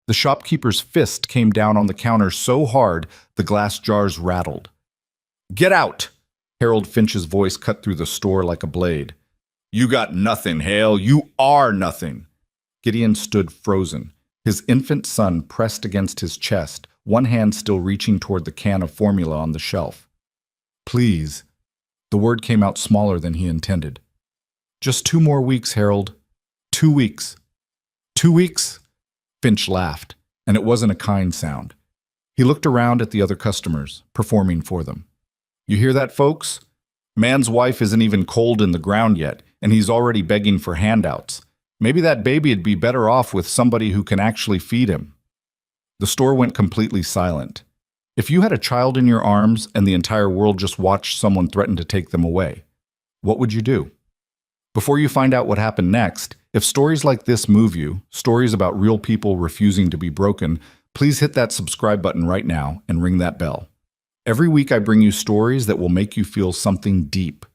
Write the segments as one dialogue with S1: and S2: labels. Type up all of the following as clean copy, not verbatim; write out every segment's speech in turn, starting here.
S1: The shopkeeper's fist came down on the counter so hard the glass jars rattled. "Get out!" Harold Finch's voice cut through the store like a blade. "You got nothing, Hale. You are nothing." Gideon stood frozen, his infant son pressed against his chest, one hand still reaching toward the can of formula on the shelf. "Please." The word came out smaller than he intended. "Just 2 more weeks, Harold. 2 weeks. 2 weeks?" Finch laughed, and it wasn't a kind sound. He looked around at the other customers, performing for them. "You hear that, folks? Man's wife isn't even cold in the ground yet, and he's already begging for handouts. Maybe that baby'd be better off with somebody who can actually feed him." The store went completely silent. If you had a child in your arms and the entire world just watched someone threaten to take them away, what would you do? Before you find out what happened next, if stories like this move you, stories about real people refusing to be broken, please hit that subscribe button right now and ring that bell. Every week I bring you stories that will make you feel something deep.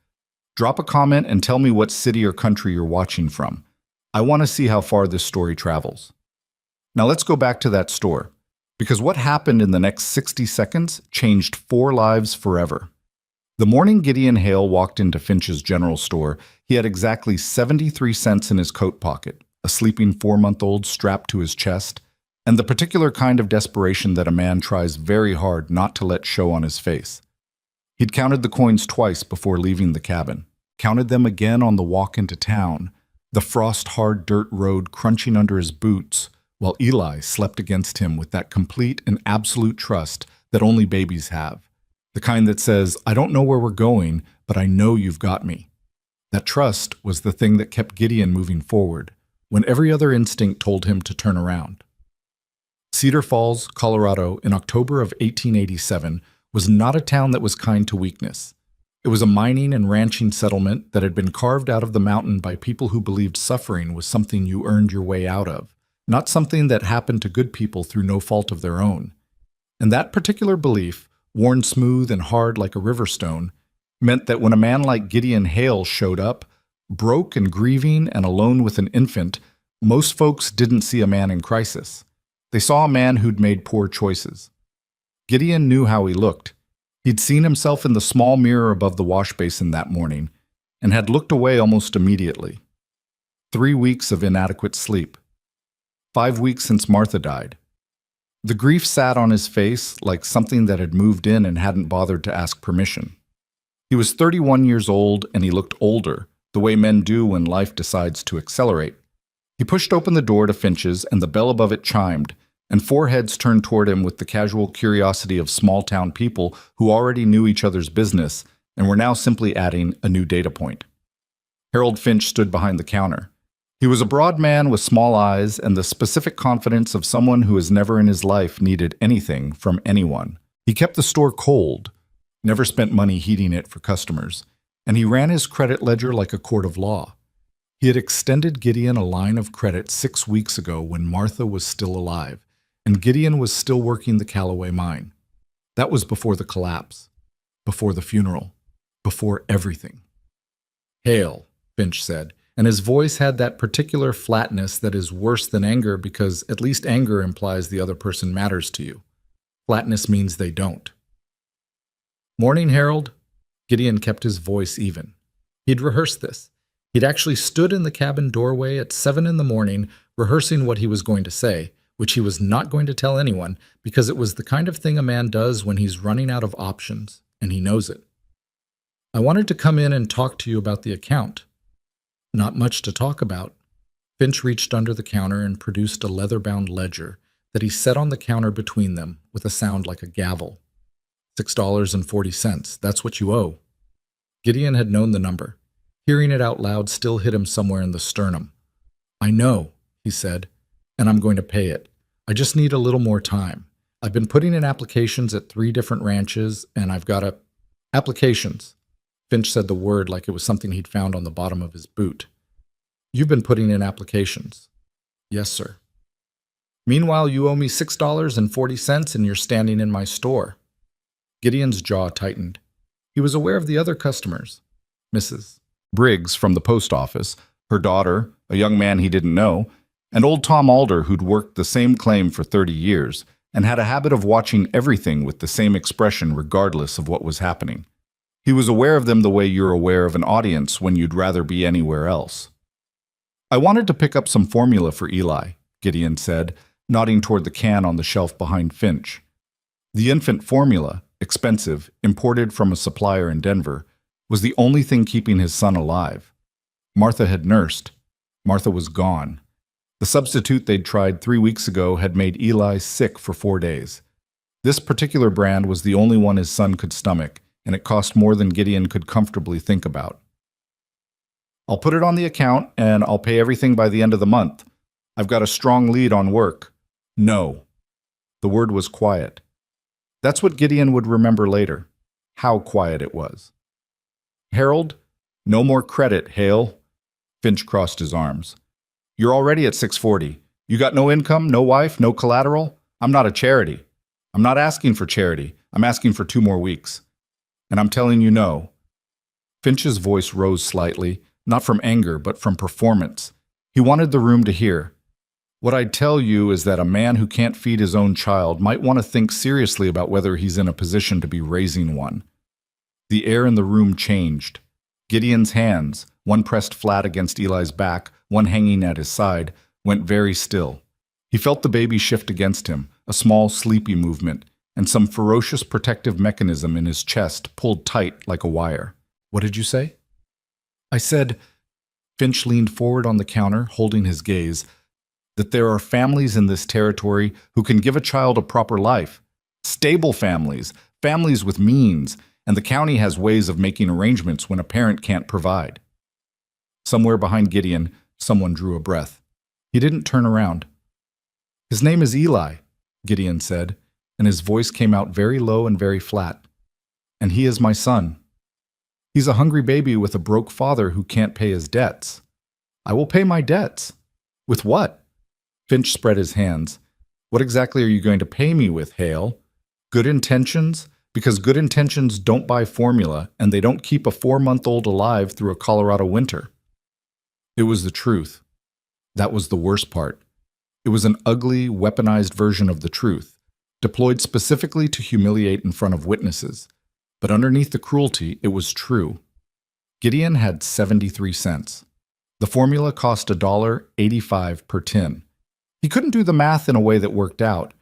S1: Drop a comment and tell me what city or country you're watching from. I want to see how far this story travels. Now let's go back to that store, because what happened in the next 60 seconds changed 4 lives forever. The morning Gideon Hale walked into Finch's general store, he had exactly 73 cents in his coat pocket, a sleeping 4-month-old strapped to his chest, and the particular kind of desperation that a man tries very hard not to let show on his face. He'd counted the coins twice before leaving the cabin, counted them again on the walk into town, the frost-hard dirt road crunching under his boots, while Eli slept against him with that complete and absolute trust that only babies have. The kind that says, "I don't know where we're going, but I know you've got me." That trust was the thing that kept Gideon moving forward, when every other instinct told him to turn around. Cedar Falls, Colorado, in October of 1887, was not a town that was kind to weakness. It was a mining and ranching settlement that had been carved out of the mountain by people who believed suffering was something you earned your way out of, not something that happened to good people through no fault of their own. And that particular belief, worn smooth and hard like a river stone, meant that when a man like Gideon Hale showed up, broke and grieving and alone with an infant, most folks didn't see a man in crisis. They saw a man who'd made poor choices. Gideon knew how he looked. He'd seen himself in the small mirror above the wash basin that morning, and had looked away almost immediately. 3 weeks of inadequate sleep. 5 weeks since Martha died. The grief sat on his face like something that had moved in and hadn't bothered to ask permission. He was 31 years old, and he looked older, the way men do when life decides to accelerate. He pushed open the door to Finch's, and the bell above it chimed, and 4 heads turned toward him with the casual curiosity of small-town people who already knew each other's business and were now simply adding a new data point. Harold Finch stood behind the counter. He was a broad man with small eyes and the specific confidence of someone who has never in his life needed anything from anyone. He kept the store cold, never spent money heating it for customers, and he ran his credit ledger like a court of law. He had extended Gideon a line of credit 6 weeks ago when Martha was still alive, and Gideon was still working the Callaway mine. That was before the collapse, before the funeral, before everything. "Hale," Finch said, and his voice had that particular flatness that is worse than anger because at least anger implies the other person matters to you. Flatness means they don't. "Morning, Harold." Gideon kept his voice even. He'd rehearsed this. He'd actually stood in the cabin doorway at 7 in the morning rehearsing what he was going to say, which he was not going to tell anyone because it was the kind of thing a man does when he's running out of options, and he knows it. "I wanted to come in and talk to you about the account." "Not much to talk about." Finch reached under the counter and produced a leather-bound ledger that he set on the counter between them with a sound like a gavel. $6.40, that's what you owe. Gideon had known the number. Hearing it out loud still hit him somewhere in the sternum. "I know," he said, "and I'm going to pay it. I just need a little more time. I've been putting in applications at 3 different ranches, and I've got Applications." Finch said the word like it was something he'd found on the bottom of his boot. "You've been putting in applications." "Yes, sir." "Meanwhile, you owe me $6.40 and you're standing in my store." Gideon's jaw tightened. He was aware of the other customers. Mrs. Briggs from the post office, her daughter, a young man he didn't know, And old Tom Alder, who'd worked the same claim for 30 years and had a habit of watching everything with the same expression regardless of what was happening. He was aware of them the way you're aware of an audience when you'd rather be anywhere else. I wanted to pick up some formula for Eli, Gideon said, nodding toward the can on the shelf behind Finch. The infant formula, expensive, imported from a supplier in Denver, was the only thing keeping his son alive. Martha had nursed. Martha was gone. The substitute they'd tried 3 weeks ago had made Eli sick for 4 days. This particular brand was the only one his son could stomach, and it cost more than Gideon could comfortably think about. I'll put it on the account, and I'll pay everything by the end of the month. I've got a strong lead on work. No. The word was quiet. That's what Gideon would remember later, how quiet it was. Harold, no more credit, Hale. Finch crossed his arms. You're already at 640. You got no income, no wife, no collateral? I'm not a charity. I'm not asking for charity. I'm asking for 2 more weeks. And I'm telling you no. Finch's voice rose slightly, not from anger, but from performance. He wanted the room to hear. What I'd tell you is that a man who can't feed his own child might want to think seriously about whether he's in a position to be raising one. The air in the room changed. Gideon's hands, one pressed flat against Eli's back, one hanging at his side, went very still. He felt the baby shift against him, a small, sleepy movement, and some ferocious protective mechanism in his chest pulled tight like a wire. What did you say? I said, Finch leaned forward on the counter, holding his gaze, that there are families in this territory who can give a child a proper life. Stable families, families with means, and the county has ways of making arrangements when a parent can't provide. Somewhere behind Gideon, someone drew a breath. He didn't turn around. His name is Eli, Gideon said, and his voice came out very low and very flat. And he is my son. He's a hungry baby with a broke father who can't pay his debts. I will pay my debts. With what? Finch spread his hands. What exactly are you going to pay me with, Hale? Good intentions? Because good intentions don't buy formula, and they don't keep a 4-month-old alive through a Colorado winter. It was the truth. That was the worst part. It was an ugly, weaponized version of the truth, deployed specifically to humiliate in front of witnesses. But underneath the cruelty, it was true. Gideon had 73 cents. The formula cost $1.85 per tin. He couldn't do the math in a way that worked out.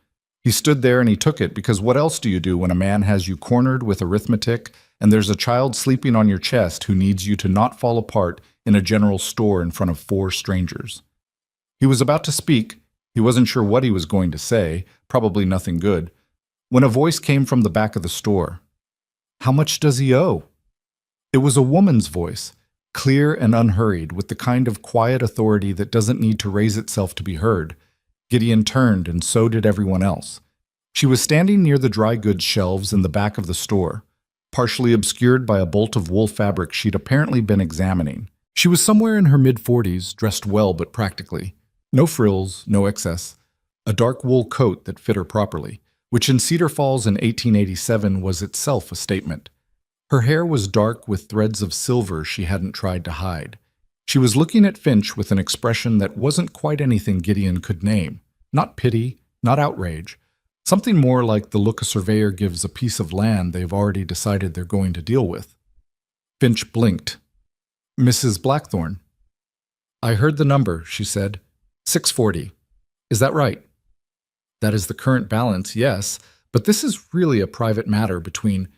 S1: He stood there and he took it because what else do you do when a man has you cornered with arithmetic and there's a child sleeping on your chest who needs you to not fall apart in a general store in front of 4 strangers? He was about to speak. He wasn't sure what he was going to say, probably nothing good, when a voice came from the back of the store. How much does he owe? It was a woman's voice, clear and unhurried, with the kind of quiet authority that doesn't need to raise itself to be heard. Gideon turned, and so did everyone else. She was standing near the dry goods shelves in the back of the store, partially obscured by a bolt of wool fabric she'd apparently been examining. She was somewhere in her mid-40s, dressed well but practically. No frills, no excess. A dark wool coat that fit her properly, which in Cedar Falls in 1887 was itself a statement. Her hair was dark with threads of silver she hadn't tried to hide. She was looking at Finch with an expression that wasn't quite anything Gideon could name. Not pity, not outrage. Something more like the look a surveyor gives a piece of land they've already decided they're going to deal with. Finch blinked. Mrs. Blackthorne. I heard the number, she said. 640. Is that right? That is the current balance, yes, but this is really a private matter between...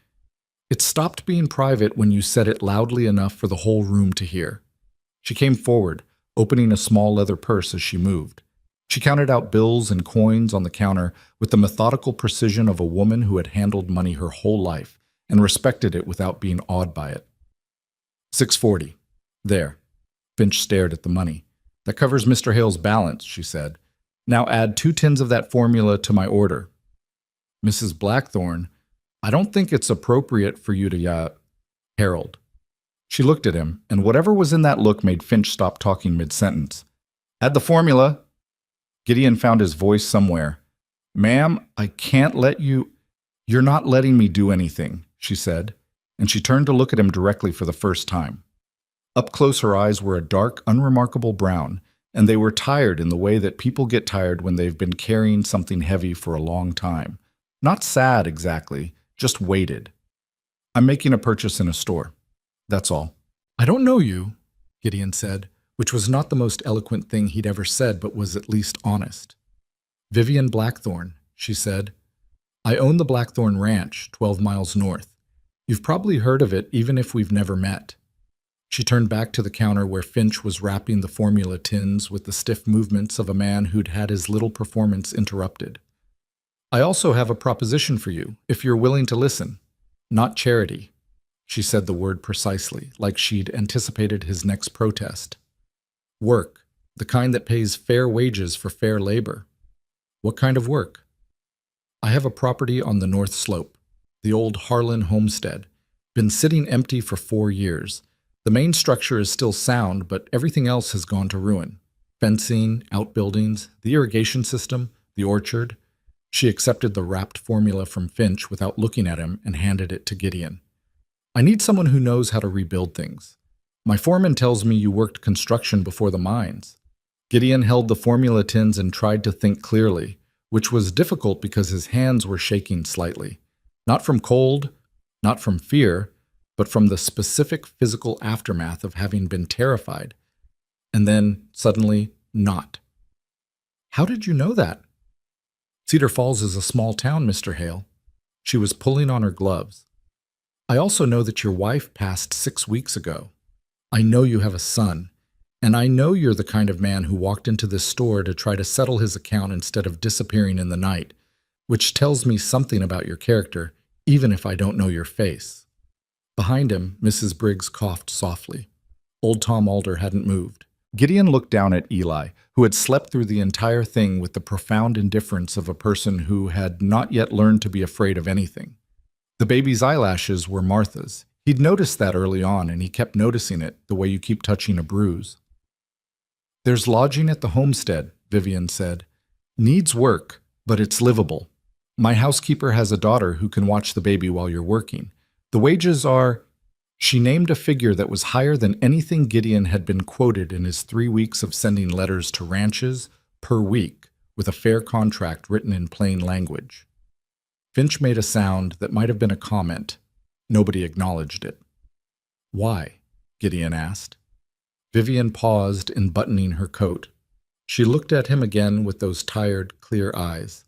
S1: It stopped being private when you said it loudly enough for the whole room to hear. She came forward, opening a small leather purse as she moved. She counted out bills and coins on the counter with the methodical precision of a woman who had handled money her whole life and respected it without being awed by it. 640. There. Finch stared at the money. That covers Mr. Hale's balance, she said. Now add 2 tins of that formula to my order. Mrs. Blackthorne, I don't think it's appropriate for you to, Harold. She looked at him, and whatever was in that look made Finch stop talking mid-sentence. Add the formula. Gideon found his voice somewhere. Ma'am, I can't let you... You're not letting me do anything, she said, and she turned to look at him directly for the first time. Up close her eyes were a dark, unremarkable brown, and they were tired in the way that people get tired when they've been carrying something heavy for a long time. Not sad exactly, just weighted. I'm making a purchase in a store. That's all.
S2: I don't know you, Gideon said, which was not the most eloquent thing he'd ever said, but was at least honest. Vivian Blackthorne, she said. I own the Blackthorne Ranch, 12 miles north. You've probably heard of it even if we've never met. She turned back to the counter where Finch was wrapping the formula tins with the stiff movements of a man who'd had his little performance interrupted. I also have a proposition for you, if you're willing to listen. Not charity. She said the word precisely, like she'd anticipated his next protest. Work, the kind that pays fair wages for fair labor. What kind of work? I have a property on the North Slope, the old Harlan homestead. Been sitting empty for 4 years. The main structure is still sound, but everything else has gone to ruin. Fencing, outbuildings, the irrigation system, the orchard. She accepted the wrapped formula from Finch without looking at him and handed it to Gideon. I need someone who knows how to rebuild things. My foreman tells me you worked construction before the mines. Gideon held the formula tins and tried to think clearly, which was difficult because his hands were shaking slightly. Not from cold, not from fear, but from the specific physical aftermath of having been terrified. And then, suddenly, not. How did you know that? Cedar Falls is a small town, Mr. Hale. She was pulling on her gloves. I also know that your wife passed 6 weeks ago. I know you have a son, and I know you're the kind of man who walked into this store to try to settle his account instead of disappearing in the night, which tells me something about your character, even if I don't know your face. Behind him, Mrs. Briggs coughed softly. Old Tom Alder hadn't moved.
S1: Gideon looked down at Eli, who had slept through the entire thing with the profound indifference of a person who had not yet learned to be afraid of anything. The baby's eyelashes were Martha's. He'd noticed that early on, and he kept noticing it, the way you keep touching a bruise. There's lodging at the homestead, Vivian said. Needs work, but it's livable. My housekeeper has a daughter who can watch the baby while you're working. The wages are... She named a figure that was higher than anything Gideon had been quoted in his 3 weeks of sending letters to ranches per week, with a fair contract written in plain language. Finch made a sound that might have been a comment. Nobody acknowledged it. Why? Gideon asked. Vivian paused in buttoning her coat. She looked at him again with those tired, clear eyes.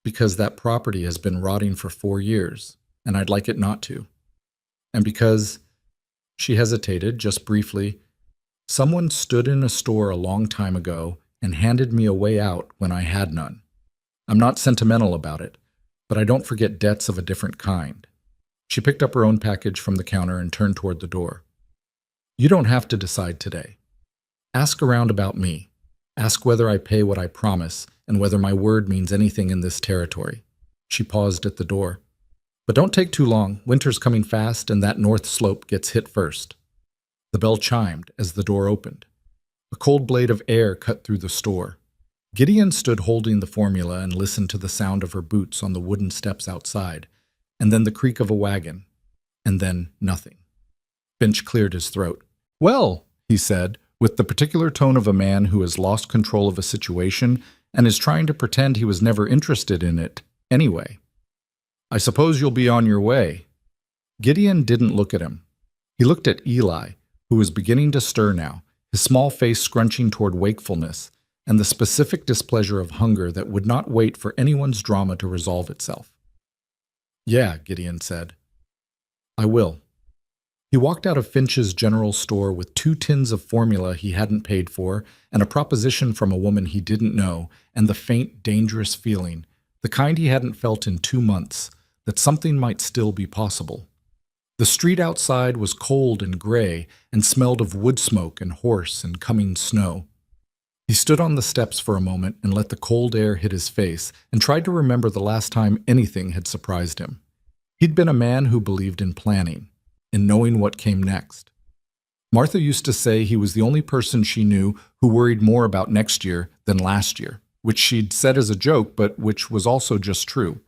S1: Because that property has been rotting for 4 years, and I'd like it not to. And because, she hesitated just briefly, someone stood in a store a long time ago and handed me a way out when I had none. I'm not sentimental about it, but I don't forget debts of a different kind. She picked up her own package from the counter and turned toward the door. You don't have to decide today. Ask around about me. Ask whether I pay what I promise and whether my word means anything in this territory. She paused at the door. But don't take too long. Winter's coming fast, and that north slope gets hit first. The bell chimed as the door opened. A cold blade of air cut through the store. Gideon stood holding the formula and listened to the sound of her boots on the wooden steps outside, and then the creak of a wagon, and then nothing. Finch cleared his throat. Well, he said, with the particular tone of a man who has lost control of a situation and is trying to pretend he was never interested in it anyway. I suppose you'll be on your way. Gideon didn't look at him. He looked at Eli, who was beginning to stir now, his small face scrunching toward wakefulness, and the specific displeasure of hunger that would not wait for anyone's drama to resolve itself. Yeah, Gideon said. I will. He walked out of Finch's general store with 2 tins of formula he hadn't paid for, and a proposition from a woman he didn't know, and the faint, dangerous feeling, the kind he hadn't felt in 2 months, that something might still be possible. The street outside was cold and gray and smelled of wood smoke and horse and coming snow. He stood on the steps for a moment and let the cold air hit his face and tried to remember the last time anything had surprised him. He'd been a man who believed in planning, in knowing what came next. Martha used to say he was the only person she knew who worried more about next year than last year, which she'd said as a joke, but which was also just true.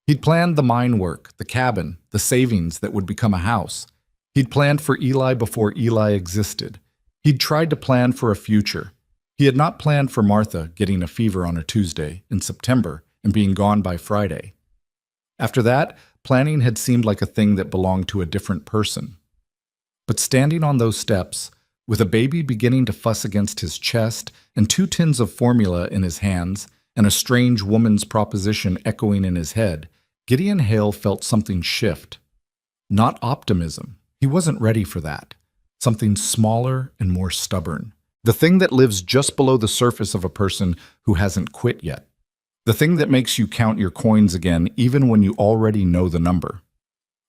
S1: He'd planned the mine work, the cabin, the savings that would become a house. He'd planned for Eli before Eli existed. He'd tried to plan for a future.
S2: He had not planned for Martha getting a fever on a Tuesday in September and being gone by Friday. After that, planning had seemed like a thing that belonged to a different person. But standing on those steps, with a baby beginning to fuss against his chest and 2 tins of formula in his hands and a strange woman's proposition echoing in his head, Gideon Hale felt something shift. Not optimism. He wasn't ready for that. Something smaller and more stubborn. The thing that lives just below the surface of a person who hasn't quit yet. The thing that makes you count your coins again even when you already know the number.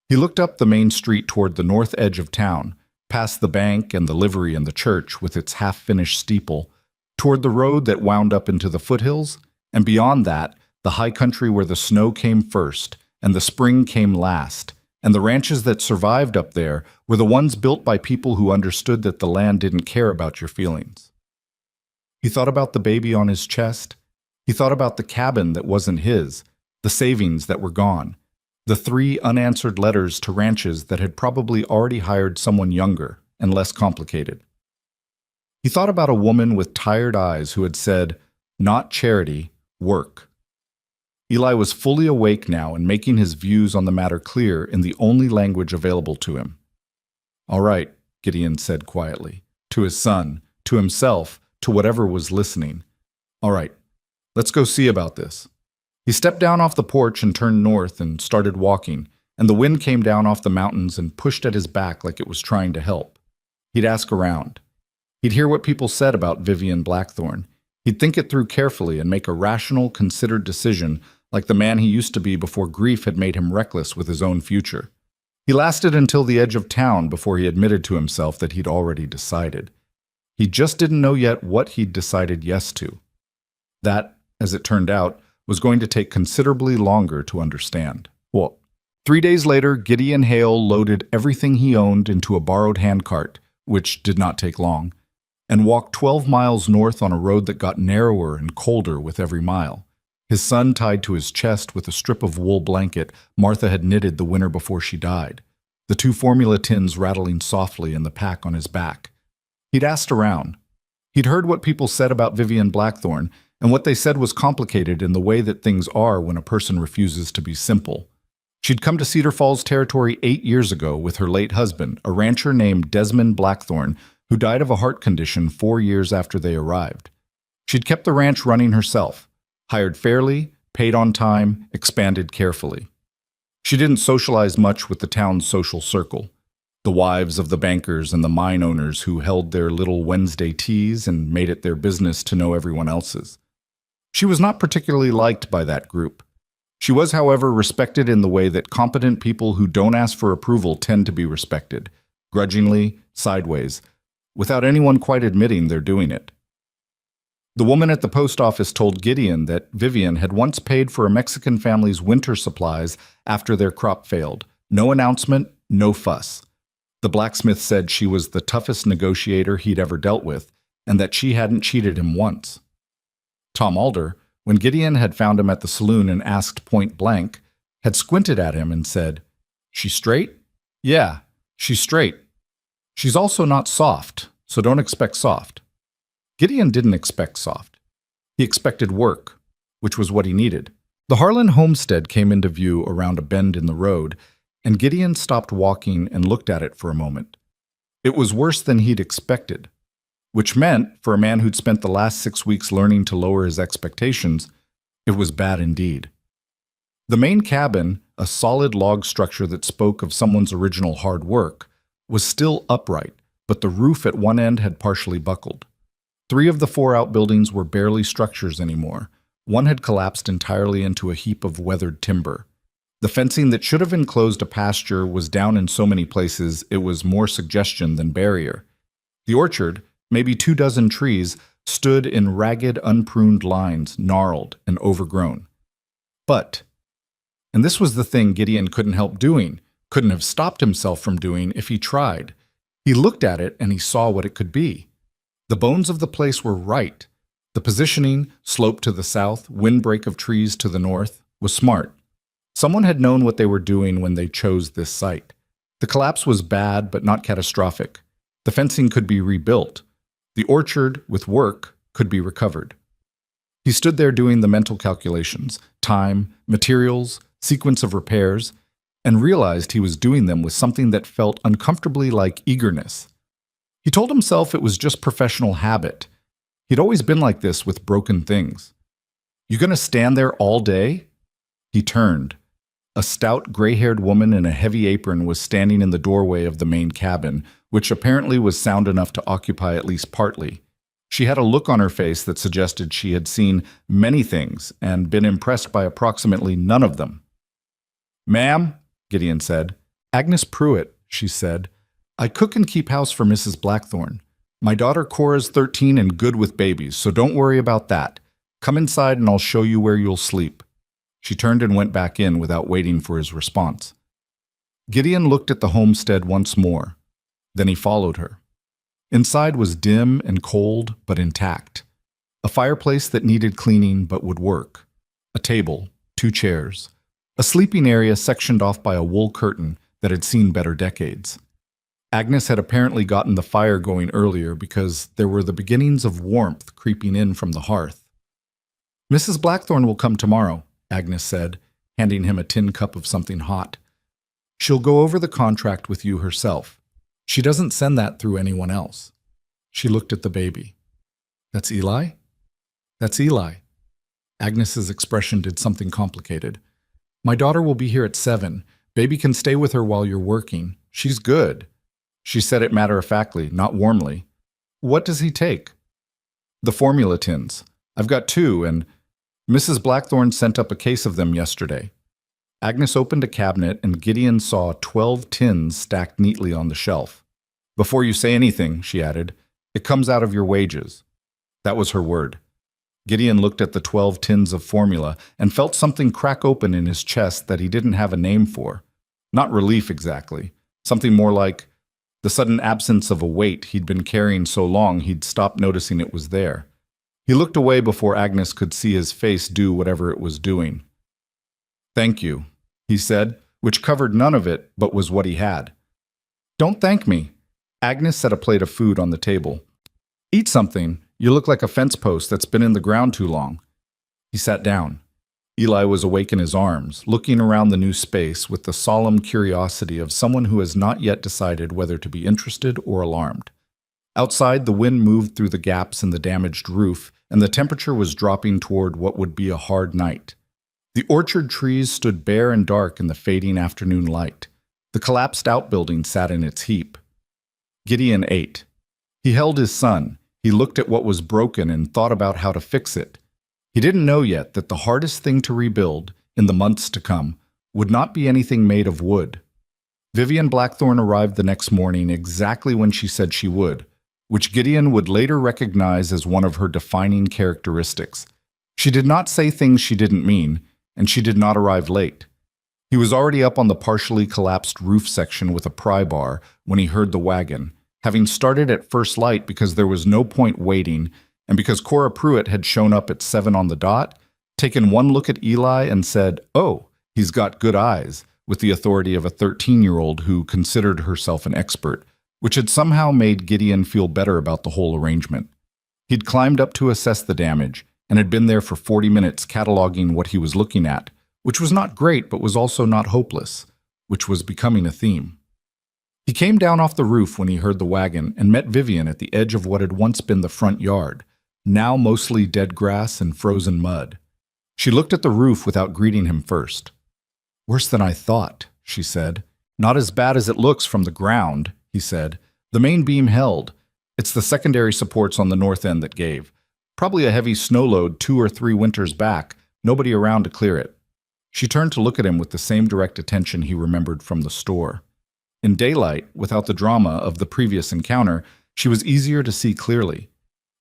S2: He looked up the main street toward the north edge of town, past the bank and the livery and the church with its half-finished steeple, toward the road that wound up into the foothills, and beyond that, the high country where the snow came first and the spring came last, and the ranches that survived up there were the ones built by people who understood that the land didn't care about your feelings. He thought about the baby on his chest. He thought about the cabin that wasn't his, the savings that were gone, the 3 unanswered letters to ranches that had probably already hired someone younger and less complicated. He thought about a woman with tired eyes who had said, "Not charity, work." Eli was fully awake now and making his views on the matter clear in the only language available to him. "All right," Gideon said quietly, to his son, to himself, to whatever was listening. "All right, let's go see about this." He stepped down off the porch and turned north and started walking, and the wind came down off the mountains and pushed at his back like it was trying to help. He'd ask around. He'd hear what people said about Vivian Blackthorne. He'd think it through carefully and make a rational, considered decision like the man he used to be before grief had made him reckless with his own future. He lasted until the edge of town before he admitted to himself that he'd already decided. He just didn't know yet what he'd decided yes to. That, as it turned out, was going to take considerably longer to understand. Well, 3 days later, Gideon Hale loaded everything he owned into a borrowed handcart, which did not take long, and walked 12 miles north on a road that got narrower and colder with every mile. His son tied to his chest with a strip of wool blanket Martha had knitted the winter before she died, the 2 formula tins rattling softly in the pack on his back. He'd asked around. He'd heard what people said about Vivian Blackthorne, and what they said was complicated in the way that things are when a person refuses to be simple. She'd come to Cedar Falls territory 8 years ago with her late husband, a rancher named Desmond Blackthorne, who died of a heart condition 4 years after they arrived. She'd kept the ranch running herself. Hired fairly, paid on time, expanded carefully. She didn't socialize much with the town's social circle, the wives of the bankers and the mine owners who held their little Wednesday teas and made it their business to know everyone else's. She was not particularly liked by that group. She was, however, respected in the way that competent people who don't ask for approval tend to be respected, grudgingly, sideways, without anyone quite admitting they're doing it. The woman at the post office told Gideon that Vivian had once paid for a Mexican family's winter supplies after their crop failed. No announcement, no fuss. The blacksmith said she was the toughest negotiator he'd ever dealt with, and that she hadn't cheated him once. Tom Alder, when Gideon had found him at the saloon and asked point blank, had squinted at him and said, "She straight?" "Yeah, she's straight. She's also not soft, so don't expect soft." Gideon didn't expect soft. He expected work, which was what he needed. The Harlan homestead came into view around a bend in the road, and Gideon stopped walking and looked at it for a moment. It was worse than he'd expected, which meant, for a man who'd spent the last 6 weeks learning to lower his expectations, it was bad indeed. The main cabin, a solid log structure that spoke of someone's original hard work, was still upright, but the roof at one end had partially buckled. 3 of the 4 outbuildings were barely structures anymore. One had collapsed entirely into a heap of weathered timber. The fencing that should have enclosed a pasture was down in so many places it was more suggestion than barrier. The orchard, maybe 24 trees, stood in ragged, unpruned lines, gnarled and overgrown. But, and this was the thing Gideon couldn't help doing, couldn't have stopped himself from doing if he tried. He looked at it and he saw what it could be. The bones of the place were right. The positioning, slope to the south, windbreak of trees to the north, was smart. Someone had known what they were doing when they chose this site. The collapse was bad but not catastrophic. The fencing could be rebuilt. The orchard, with work,
S1: could be recovered. He stood there doing the mental calculations, time, materials, sequence of repairs, and realized he was doing them with something that felt uncomfortably like eagerness. He told himself it was just professional habit. He'd always been like this with broken things. "You gonna stand there all day?" He turned. A stout, gray-haired woman in a heavy apron was standing in the doorway of the main cabin, which apparently was sound enough to occupy at least partly. She had a look on her face that suggested she had seen many things and been impressed by approximately none of them. "Ma'am," Gideon said. "Agnes Pruitt," she said. "I cook and keep house for Mrs. Blackthorne. My daughter Cora's 13 and good with babies, so don't worry about that. Come inside and I'll show you where you'll sleep." She turned and went back in without waiting for his response. Gideon looked at the homestead once more. Then he followed her. Inside was dim and cold, but intact. A fireplace that needed cleaning but would work. A table, 2 chairs. A sleeping area sectioned off by a wool curtain that had seen better decades. Agnes had apparently gotten the fire going earlier because there were the beginnings of warmth creeping in from the hearth. "Mrs. Blackthorne will come tomorrow," Agnes said, handing him a tin cup of something hot. "She'll go over the contract with you herself. She doesn't send that through anyone else." She looked at the baby. "That's Eli?" "That's Eli." Agnes's expression did something complicated. "My daughter will be here at 7. Baby can stay with her while you're working. She's good." She said it matter-of-factly, not warmly. "What does he take?" "The formula tins. I've got 2, and Mrs. Blackthorne sent up a case of them yesterday." Agnes opened a cabinet and Gideon saw 12 tins stacked neatly on the shelf. "Before you say anything," she added, "it comes out of your wages." That was her word. Gideon looked at the 12 tins of formula and felt something crack open in his chest that he didn't have a name for. Not relief exactly. Something more like the sudden absence of a weight he'd been carrying so long he'd stopped noticing it was there. He looked away before Agnes could see his face do whatever it was doing. "Thank you," he said, which covered none of it but was what he had. "Don't thank me." Agnes set a plate of food on the table. "Eat something. You look like a fence post that's been in the ground too long." He sat down. Eli was awake in his arms, looking around the new space with the solemn curiosity of someone who has not yet decided whether to be interested or alarmed. Outside, the wind moved through the gaps in the damaged roof, and the temperature was dropping toward what would be a hard night. The orchard trees stood bare and dark in the fading afternoon light. The collapsed outbuilding sat in its heap. Gideon ate. He held his son. He looked at what was broken and thought about how to fix it. He didn't know yet that the hardest thing to rebuild, in the months to come, would not be anything made of wood. Vivian Blackthorne arrived the next morning exactly when she said she would, which Gideon would later recognize as one of her defining characteristics. She did not say things she didn't mean, and she did not arrive late. He was already up on the partially collapsed roof section with a pry bar when he heard the wagon, having started at first light because there was no point waiting, and because Cora Pruitt had shown up at 7 on the dot, taken one look at Eli and said, "Oh, he's got good eyes," with the authority of a 13-year-old who considered herself an expert, which had somehow made Gideon feel better about the whole arrangement. He'd climbed up to assess the damage, and had been there for 40 minutes cataloging what he was looking at, which was not great but was also not hopeless, which was becoming a theme. He came down off the roof when he heard the wagon and met Vivian at the edge of what had once been the front yard, now mostly dead grass and frozen mud. She looked at the roof without greeting him first. "Worse than I thought," she said. "Not as bad as it looks from the ground," he said. "The main beam held. It's the secondary supports on the north end that gave. Probably a heavy snow load 2 or 3 winters back, nobody around to clear it." She turned to look at him with the same direct attention he remembered from the store. In daylight, without the drama of the previous encounter, she was easier to see clearly.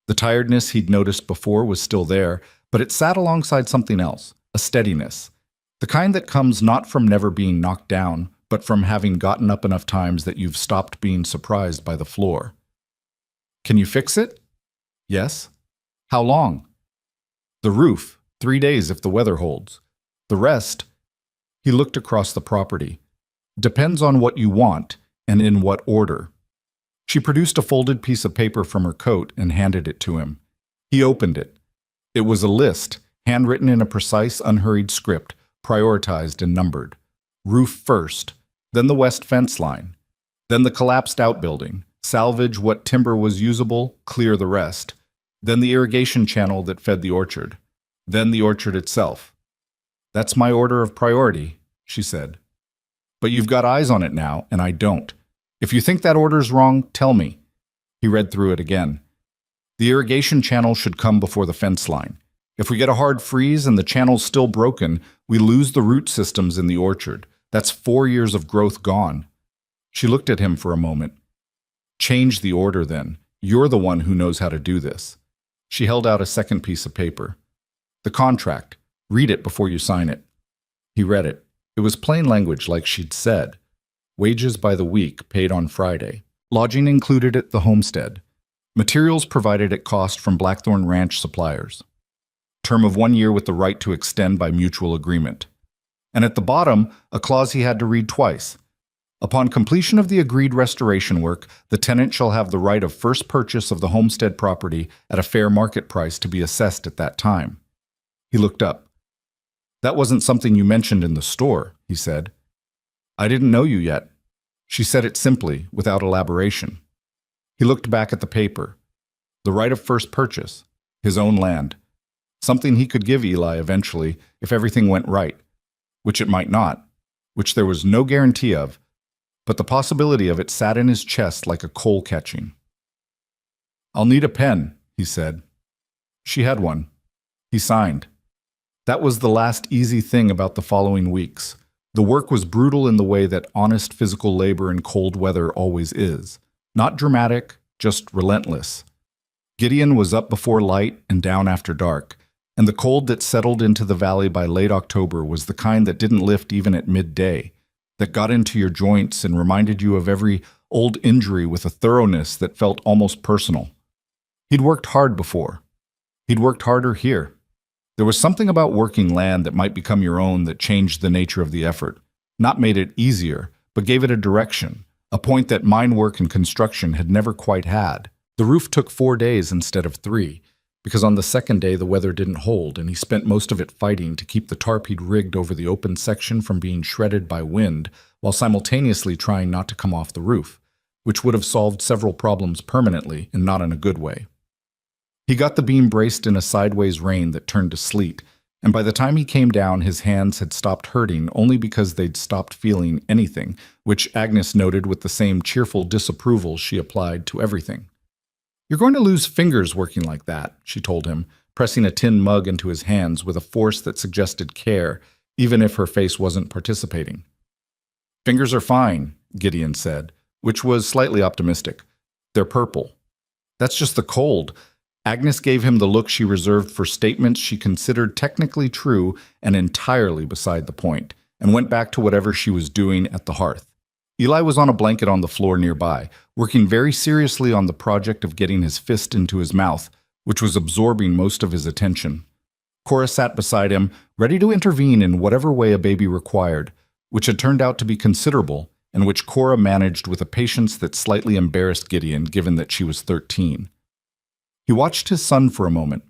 S1: The tiredness he'd noticed before was still there, but it sat alongside something else, a steadiness. The kind that comes not from never being knocked down, but from having gotten up enough times that you've stopped being surprised by the floor. "Can you fix it?" "Yes." "How long?" "The roof, 3 days if the weather holds. The rest," he looked across the property, "depends on what you want and in what order." She produced a folded piece of paper from her coat and handed it to him. He opened it. It was a list, handwritten in a precise, unhurried script, prioritized and numbered. Roof first, then the west fence line, then the collapsed outbuilding, salvage what timber was usable, clear the rest, then the irrigation channel that fed the orchard, then the orchard itself. "That's my order of priority," she said. "But you've got eyes on it now, and I don't. If you think that order's wrong, tell me." He read through it again. "The irrigation channel should come before the fence line. If we get a hard freeze and the channel's still broken, we lose the root systems in the orchard. That's 4 years of growth gone." She looked at him for a moment. "Change the order then. You're the one who knows how to do this." She held out a second piece of paper. "The contract. Read it before you sign it." He read it. It was plain language like she'd said. Wages by the week, paid on Friday. Lodging included at the homestead. Materials provided at cost from Blackthorn Ranch suppliers. Term of 1 year with the right to extend by mutual agreement. And at the bottom, a clause he had to read twice. Upon completion of the agreed restoration work, the tenant shall have the right of first purchase of the homestead property at a fair market price to be assessed at that time. He looked up. "That wasn't something you mentioned in the store," he said. "I didn't know you yet." She said it simply, without elaboration. He looked back at the paper. The right of first purchase, his own land. Something he could give Eli eventually, if everything went right, which it might not, which there was no guarantee of, but the possibility of it sat in his chest like a coal catching. "I'll need a pen," he said. She had one. He signed. That was the last easy thing about the following weeks. The work was brutal in the way that honest physical labor in cold weather always is. Not dramatic, just relentless. Gideon was up before light and down after dark, and the cold that settled into the valley by late October was the kind that didn't lift even at midday, that got into your joints and reminded you of every old injury with a thoroughness that felt almost personal. He'd worked hard before. He'd worked harder here. There was something about working land that might become your own that changed the nature of the effort, not made it easier, but gave it a direction, a point that mine work and construction had never quite had. The roof took 4 days instead of 3, because on the second day the weather didn't hold, and he spent most of it fighting to keep the tarp he'd rigged over the open section from being shredded by wind, while simultaneously trying not to come off the roof, which would have solved several problems permanently and not in a good way. He got the beam braced in a sideways rain that turned to sleet, and by the time he came down his hands had stopped hurting only because they'd stopped feeling anything, which Agnes noted with the same cheerful disapproval she applied to everything. "You're going to lose fingers working like that," she told him, pressing a tin mug into his hands with a force that suggested care, even if her face wasn't participating. "Fingers are fine," Gideon said, which was slightly optimistic. "They're purple." "That's just the cold." Agnes gave him the look she reserved for statements she considered technically true and entirely beside the point, and went back to whatever she was doing at the hearth. Eli was on a blanket on the floor nearby, working very seriously on the project of getting his fist into his mouth, which was absorbing most of his attention. Cora sat beside him, ready to intervene in whatever way a baby required, which had turned out to be considerable, and which Cora managed with a patience that slightly embarrassed Gideon given that she was 13. He watched his son for a moment.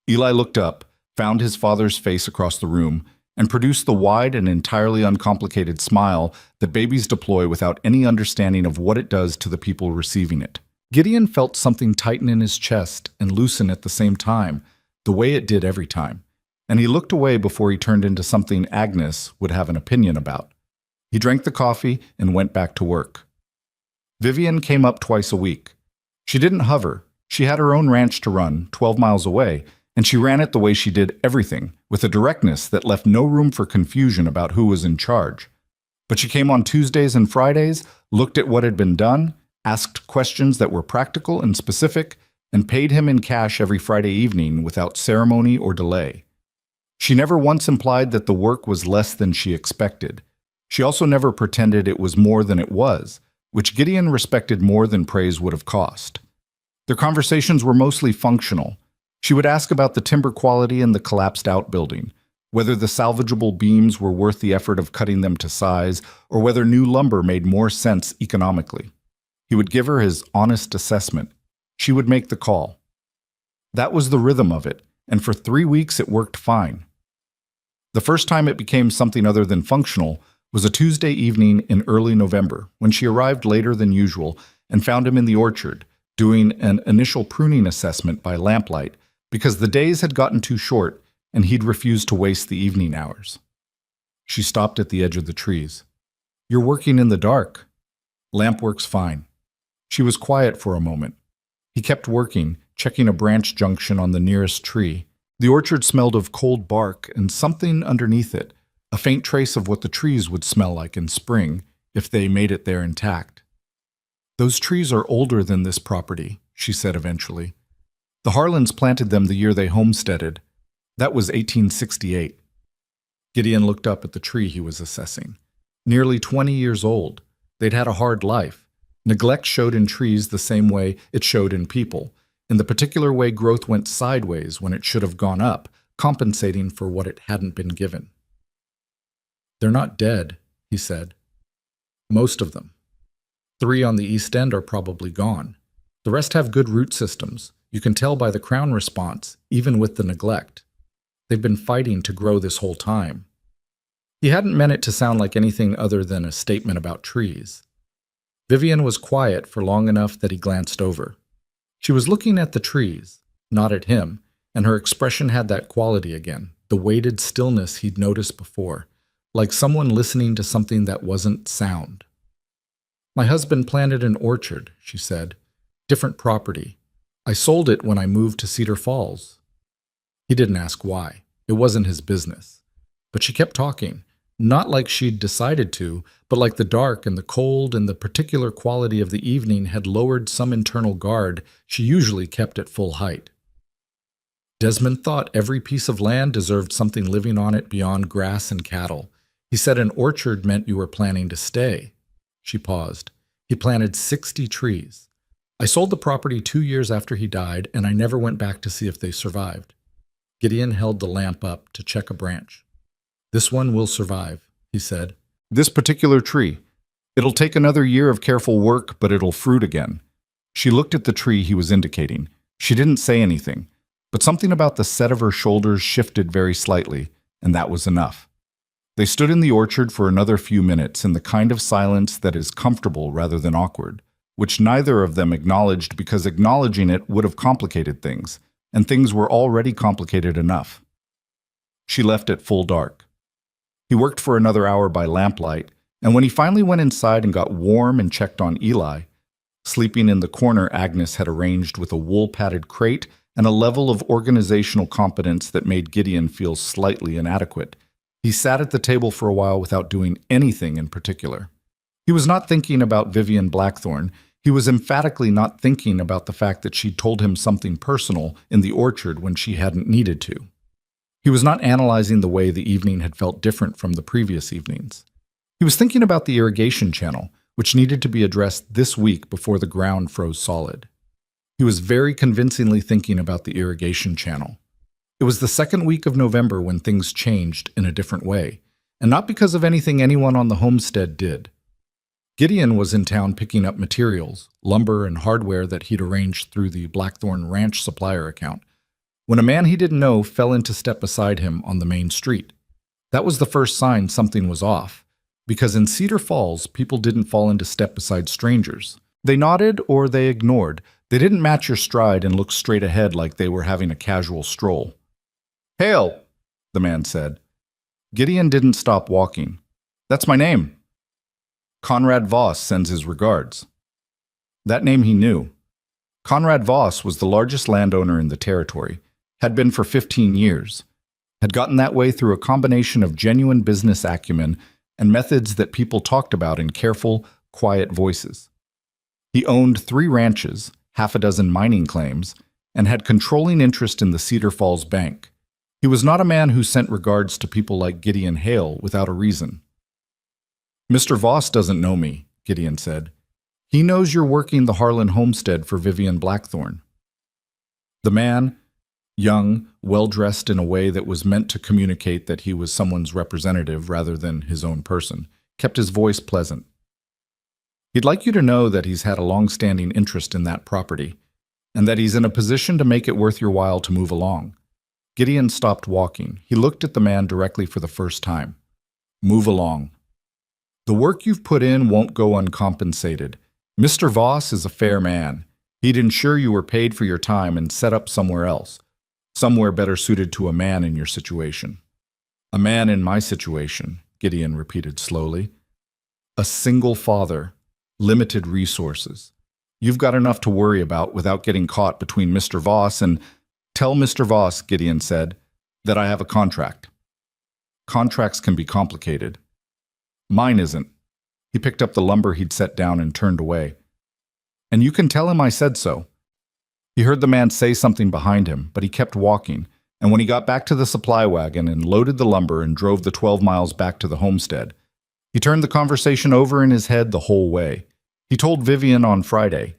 S1: Eli looked up, found his father's face across the room, and produced the wide and entirely uncomplicated smile that babies deploy without any understanding of what it does to the people receiving it. Gideon felt something tighten in his chest and loosen at the same time, the way it did every time, and he looked away before he turned into something Agnes would have an opinion about. He drank the coffee and went back to work. Vivian came up twice a week. She didn't hover. She had her own ranch to run, 12 miles away, and she ran it the way she did everything, with a directness that left no room for confusion about who was in charge. But she came on Tuesdays and Fridays, looked at what had been done, asked questions that were practical and specific, and paid him in cash every Friday evening without ceremony or delay. She never once implied that the work was less than she expected. She also never pretended it was more than it was, which Gideon respected more than praise would have cost. Their conversations were mostly functional. She would ask about the timber quality in the collapsed outbuilding, whether the salvageable beams were worth the effort of cutting them to size, or whether new lumber made more sense economically. He would give her his honest assessment. She would make the call. That was the rhythm of it, and for 3 weeks it worked fine. The first time it became something other than functional was a Tuesday evening in early November, when she arrived later than usual and found him in the orchard, doing an initial pruning assessment by lamplight because the days had gotten too short and he'd refused to waste the evening hours. She stopped at the edge of the trees. "You're working in the dark." "Lamp works fine." She was quiet for a moment. He kept working, checking a branch junction on the nearest tree. The orchard smelled of cold bark and something underneath it, a faint trace of what the trees would smell like in spring if they made it there intact. "Those trees are older than this property," she said eventually. "The Harlans planted them the year they homesteaded. That was 1868. Gideon looked up at the tree he was assessing. Nearly 20 years old. They'd had a hard life. Neglect showed in trees the same way it showed in people, in the particular way growth went sideways when it should have gone up, compensating for what it hadn't been given. "They're not dead," he said. "Most of them. 3 on the east end are probably gone. The rest have good root systems. You can tell by the crown response, even with the neglect. They've been fighting to grow this whole time." He hadn't meant it to sound like anything other than a statement about trees. Vivian was quiet for long enough that he glanced over. She was looking at the trees, not at him, and her expression had that quality again, the weighted stillness he'd noticed before, like someone listening to something that wasn't sound. "My husband planted an orchard," she said. "Different property. I sold it when I moved to Cedar Falls." He didn't ask why. It wasn't his business. But she kept talking, not like she'd decided to, but like the dark and the cold and the particular quality of the evening had lowered some internal guard she usually kept at full height. "Desmond thought every piece of land deserved something living on it beyond grass and cattle. He said an orchard meant you were planning to stay." She paused. "He planted 60 trees. I sold the property 2 years after he died, and I never went back to see if they survived." Gideon held the lamp up to check a branch. "This one will survive," he said. "This particular tree. It'll take another year of careful work, but it'll fruit again." She looked at the tree he was indicating. She didn't say anything, but something about the set of her shoulders shifted very slightly, and that was enough. They stood in the orchard for another few minutes in the kind of silence that is comfortable rather than awkward, which neither of them acknowledged because acknowledging it would have complicated things, and things were already complicated enough. She left at full dark. He worked for another hour by lamplight, and when he finally went inside and got warm and checked on Eli, sleeping in the corner Agnes had arranged with a wool-padded crate and a level of organizational competence that made Gideon feel slightly inadequate, he sat at the table for a while without doing anything in particular. He was not thinking about Vivian Blackthorne. He was emphatically not thinking about the fact that she'd told him something personal in the orchard when she hadn't needed to. He was not analyzing the way the evening had felt different from the previous evenings. He was thinking about the irrigation channel, which needed to be addressed this week before the ground froze solid. He was very convincingly thinking about the irrigation channel. It was the second week of November when things changed in a different way, and not because of anything anyone on the homestead did. Gideon was in town picking up materials, lumber and hardware that he'd arranged through the Blackthorn Ranch supplier account, when a man he didn't know fell in to step beside him on the main street. That was the first sign something was off, because in Cedar Falls, people didn't fall into step beside strangers. They nodded or they ignored. They didn't match your stride and look straight ahead like they were having a casual stroll. "Hail," the man said. Gideon didn't stop walking. "That's my name. Conrad Voss sends his regards." That name he knew. Conrad Voss was the largest landowner in the territory, had been for 15 years, had gotten that way through a combination of genuine business acumen and methods that people talked about in careful, quiet voices. He owned 3 ranches, 6 mining claims, and had controlling interest in the Cedar Falls Bank. He was not a man who sent regards to people like Gideon Hale without a reason. "Mr. Voss doesn't know me," Gideon said. "He knows you're working the Harlan homestead for Vivian Blackthorne." The man, young, well-dressed in a way that was meant to communicate that he was someone's representative rather than his own person, kept his voice pleasant. "He'd like you to know that he's had a long-standing interest in that property. and that he's in a position to make it worth your while to move along. Gideon stopped walking. He looked at the man directly for the first time. Move along. The work you've put in won't go uncompensated. Mr. Voss is a fair man. He'd ensure you were paid for your time and set up somewhere else, somewhere better suited to a man in your situation. A man in my situation, Gideon repeated slowly. A single father, limited resources. You've got enough to worry about without getting caught between Mr. Voss and— Tell Mr. Voss, Gideon said, that I have a contract. Contracts can be complicated. Mine isn't. He picked up the lumber he'd set down and turned away. And you can tell him I said so. He heard the man say something behind him, but he kept walking, and when he got back to the supply wagon and loaded the lumber and drove the 12 miles back to the homestead, he turned the conversation over in his head the whole way. He told Vivian on Friday.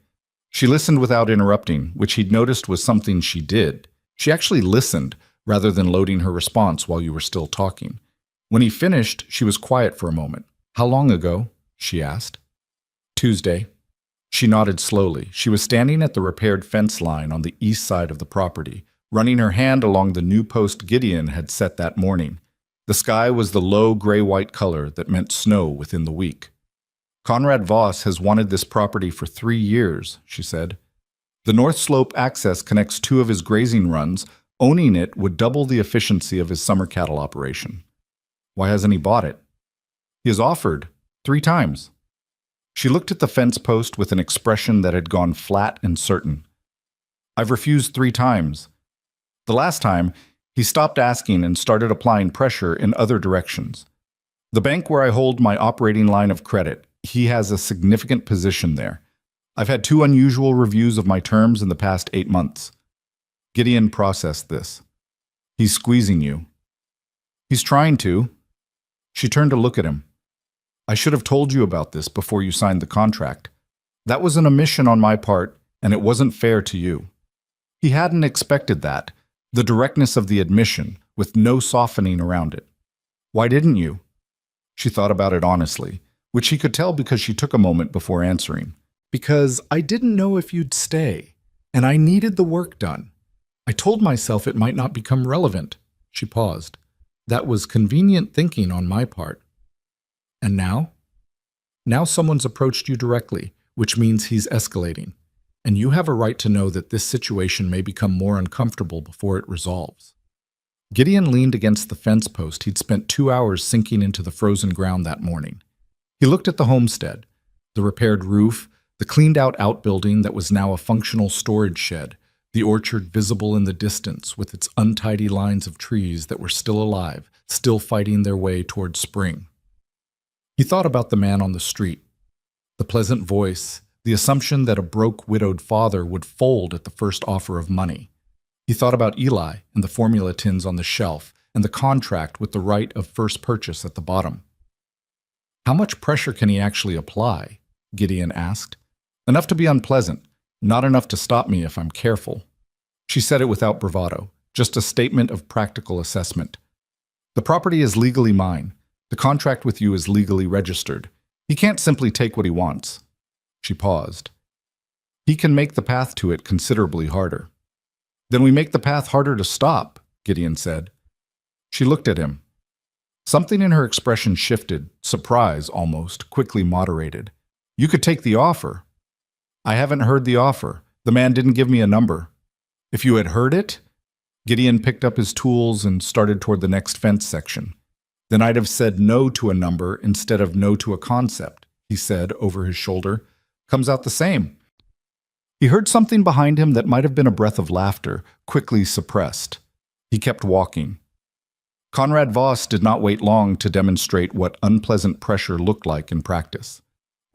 S1: She listened without interrupting, which he'd noticed was something she did. She actually listened, rather than loading her response while you were still talking. When he finished, she was quiet for a moment. How long ago? She asked. Tuesday. She nodded slowly. She was standing at the repaired fence line on the east side of the property, running her hand along the new post Gideon had set that morning. The sky was the low gray-white color that meant snow within the week. Conrad Voss has wanted this property for 3 years, she said. The North Slope access connects 2 of his grazing runs. Owning it would double the efficiency of his summer cattle operation. Why hasn't he bought it? He has offered 3 times. She looked at the fence post with an expression that had gone flat and certain. I've refused 3 times. The last time, he stopped asking and started applying pressure in other directions. The bank where I hold my operating line of credit, he has a significant position there. I've had 2 unusual reviews of my terms in the past 8 months. Gideon processed this. He's squeezing you. He's trying to. She turned to look at him. I should have told you about this before you signed the contract. That was an omission on my part, and it wasn't fair to you. He hadn't expected that, the directness of the admission, with no softening around it. Why didn't you? She thought about it honestly, which he could tell because she took a moment before answering. Because I didn't know if you'd stay, and I needed the work done. I told myself it might not become relevant. She paused. That was convenient thinking on my part. And now? Now someone's approached you directly, which means he's escalating, and you have a right to know that this situation may become more uncomfortable before it resolves. Gideon leaned against the fence post he'd spent 2 hours sinking into the frozen ground that morning. He looked at the homestead, the repaired roof, the cleaned-out outbuilding that was now a functional storage shed, the orchard visible in the distance with its untidy lines of trees that were still alive, still fighting their way toward spring. He thought about the man on the street, the pleasant voice, the assumption that a broke, widowed father would fold at the first offer of money. He thought about Eli and the formula tins on the shelf and the contract with the right of first purchase at the bottom. How much pressure can he actually apply? Gideon asked. Enough to be unpleasant, not enough to stop me if I'm careful. She said it without bravado, just a statement of practical assessment. The property is legally mine. The contract with you is legally registered. He can't simply take what he wants. She paused. He can make the path to it considerably harder. Then we make the path harder to stop, Gideon said. She looked at him. Something in her expression shifted, surprise almost, quickly moderated. You could take the offer. I haven't heard the offer. The man didn't give me a number. If you had heard it? Gideon picked up his tools and started toward the next fence section. Then I'd have said no to a number instead of no to a concept, he said over his shoulder. Comes out the same. He heard something behind him that might have been a breath of laughter, quickly suppressed. He kept walking. Conrad Voss did not wait long to demonstrate what unpleasant pressure looked like in practice.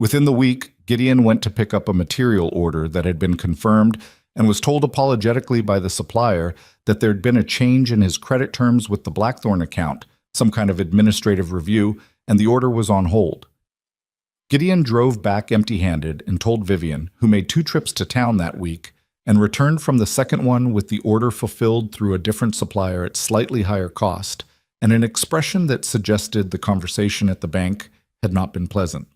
S1: Within the week, Gideon went to pick up a material order that had been confirmed and was told apologetically by the supplier that there had been a change in his credit terms with the Blackthorn account, some kind of administrative review, and the order was on hold. Gideon drove back empty-handed and told Vivian, who made 2 trips to town that week, and returned from the second one with the order fulfilled through a different supplier at slightly higher cost, and an expression that suggested the conversation at the bank had not been pleasant.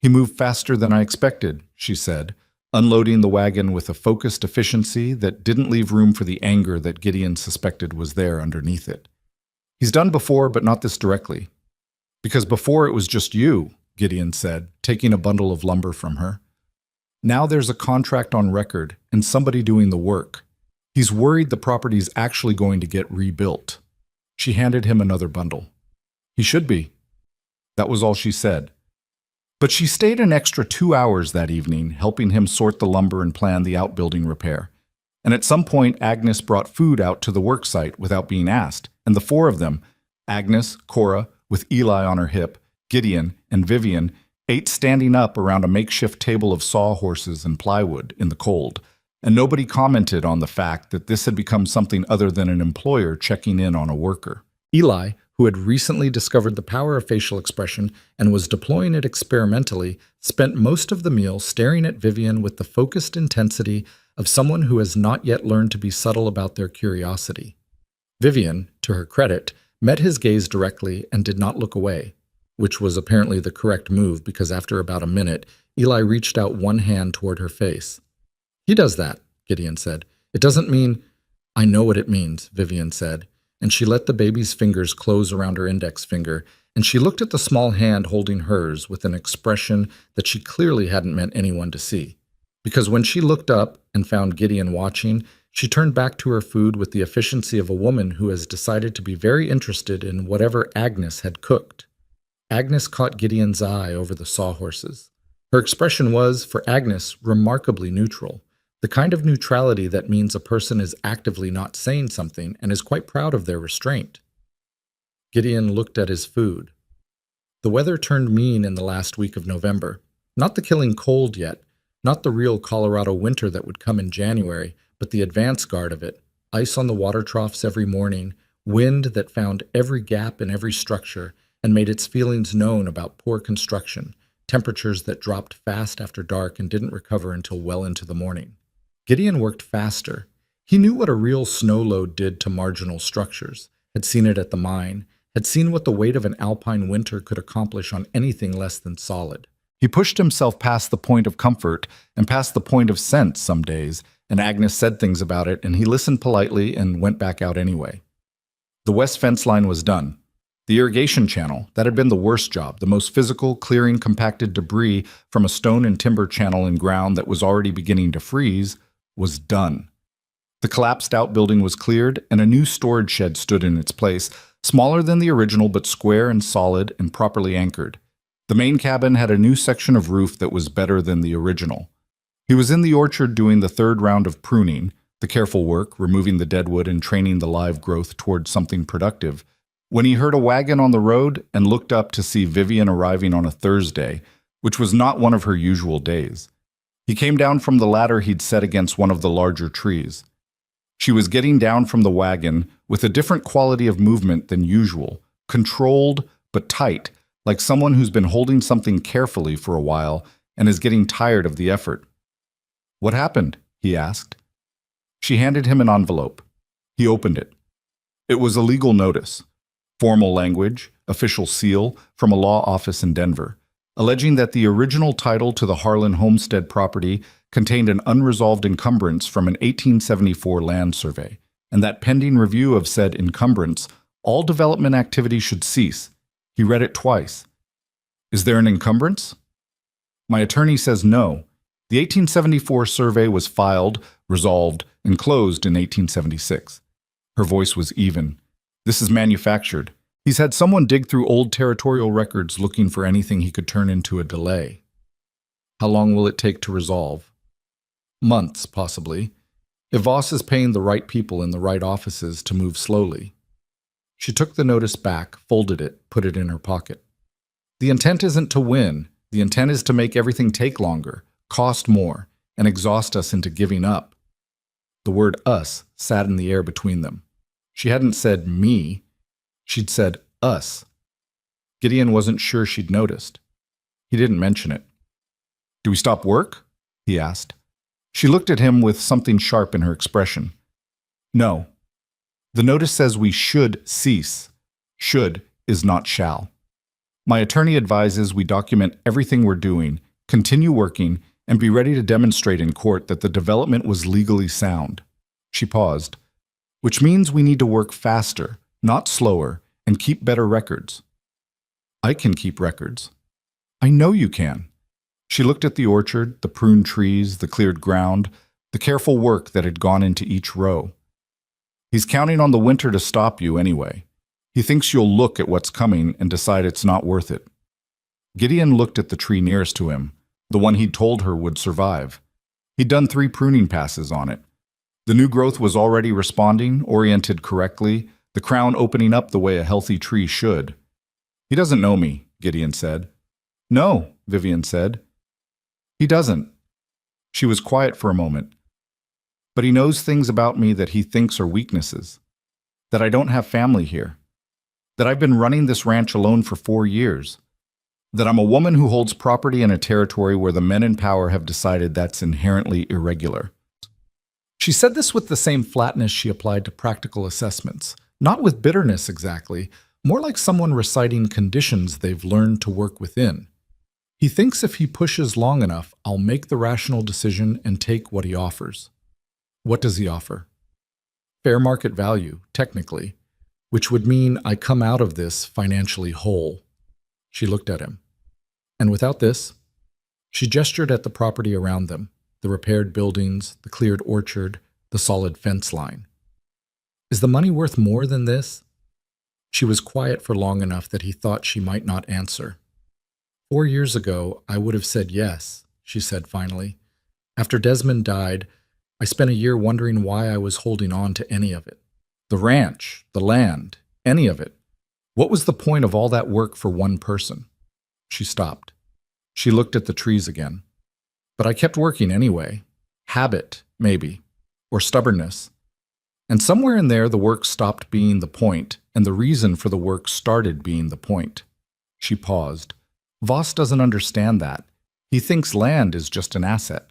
S1: He moved faster than I expected, she said, unloading the wagon with a focused efficiency that didn't leave room for the anger that Gideon suspected was there underneath it. He's done before, but not this directly. Because before it was just you, Gideon said, taking a bundle of lumber from her. Now there's a contract on record and somebody doing the work. He's worried the property's actually going to get rebuilt. She handed him another bundle. He should be. That was all she said. But she stayed an extra 2 hours that evening, helping him sort the lumber and plan the outbuilding repair. And at some point, Agnes brought food out to the worksite without being asked, and the four of them, Agnes, Cora, with Eli on her hip, Gideon, and Vivian, ate standing up around a makeshift table of sawhorses and plywood in the cold, and nobody commented on the fact that this had become something other than an employer checking in on a worker. Eli, who had recently discovered the power of facial expression and was deploying it experimentally, spent most of the meal staring at Vivian with the focused intensity of someone who has not yet learned to be subtle about their curiosity. Vivian, to her credit, met his gaze directly and did not look away, which was apparently the correct move because after about a minute, Eli reached out one hand toward her face. "He does that," Gideon said. "It doesn't mean—" "I know what it means," Vivian said, and she let the baby's fingers close around her index finger, and she looked at the small hand holding hers with an expression that she clearly hadn't meant anyone to see. Because when she looked up and found Gideon watching, she turned back to her food with the efficiency of a woman who has decided to be very interested in whatever Agnes had cooked. Agnes caught Gideon's eye over the sawhorses. Her expression was, for Agnes, remarkably neutral, the kind of neutrality that means a person is actively not saying something and is quite proud of their restraint. Gideon looked at his food. The weather turned mean in the last week of November. Not the killing cold yet, not the real Colorado winter that would come in January, but the advance guard of it, ice on the water troughs every morning, wind that found every gap in every structure and made its feelings known about poor construction, temperatures that dropped fast after dark and didn't recover until well into the morning. Gideon worked faster. He knew what a real snow load did to marginal structures, had seen it at the mine, had seen what the weight of an alpine winter could accomplish on anything less than solid. He pushed himself past the point of comfort and past the point of sense some days, and Agnes said things about it, and he listened politely and went back out anyway. The west fence line was done. The irrigation channel, that had been the worst job, the most physical, clearing compacted debris from a stone and timber channel in ground that was already beginning to freeze, was done. The collapsed outbuilding was cleared, and a new storage shed stood in its place, smaller than the original but square and solid and properly anchored. The main cabin had a new section of roof that was better than the original. He was in the orchard doing the third round of pruning, the careful work, removing the deadwood and training the live growth toward something productive, when he heard a wagon on the road and looked up to see Vivian arriving on a Thursday, which was not one of her usual days. He came down from the ladder he'd set against one of the larger trees. She was getting down from the wagon with a different quality of movement than usual, controlled but tight, like someone who's been holding something carefully for a while and is getting tired of the effort. "What happened?" he asked. She handed him an envelope. He opened it. It was a legal notice. Formal language, official seal, from a law office in Denver, alleging that the original title to the Harlan homestead property contained an unresolved encumbrance from an 1874 land survey, and that pending review of said encumbrance, all development activity should cease. He read it twice. "Is there an encumbrance?" "My attorney says no. The 1874 survey was filed, resolved, and closed in 1876. Her voice was even. "This is manufactured. He's had someone dig through old territorial records looking for anything he could turn into a delay." "How long will it take to resolve?" "Months, possibly. If Voss is paying the right people in the right offices to move slowly." She took the notice back, folded it, put it in her pocket. "The intent isn't to win. The intent is to make everything take longer, cost more, and exhaust us into giving up." The word "us" sat in the air between them. She hadn't said "me." She'd said "us." Gideon wasn't sure she'd noticed. He didn't mention it. "Do we stop work?" he asked. She looked at him with something sharp in her expression. "No. The notice says we should cease. Should is not shall. My attorney advises we document everything we're doing, continue working, and be ready to demonstrate in court that the development was legally sound. She paused. Which means we need to work faster, not slower, and keep better records. I can keep records. I know you can. She looked at the orchard, the pruned trees, the cleared ground, the careful work that had gone into each row. He's counting on the winter to stop you anyway. He thinks you'll look at what's coming and decide it's not worth it. Gideon looked at the tree nearest to him, the one he'd told her would survive. He'd done 3 pruning passes on it. The new growth was already responding, oriented correctly, the crown opening up the way a healthy tree should. He doesn't know me, Gideon said. No, Vivian said. He doesn't. She was quiet for a moment. But he knows things about me that he thinks are weaknesses. That I don't have family here. That I've been running this ranch alone for 4 years. That I'm a woman who holds property in a territory where the men in power have decided that's inherently irregular. She said this with the same flatness she applied to practical assessments, not with bitterness exactly, more like someone reciting conditions they've learned to work within. He thinks if he pushes long enough, I'll make the rational decision and take what he offers. What does he offer? Fair market value, technically, which would mean I come out of this financially whole. She looked at him. And without this, she gestured at the property around them, the repaired buildings, the cleared orchard, the solid fence line. Is the money worth more than this? She was quiet for long enough that he thought she might not answer. 4 years ago, I would have said yes, she said finally. After Desmond died, I spent a year wondering why I was holding on to any of it. The ranch, the land, any of it. What was the point of all that work for one person? She stopped. She looked at the trees again. But I kept working anyway. Habit, maybe. Or stubbornness. And somewhere in there, the work stopped being the point, and the reason for the work started being the point. She paused. Voss doesn't understand that. He thinks land is just an asset.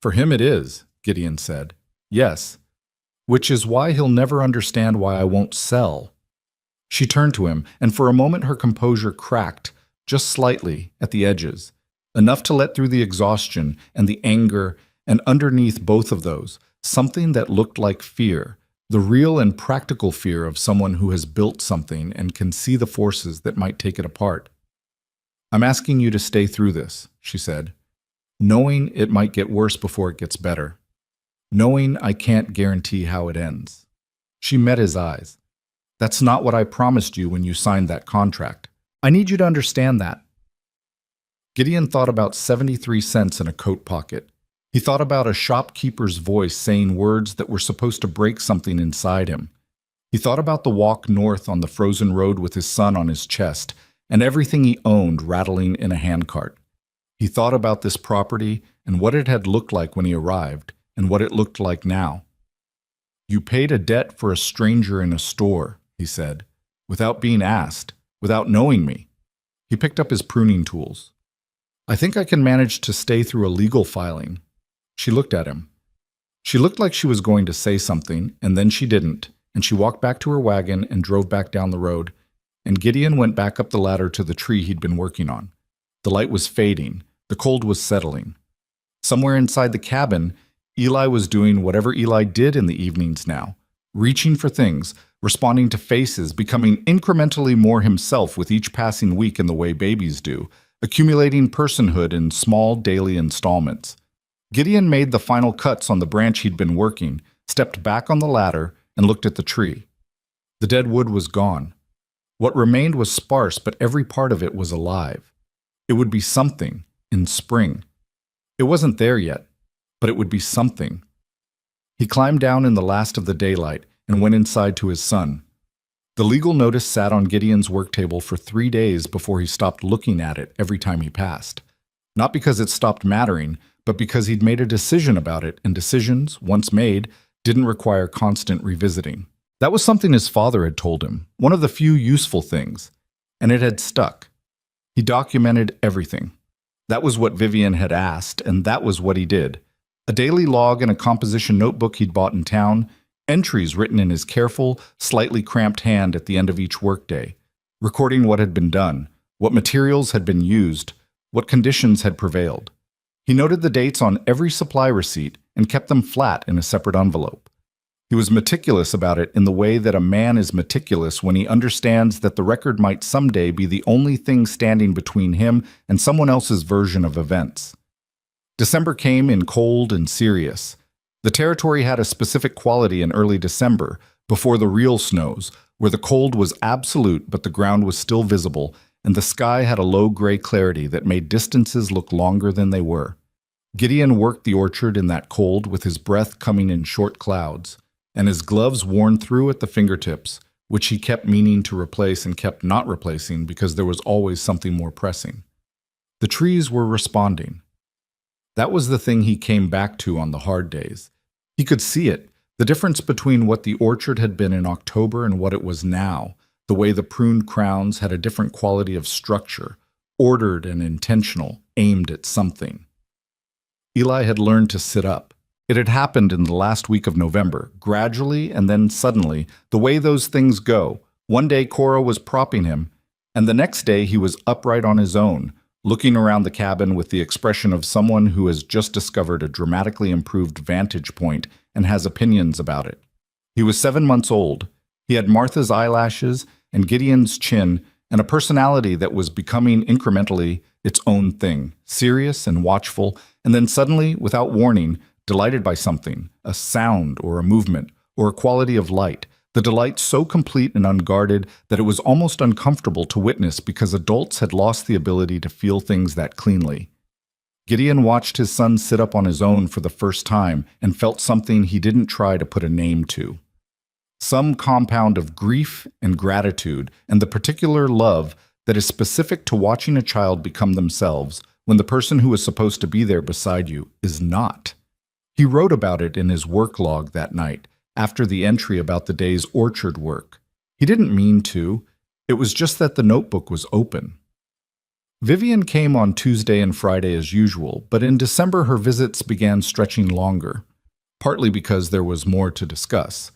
S1: For him it is, Gideon said. Yes. Which is why he'll never understand why I won't sell. She turned to him, and for a moment her composure cracked, just slightly, at the edges, enough to let through the exhaustion and the anger, and underneath both of those, something that looked like fear, the real and practical fear of someone who has built something and can see the forces that might take it apart. I'm asking you to stay through this, she said, knowing it might get worse before it gets better, knowing I can't guarantee how it ends. She met his eyes. That's not what I promised you when you signed that contract. I need you to understand that. Gideon thought about 73 cents in a coat pocket. He thought about a shopkeeper's voice saying words that were supposed to break something inside him. He thought about the walk north on the frozen road with his son on his chest, and everything he owned rattling in a handcart. He thought about this property and what it had looked like when he arrived, and what it looked like now. You paid a debt for a stranger in a store, he said, without being asked, without knowing me. He picked up his pruning tools. I think I can manage to stay through a legal filing. She looked at him. She looked like she was going to say something, and then she didn't, and she walked back to her wagon and drove back down the road, and Gideon went back up the ladder to the tree he'd been working on. The light was fading. The cold was settling. Somewhere inside the cabin, Eli was doing whatever Eli did in the evenings now, reaching for things, responding to faces, becoming incrementally more himself with each passing week in the way babies do, accumulating personhood in small daily installments. Gideon made the final cuts on the branch he'd been working, stepped back on the ladder, and looked at the tree. The dead wood was gone. What remained was sparse, but every part of it was alive. It would be something in spring. It wasn't there yet, but it would be something. He climbed down in the last of the daylight and went inside to his son. The legal notice sat on Gideon's work table for 3 days before he stopped looking at it every time he passed. Not because it stopped mattering, but because he'd made a decision about it, and decisions, once made, didn't require constant revisiting. That was something his father had told him, one of the few useful things, and it had stuck. He documented everything. That was what Vivian had asked, and that was what he did. A daily log in a composition notebook he'd bought in town, entries written in his careful, slightly cramped hand at the end of each workday, recording what had been done, what materials had been used, what conditions had prevailed. He noted the dates on every supply receipt and kept them flat in a separate envelope. He was meticulous about it in the way that a man is meticulous when he understands that the record might someday be the only thing standing between him and someone else's version of events. December came in cold and serious. The territory had a specific quality in early December, before the real snows, where the cold was absolute but the ground was still visible, and the sky had a low gray clarity that made distances look longer than they were. Gideon worked the orchard in that cold with his breath coming in short clouds, and his gloves worn through at the fingertips, which he kept meaning to replace and kept not replacing because there was always something more pressing. The trees were responding. That was the thing he came back to on the hard days. He could see it, the difference between what the orchard had been in October and what it was now, the way the pruned crowns had a different quality of structure, ordered and intentional, aimed at something. Eli had learned to sit up. It had happened in the last week of November, gradually and then suddenly, the way those things go. One day Cora was propping him, and the next day he was upright on his own, looking around the cabin with the expression of someone who has just discovered a dramatically improved vantage point and has opinions about it. He was 7 months old. He had Martha's eyelashes and Gideon's chin and a personality that was becoming incrementally its own thing, serious and watchful, and then suddenly, without warning, delighted by something, a sound or a movement or a quality of light, the delight so complete and unguarded that it was almost uncomfortable to witness because adults had lost the ability to feel things that cleanly. Gideon watched his son sit up on his own for the first time and felt something he didn't try to put a name to. Some compound of grief and gratitude and the particular love that is specific to watching a child become themselves when the person who is supposed to be there beside you is not. He wrote about it in his work log that night, after the entry about the day's orchard work. He didn't mean to. It was just that the notebook was open. Vivian came on Tuesday and Friday as usual, but in December her visits began stretching longer, partly because there was more to discuss.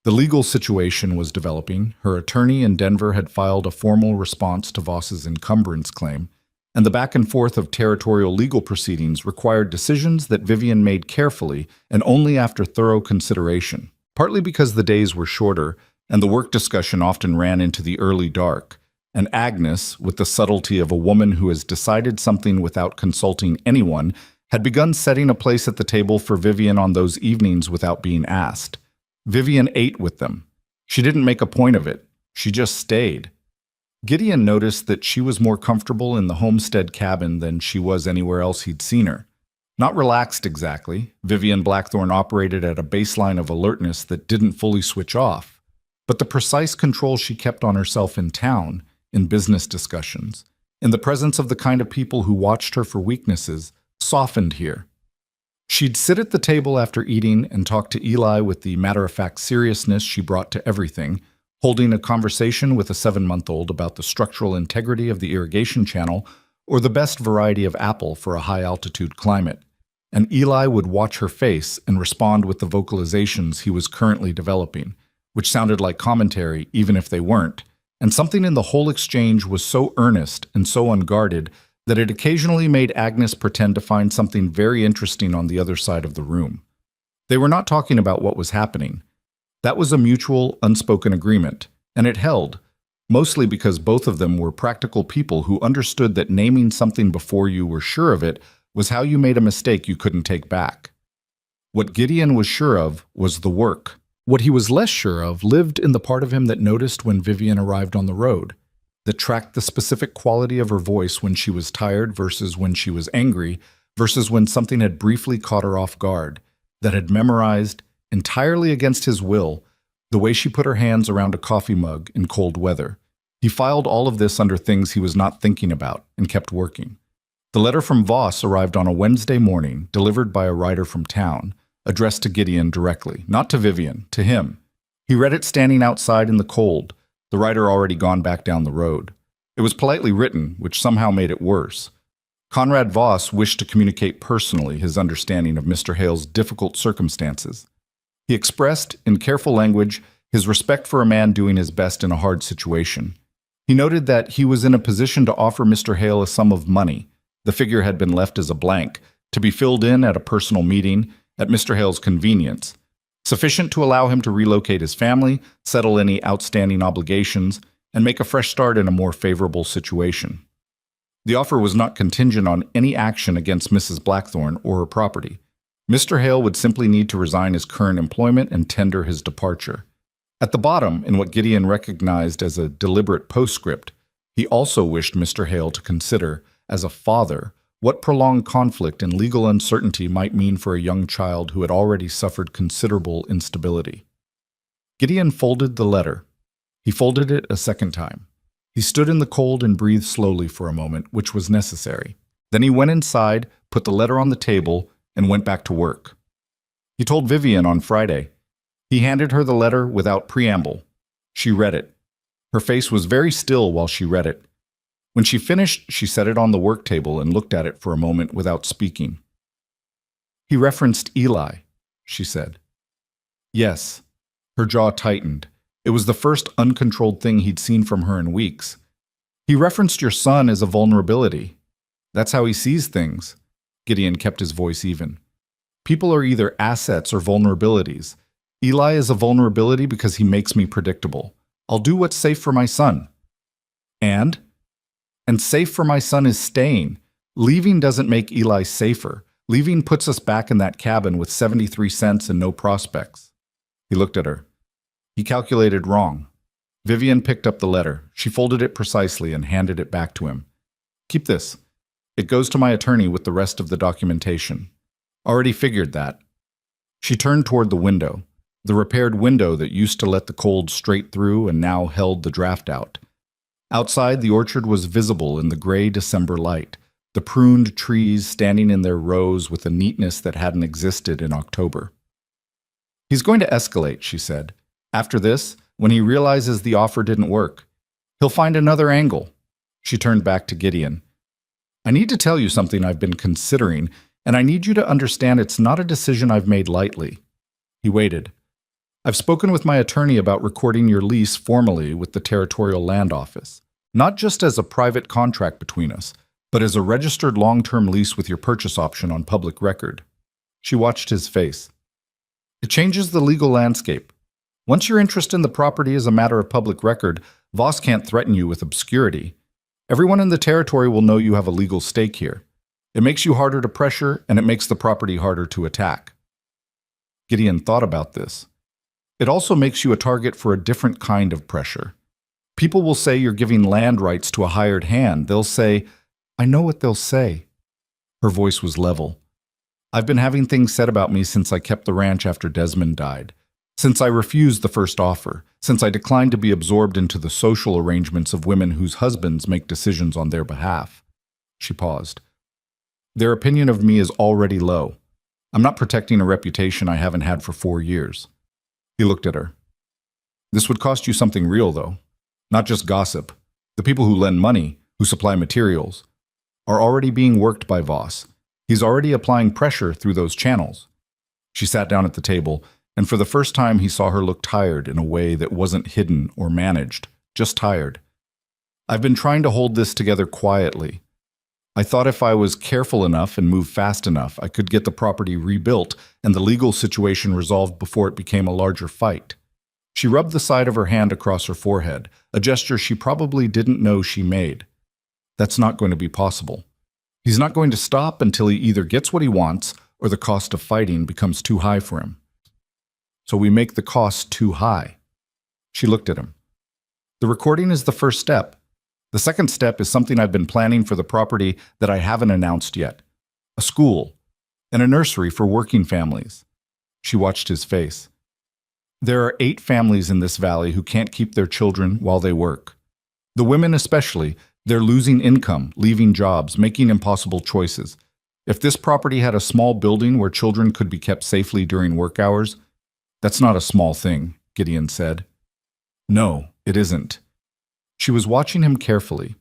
S1: The legal situation was developing. Her attorney in Denver had filed a formal response to Voss's encumbrance claim, and the back and forth of territorial legal proceedings required decisions that Vivian made carefully and only after thorough consideration, partly because the days were shorter and the work discussion often ran into the early dark, and Agnes, with the subtlety of a woman who has decided something without consulting anyone, had begun setting a place at the table for Vivian on those evenings without being asked. Vivian ate with them. She didn't make a point of it. She just stayed. Gideon noticed that she was more comfortable in the homestead cabin than she was anywhere else he'd seen her. Not relaxed exactly, Vivian Blackthorne operated at a baseline of alertness that didn't fully switch off, but the precise control she kept on herself in town, in business discussions, in the presence of the kind of people who watched her for weaknesses, softened here. She'd sit at the table after eating and talk to Eli with the matter-of-fact seriousness she brought to everything, holding a conversation with a 7-month-old about the structural integrity of the irrigation channel or the best variety of apple for a high-altitude climate. And Eli would watch her face and respond with the vocalizations he was currently developing, which sounded like commentary even if they weren't, and something in the whole exchange was so earnest and so unguarded that it occasionally made Agnes pretend to find something very interesting on the other side of the room. They were not talking about what was happening. That was a mutual, unspoken agreement, and it held, mostly because both of them were practical people who understood that naming something before you were sure of it was how you made a mistake you couldn't take back. What Gideon was sure of was the work. What he was less sure of lived in the part of him that noticed when Vivian arrived on the road, that tracked the specific quality of her voice when she was tired versus when she was angry, versus when something had briefly caught her off guard, that had memorized, entirely against his will, the way she put her hands around a coffee mug in cold weather. He filed all of this under things he was not thinking about and kept working. The letter from Voss arrived on a Wednesday morning, delivered by a writer from town, addressed to Gideon directly, not to Vivian, to him. He read it standing outside in the cold, the writer already gone back down the road. It was politely written, which somehow made it worse. Conrad Voss wished to communicate personally his understanding of Mr. Hale's difficult circumstances. He expressed, in careful language, his respect for a man doing his best in a hard situation. He noted that he was in a position to offer Mr. Hale a sum of money. The figure had been left as a blank, to be filled in at a personal meeting at Mr. Hale's convenience, sufficient to allow him to relocate his family, settle any outstanding obligations, and make a fresh start in a more favorable situation. The offer was not contingent on any action against Mrs. Blackthorne or her property. Mr. Hale would simply need to resign his current employment and tender his departure. At the bottom, in what Gideon recognized as a deliberate postscript, he also wished Mr. Hale to consider, as a father, what prolonged conflict and legal uncertainty might mean for a young child who had already suffered considerable instability. Gideon folded the letter. He folded it a second time. He stood in the cold and breathed slowly for a moment, which was necessary. Then he went inside, put the letter on the table, and went back to work. He told Vivian on Friday. He handed her the letter without preamble. She read it. Her face was very still while she read it. When she finished, she set it on the work table and looked at it for a moment without speaking. "He referenced Eli," she said. Yes. Her jaw tightened. It was the first uncontrolled thing he'd seen from her in weeks. "He referenced your son as a vulnerability. That's how he sees things." Gideon kept his voice even. "People are either assets or vulnerabilities. Eli is a vulnerability because he makes me predictable. I'll do what's safe for my son." And safe for my son is staying. Leaving doesn't make Eli safer. Leaving puts us back in that cabin with 73 cents and no prospects. He looked at her. He calculated wrong. Vivian picked up the letter. She folded it precisely and handed it back to him. "Keep this. It goes to my attorney with the rest of the documentation. Already figured that." She turned toward the window, the repaired window that used to let the cold straight through and now held the draft out. Outside, the orchard was visible in the gray December light, the pruned trees standing in their rows with a neatness that hadn't existed in October. "He's going to escalate," she said. "After this, when he realizes the offer didn't work, he'll find another angle." She turned back to Gideon. "I need to tell you something I've been considering, and I need you to understand it's not a decision I've made lightly." He waited. "I've spoken with my attorney about recording your lease formally with the Territorial Land Office, not just as a private contract between us, but as a registered long-term lease with your purchase option on public record." She watched his face. "It changes the legal landscape. Once your interest in the property is a matter of public record, Voss can't threaten you with obscurity. Everyone in the territory will know you have a legal stake here. It makes you harder to pressure, and it makes the property harder to attack." Gideon thought about this. It also makes you a target for a different kind of pressure. People will say you're giving land rights to a hired hand. They'll say, "I know what they'll say." Her voice was level. "I've been having things said about me since I kept the ranch after Desmond died, since I refused the first offer, since I declined to be absorbed into the social arrangements of women whose husbands make decisions on their behalf." She paused. "Their opinion of me is already low. I'm not protecting a reputation I haven't had for 4 years. He looked at her. "This would cost you something real, though. Not just gossip. The people who lend money, who supply materials, are already being worked by Voss. He's already applying pressure through those channels." She sat down at the table, and for the first time he saw her look tired in a way that wasn't hidden or managed, just tired. "I've been trying to hold this together quietly. I thought if I was careful enough and moved fast enough, I could get the property rebuilt and the legal situation resolved before it became a larger fight." She rubbed the side of her hand across her forehead, a gesture she probably didn't know she made. "That's not going to be possible. He's not going to stop until he either gets what he wants or the cost of fighting becomes too high for him. So we make the cost too high." She looked at him. "The recording is the first step. The second step is something I've been planning for the property that I haven't announced yet. A school, and a nursery for working families." She watched his face. "There are 8 families in this valley who can't keep their children while they work. The women especially, they're losing income, leaving jobs, making impossible choices. If this property had a small building where children could be kept safely during work hours, that's not a small thing," Gideon said. "No, it isn't." She was watching him carefully.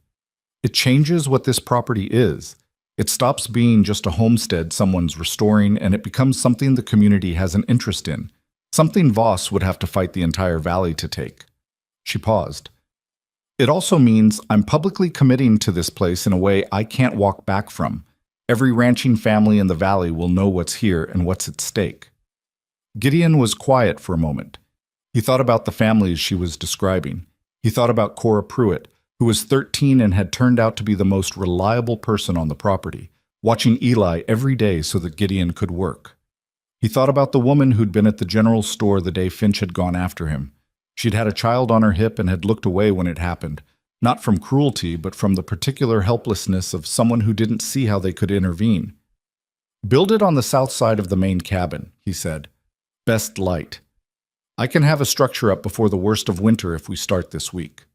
S1: "It changes what this property is. It stops being just a homestead someone's restoring, and it becomes something the community has an interest in, something Voss would have to fight the entire valley to take." She paused. "It also means I'm publicly committing to this place in a way I can't walk back from. Every ranching family in the valley will know what's here and what's at stake. Gideon was quiet for a moment. He thought about the families she was describing. He thought about Cora Pruitt, who was 13 and had turned out to be the most reliable person on the property, watching Eli every day so that Gideon could work. He thought about the woman who'd been at the general store the day Finch had gone after him. She'd had a child on her hip and had looked away when it happened, not from cruelty, but from the particular helplessness of someone who didn't see how they could intervene. "Build it on the south side of the main cabin," he said. "Best light. I can have a structure up before the worst of winter if we start this week."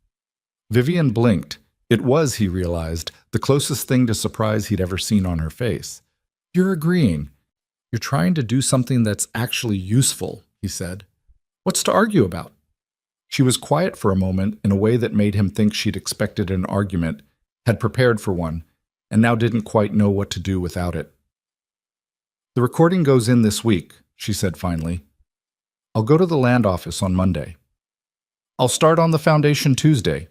S1: Vivian blinked. It was, he realized, the closest thing to surprise he'd ever seen on her face. "You're agreeing. You're trying to do something that's actually useful," he said. "What's to argue about?" She was quiet for a moment in a way that made him think she'd expected an argument, had prepared for one, and now didn't quite know what to do without it. "The recording goes in this week," she said finally. "I'll go to the land office on Monday. I'll start on the foundation Tuesday."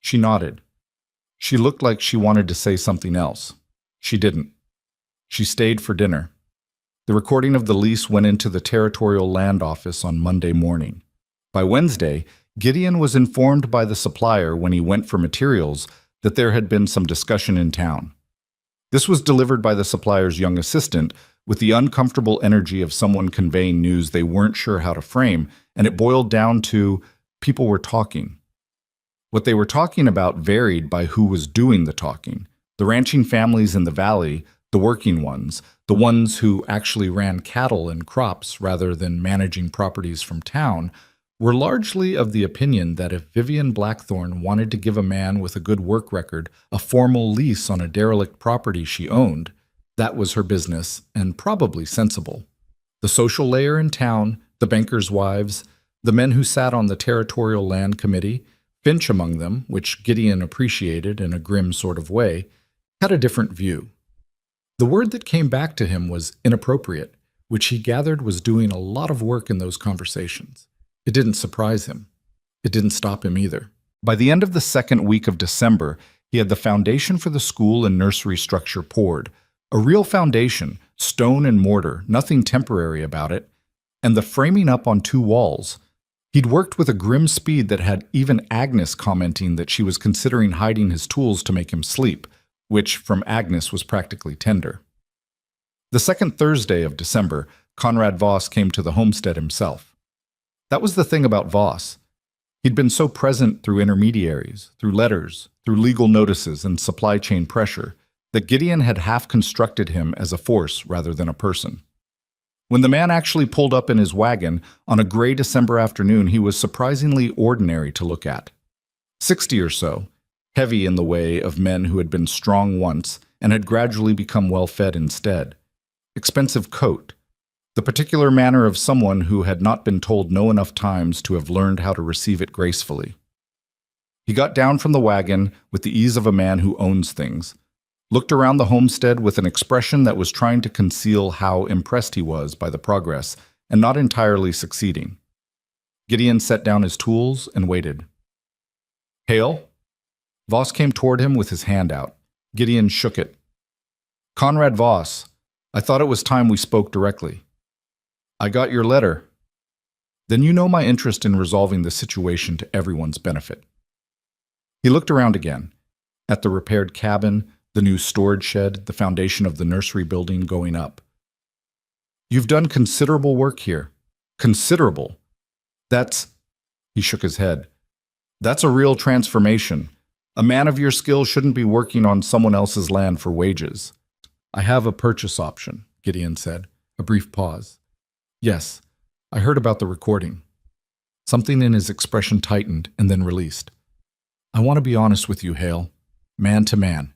S1: She nodded. She looked like she wanted to say something else. She didn't. She stayed for dinner. The recording of the lease went into the territorial land office on Monday morning. By Wednesday, Gideon was informed by the supplier when he went for materials that there had been some discussion in town. This was delivered by the supplier's young assistant with the uncomfortable energy of someone conveying news they weren't sure how to frame, and it boiled down to people were talking. What they were talking about varied by who was doing the talking. The ranching families in the valley, the working ones, the ones who actually ran cattle and crops rather than managing properties from town, were largely of the opinion that if Vivian Blackthorne wanted to give a man with a good work record a formal lease on a derelict property she owned, that was her business and probably sensible. The social layer in town, the bankers' wives, the men who sat on the territorial land committee, Finch among them, which Gideon appreciated in a grim sort of way, had a different view. The word that came back to him was inappropriate, which he gathered was doing a lot of work in those conversations. It didn't surprise him. It didn't stop him either. By the end of the second week of December, he had the foundation for the school and nursery structure poured. A real foundation, stone and mortar, nothing temporary about it, and the framing up on 2 walls. He'd worked with a grim speed that had even Agnes commenting that she was considering hiding his tools to make him sleep, which from Agnes was practically tender. The second Thursday of December, Conrad Voss came to the homestead himself. That was the thing about Voss. He'd been so present through intermediaries, through letters, through legal notices and supply chain pressure, that Gideon had half-constructed him as a force rather than a person. When the man actually pulled up in his wagon on a gray December afternoon, he was surprisingly ordinary to look at. 60 or so, heavy in the way of men who had been strong once and had gradually become well-fed instead. Expensive coat, the particular manner of someone who had not been told no enough times to have learned how to receive it gracefully. He got down from the wagon with the ease of a man who owns things, looked around the homestead with an expression that was trying to conceal how impressed he was by the progress and not entirely succeeding. Gideon set down his tools and waited. "Hale?" Voss came toward him with his hand out. Gideon shook it. "Conrad Voss, I thought it was time we spoke directly." "I got your letter." "Then you know my interest in resolving the situation to everyone's benefit." He looked around again, at the repaired cabin, the new storage shed, the foundation of the nursery building going up. "You've done considerable work here. Considerable. That's—" he shook his head. "That's a real transformation. A man of your skill shouldn't be working on someone else's land for wages." "I have a purchase option," Gideon said. A brief pause. "Yes, I heard about the recording." Something in his expression tightened and then released. "I want to be honest with you, Hale. Man to man.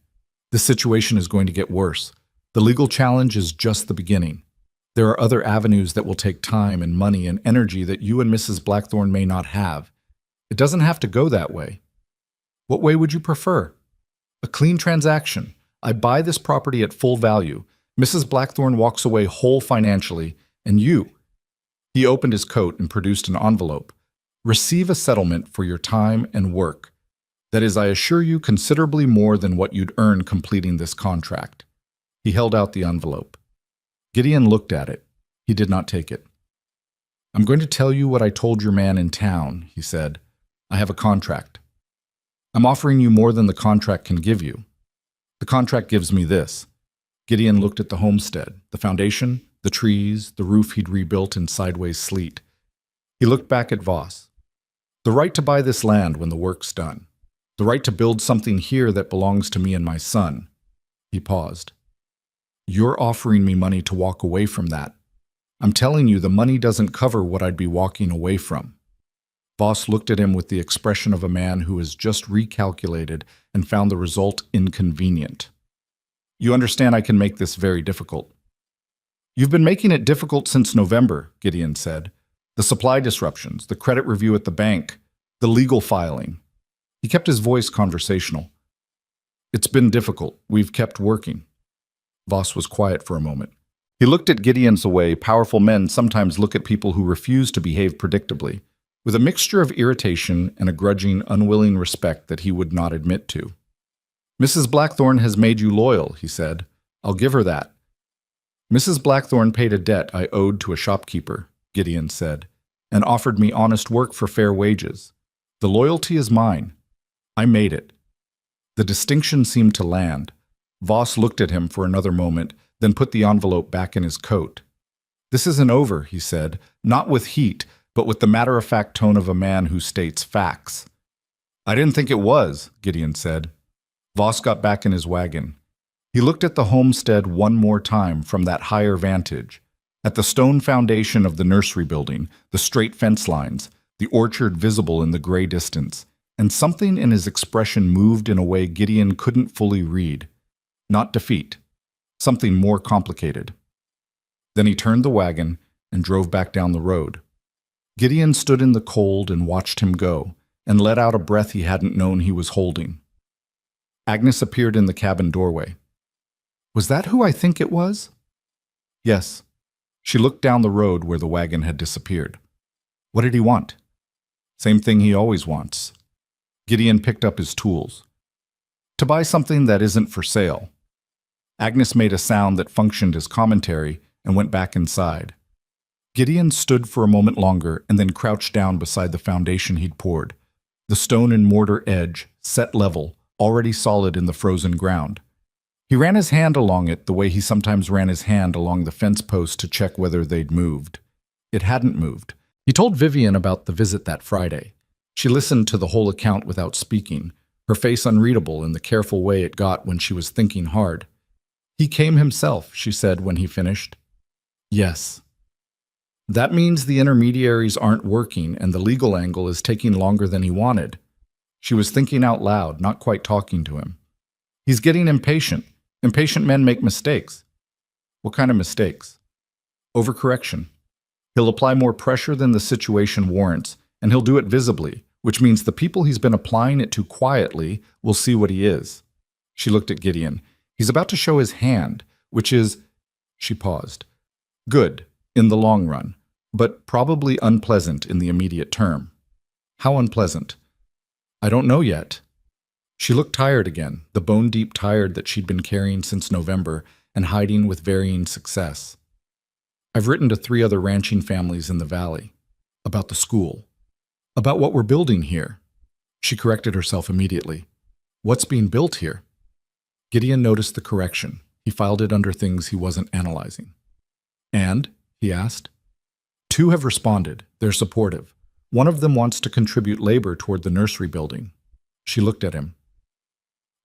S1: This situation is going to get worse. The legal challenge is just the beginning. There are other avenues that will take time and money and energy that you and Mrs. Blackthorne may not have. It doesn't have to go that way. What way would you prefer? A clean transaction. I buy this property at full value. Mrs. Blackthorne walks away whole financially, and you—" He opened his coat and produced an envelope. "Receive a settlement for your time and work. That is, I assure you, considerably more than what you'd earn completing this contract.
S2: He held out the envelope. Gideon looked at it. He did not take it. "I'm going to tell you what I told your man in town," he said. "I have a contract. I'm offering you more than the contract can give you. The contract gives me this." Gideon looked at the homestead, the foundation, the trees, the roof he'd rebuilt in sideways sleet. He looked back at Voss. "The right to buy this land when the work's done. The right to build something here that belongs to me and my son." He paused. "You're offering me money to walk away from that. I'm telling you the money doesn't cover what I'd be walking away from." Voss looked at him with the expression of a man who has just recalculated and found the result inconvenient. "You understand I can make this very difficult." "You've been making it difficult since November," Gideon said. "The supply disruptions, the credit review at the bank, the legal filing." He kept his voice conversational. "It's been difficult. We've kept working." Voss was quiet for a moment. He looked at Gideon's way powerful men sometimes look at people who refuse to behave predictably, with a mixture of irritation and a grudging, unwilling respect that he would not admit to. "Mrs. Blackthorne has made you loyal," he said. "I'll give her that." "Mrs. Blackthorne paid a debt I owed to a shopkeeper," Gideon said, "and offered me honest work for fair wages. The loyalty is mine. I made it." The distinction seemed to land. Voss looked at him for another moment, then put the envelope back in his coat. "This isn't over," he said, not with heat, but with the matter-of-fact tone of a man who states facts. "I didn't think it was," Gideon said. Voss got back in his wagon. He looked at the homestead one more time from that higher vantage, at the stone foundation of the nursery building, the straight fence lines, the orchard visible in the gray distance, and something in his expression moved in a way Gideon couldn't fully read. Not defeat. Something more complicated. Then he turned the wagon and drove back down the road. Gideon stood in the cold and watched him go, and let out a breath he hadn't known he was holding. Agnes appeared in the cabin doorway. "Was that who I think it was?" "Yes." She looked down the road where the wagon had disappeared. "What did he want?" "Same thing he always wants." Gideon picked up his tools. "To buy something that isn't for sale." Agnes made a sound that functioned as commentary and went back inside. Gideon stood for a moment longer and then crouched down beside the foundation he'd poured, the stone and mortar edge, set level, already solid in the frozen ground. He ran his hand along it the way he sometimes ran his hand along the fence post to check whether they'd moved. It hadn't moved. He told Vivian about the visit that Friday. She listened to the whole account without speaking, her face unreadable in the careful way it got when she was thinking hard. "He came himself," she said when he finished. "Yes." "That means the intermediaries aren't working and the legal angle is taking longer than he wanted." She was thinking out loud, not quite talking to him. "He's getting impatient. Impatient men make mistakes." "What kind of mistakes?" "Overcorrection. He'll apply more pressure than the situation warrants, and he'll do it visibly, which means the people he's been applying it to quietly will see what he is." She looked at Gideon. "He's about to show his hand, which is—" She paused. "Good, in the long run, but probably unpleasant in the immediate term." "How unpleasant?" "I don't know yet." She looked tired again, the bone-deep tired that she'd been carrying since November and hiding with varying success. "I've written to 3 other ranching families in the valley. About the school. About what we're building here." She corrected herself immediately. "What's being built here?" Gideon noticed the correction. He filed it under things he wasn't analyzing. "And?" he asked. 2 have responded. They're supportive. One of them wants to contribute labor toward the nursery building. She looked at him.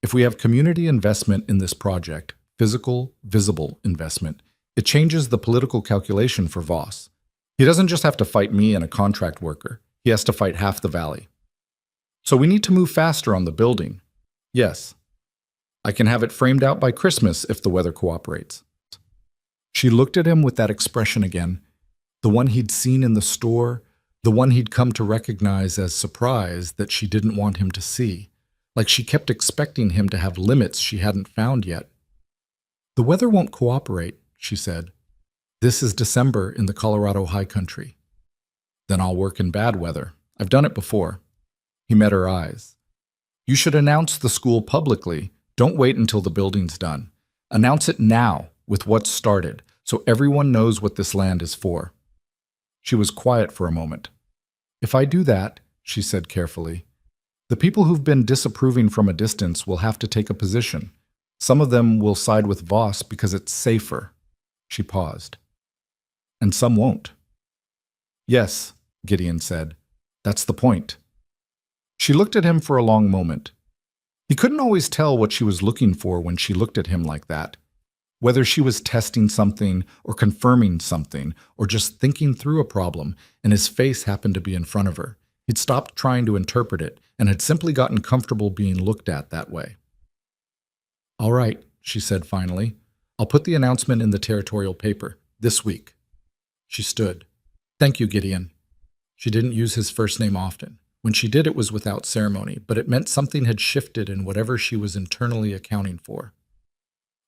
S2: "If we have community investment in this project, physical, visible investment, it changes the political calculation for Voss. He doesn't just have to fight me and a contract worker. He has to fight half the valley. So we need to move faster on the building." "Yes." "I can have it framed out by Christmas if the weather cooperates." She looked at him with that expression again, the one he'd seen in the store, the one he'd come to recognize as surprise that she didn't want him to see, like she kept expecting him to have limits she hadn't found yet. "The weather won't cooperate," she said. "This is December in the Colorado high country." "Then I'll work in bad weather. I've done it before." He met her eyes. "You should announce the school publicly. Don't wait until the building's done. Announce it now with what's started, so everyone knows what this land is for." She was quiet for a moment. "If I do that," she said carefully, "the people who've been disapproving from a distance will have to take a position. Some of them will side with Voss because it's safer." She paused. "And some won't." "Yes," Gideon said. "That's the point." She looked at him for a long moment. He couldn't always tell what she was looking for when she looked at him like that. Whether she was testing something or confirming something or just thinking through a problem, and his face happened to be in front of her. He'd stopped trying to interpret it and had simply gotten comfortable being looked at that way. "All right," she said finally. "I'll put the announcement in the territorial paper this week." She stood. "Thank you, Gideon." She didn't use his first name often. When she did, it was without ceremony, but it meant something had shifted in whatever she was internally accounting for.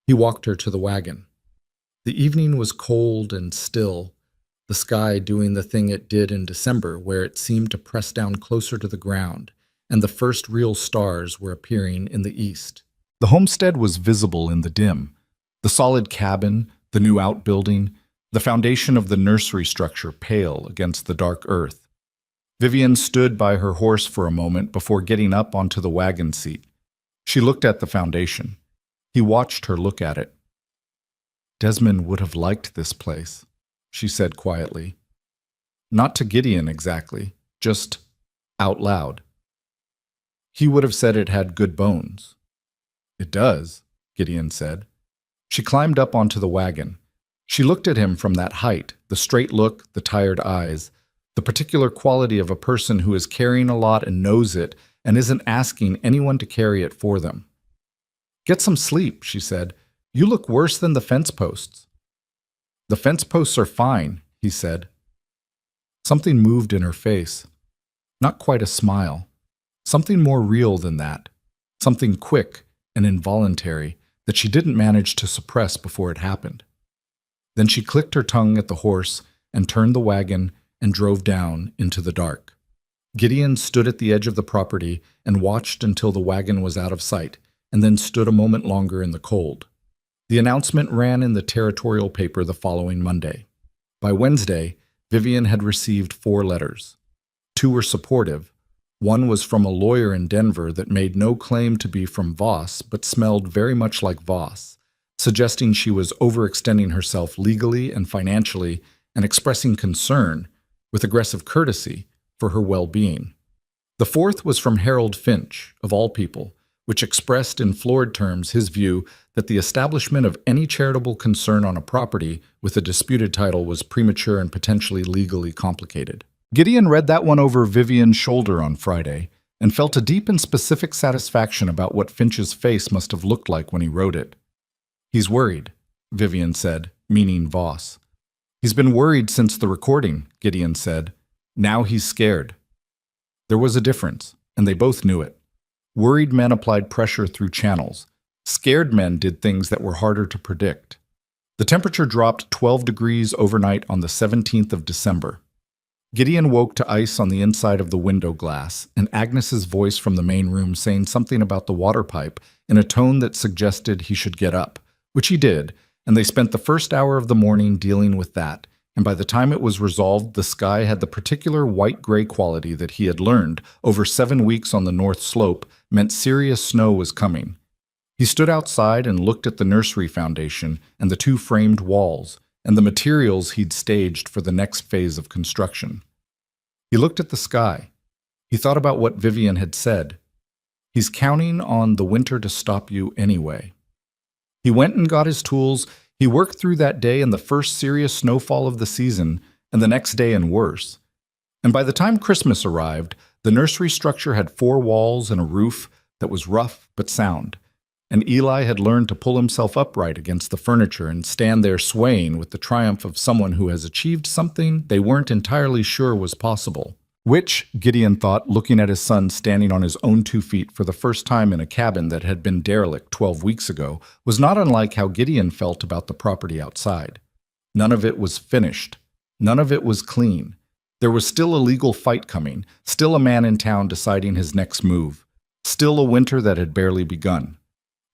S2: He walked her to the wagon. The evening was cold and still, the sky doing the thing it did in December, where it seemed to press down closer to the ground, and the first real stars were appearing in the east. The homestead was visible in the dim. The solid cabin, the new outbuilding, the foundation of the nursery structure pale against the dark earth. Vivian stood by her horse for a moment before getting up onto the wagon seat. She looked at the foundation. He watched her look at it. "Desmond would have liked this place," she said quietly. Not to Gideon exactly, just out loud. He would have said it had good bones. "It does," Gideon said. She climbed up onto the wagon. She looked at him from that height, the straight look, the tired eyes, the particular quality of a person who is carrying a lot and knows it and isn't asking anyone to carry it for them. "Get some sleep," she said. "You look worse than the fence posts." "The fence posts are fine," he said. Something moved in her face. Not quite a smile. Something more real than that. Something quick and involuntary that she didn't manage to suppress before it happened. Then she clicked her tongue at the horse and turned the wagon and drove down into the dark. Gideon stood at the edge of the property and watched until the wagon was out of sight, and then stood a moment longer in the cold. The announcement ran in the territorial paper the following Monday. By Wednesday, Vivian had received 4 letters. 2 were supportive. One was from a lawyer in Denver that made no claim to be from Voss, but smelled very much like Voss, suggesting she was overextending herself legally and financially and expressing concern, with aggressive courtesy, for her well-being. The 4th was from Harold Finch, of all people, which expressed in florid terms his view that the establishment of any charitable concern on a property with a disputed title was premature and potentially legally complicated. Gideon read that one over Vivian's shoulder on Friday and felt a deep and specific satisfaction about what Finch's face must have looked like when he wrote it. "He's worried," Vivian said, meaning Voss. "He's been worried since the recording," Gideon said. "Now he's scared." There was a difference, and they both knew it. Worried men applied pressure through channels. Scared men did things that were harder to predict. The temperature dropped 12 degrees overnight on the 17th of December. Gideon woke to ice on the inside of the window glass, and Agnes's voice from the main room saying something about the water pipe in a tone that suggested he should get up, which he did, and they spent the first hour of the morning dealing with that, and by the time it was resolved, the sky had the particular white-gray quality that he had learned over 7 weeks on the north slope meant serious snow was coming. He stood outside and looked at the nursery foundation and the 2 framed walls, and the materials he'd staged for the next phase of construction. He looked at the sky. He thought about what Vivian had said. He's counting on the winter to stop you anyway. He went and got his tools. He worked through that day and the first serious snowfall of the season, and the next day and worse. And by the time Christmas arrived, the nursery structure had 4 walls and a roof that was rough but sound. And Eli had learned to pull himself upright against the furniture and stand there swaying with the triumph of someone who has achieved something they weren't entirely sure was possible. Which, Gideon thought, looking at his son standing on his own 2 feet for the first time in a cabin that had been derelict 12 weeks ago, was not unlike how Gideon felt about the property outside. None of it was finished. None of it was clean. There was still a legal fight coming, still a man in town deciding his next move, still a winter that had barely begun.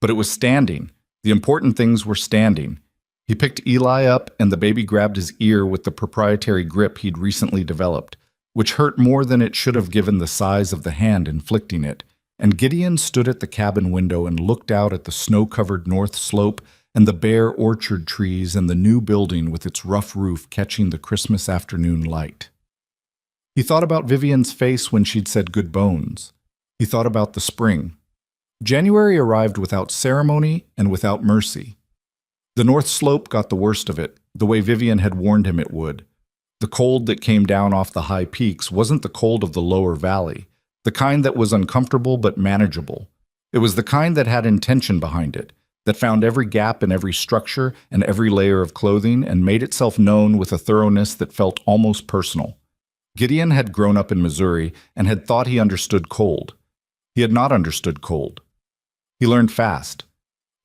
S2: But it was standing.
S1: The important things were standing. He picked Eli up, and the baby grabbed his ear with the proprietary grip he'd recently developed, which hurt more than it should have given the size of the hand inflicting it. And Gideon stood at the cabin window and looked out at the snow-covered north slope and the bare orchard trees and the new building with its rough roof catching the Christmas afternoon light. He thought about Vivian's face when she'd said good bones. He thought about the spring. January arrived without ceremony and without mercy. The north slope got the worst of it, the way Vivian had warned him it would. The cold that came down off the high peaks wasn't the cold of the lower valley, the kind that was uncomfortable but manageable. It was the kind that had intention behind it, that found every gap in every structure and every layer of clothing and made itself known with a thoroughness that felt almost personal. Gideon had grown up in Missouri and had thought he understood cold. He had not understood cold. He learned fast.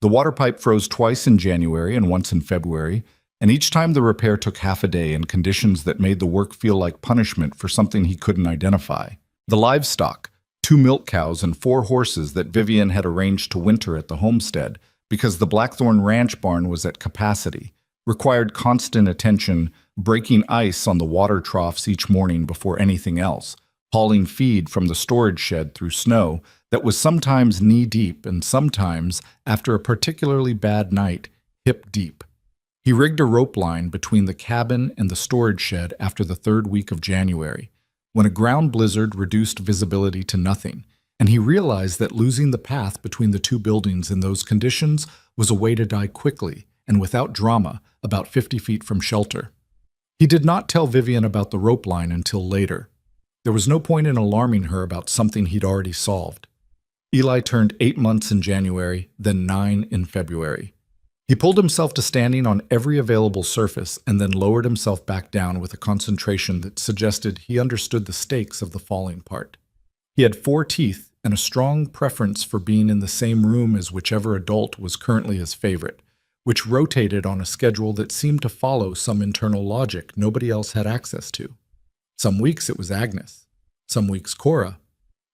S1: The water pipe froze twice in January and once in February, and each time the repair took half a day in conditions that made the work feel like punishment for something he couldn't identify. The livestock, 2 milk cows and 4 horses that Vivian had arranged to winter at the homestead, because the Blackthorn Ranch barn was at capacity, required constant attention, breaking ice on the water troughs each morning before anything else, hauling feed from the storage shed through snow that was sometimes knee-deep and sometimes, after a particularly bad night, hip-deep. He rigged a rope line between the cabin and the storage shed after the 3rd week of January, when a ground blizzard reduced visibility to nothing, and he realized that losing the path between the 2 buildings in those conditions was a way to die quickly and without drama about 50 feet from shelter. He did not tell Vivian about the rope line until later. There was no point in alarming her about something he'd already solved. Eli turned 8 months in January, then 9 in February. He pulled himself to standing on every available surface and then lowered himself back down with a concentration that suggested he understood the stakes of the falling part. He had 4 teeth and a strong preference for being in the same room as whichever adult was currently his favorite, which rotated on a schedule that seemed to follow some internal logic nobody else had access to. Some weeks it was Agnes, some weeks Cora,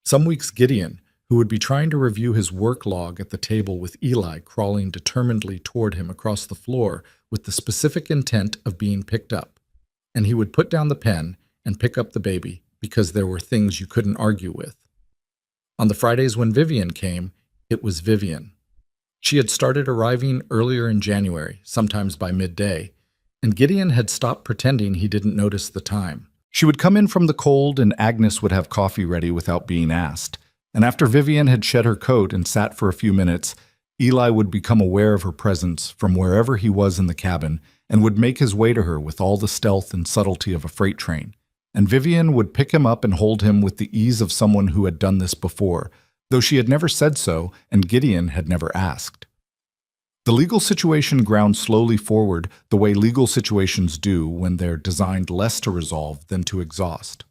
S1: some weeks Gideon, who would be trying to review his work log at the table with Eli crawling determinedly toward him across the floor with the specific intent of being picked up. And he would put down the pen and pick up the baby because there were things you couldn't argue with. On the Fridays when Vivian came, it was Vivian. She had started arriving earlier in January, sometimes by midday, and Gideon had stopped pretending he didn't notice the time. She would come in from the cold and Agnes would have coffee ready without being asked. And after Vivian had shed her coat and sat for a few minutes, Eli would become aware of her presence from wherever he was in the cabin and would make his way to her with all the stealth and subtlety of a freight train. And Vivian would pick him up and hold him with the ease of someone who had done this before, though she had never said so and Gideon had never asked. The legal situation ground slowly forward the way legal situations do when they're designed less to resolve than to exhaust.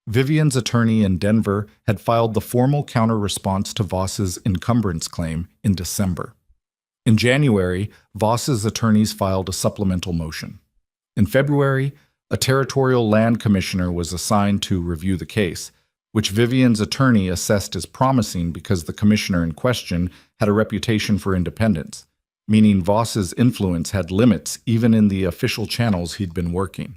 S1: Vivian's attorney in Denver had filed the formal counter-response to Voss's encumbrance claim in December. In January, Voss's attorneys filed a supplemental motion. In February, a territorial land commissioner was assigned to review the case, which Vivian's attorney assessed as promising because the commissioner in question had a reputation for independence, meaning Voss's influence had limits even in the official channels he'd been working.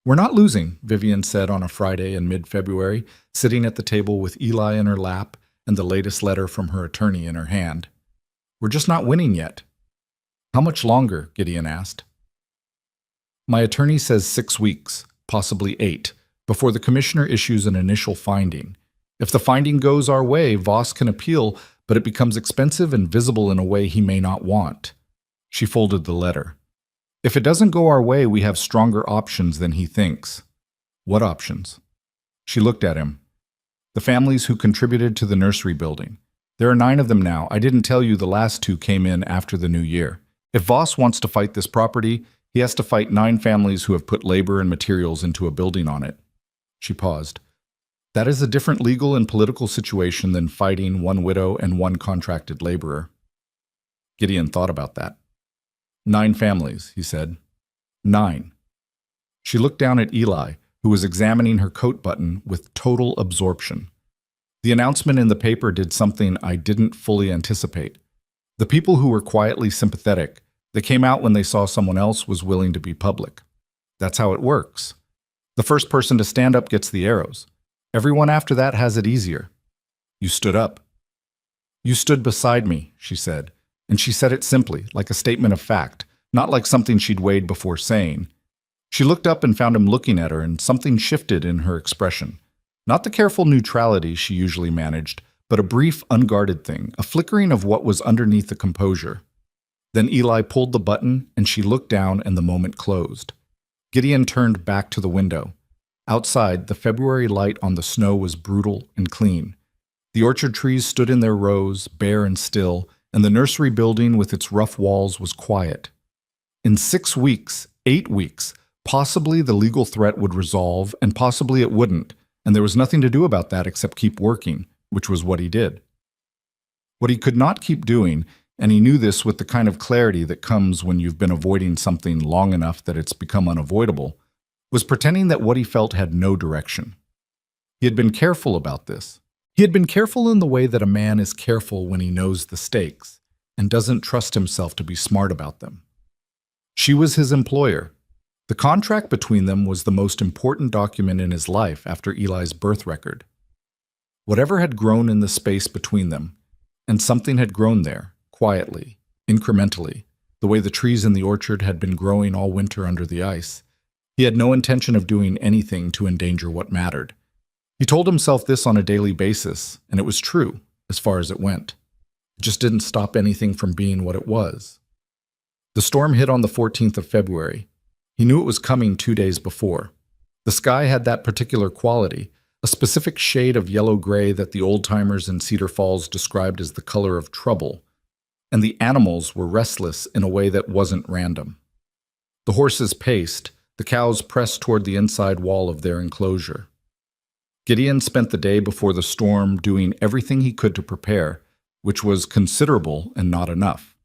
S1: "We're not losing," Vivian said on a Friday in mid-February, sitting at the table with Eli in her lap and the latest letter from her attorney in her hand. "We're just not winning yet." "How much longer?" Gideon asked. "My attorney says 6 weeks, possibly 8, before the commissioner issues an initial finding. If the finding goes our way, Voss can appeal, but it becomes expensive and visible in a way he may not want." She folded the letter. "If it doesn't go our way, we have stronger options than he thinks." "What options?" She looked at him. "The families who contributed to the nursery building. There are 9 of them now. I didn't tell you the last 2 came in after the new year. If Voss wants to fight this property, he has to fight 9 families who have put labor and materials into a building on it." She paused. "That is a different legal and political situation than fighting 1 widow and 1 contracted laborer." Gideon thought about that. 9 families, he said. 9. She looked down at Eli, who was examining her coat button with total absorption. "The announcement in the paper did something I didn't fully anticipate. The people who were quietly sympathetic, they came out when they saw someone else was willing to be public. That's how it works. The first person to stand up gets the arrows. Everyone after that has it easier. You stood up. You stood beside me, she said, and she said it simply, like a statement of fact, not like something she'd weighed before saying. She looked up and found him looking at her, and something shifted in her expression. Not the careful neutrality she usually managed, but a brief, unguarded thing, a flickering of what was underneath the composure. Then Eli pulled the button, and she looked down, and the moment closed. Gideon turned back to the window. Outside, the February light on the snow was brutal and clean. The orchard trees stood in their rows, bare and still, and the nursery building with its rough walls was quiet. In 6 weeks, 8 weeks, possibly the legal threat would resolve, and possibly it wouldn't, and there was nothing to do about that except keep working, which was what he did. What he could not keep doing, and he knew this with the kind of clarity that comes when you've been avoiding something long enough that it's become unavoidable, was pretending that what he felt had no direction. He had been careful about this. He had been careful in the way that a man is careful when he knows the stakes and doesn't trust himself to be smart about them. She was his employer. The contract between them was the most important document in his life after Eli's birth record. Whatever had grown in the space between them, and something had grown there, quietly, incrementally, the way the trees in the orchard had been growing all winter under the ice. He had no intention of doing anything to endanger what mattered. He told himself this on a daily basis, and it was true, as far as it went. It just didn't stop anything from being what it was. The storm hit on the 14th of February. He knew it was coming 2 days before. The sky had that particular quality, a specific shade of yellow-gray that the old-timers in Cedar Falls described as the color of trouble, and the animals were restless in a way that wasn't random. The horses paced, the cows pressed toward the inside wall of their enclosure. Gideon spent the day before the storm doing everything he could to prepare, which was considerable and not enough.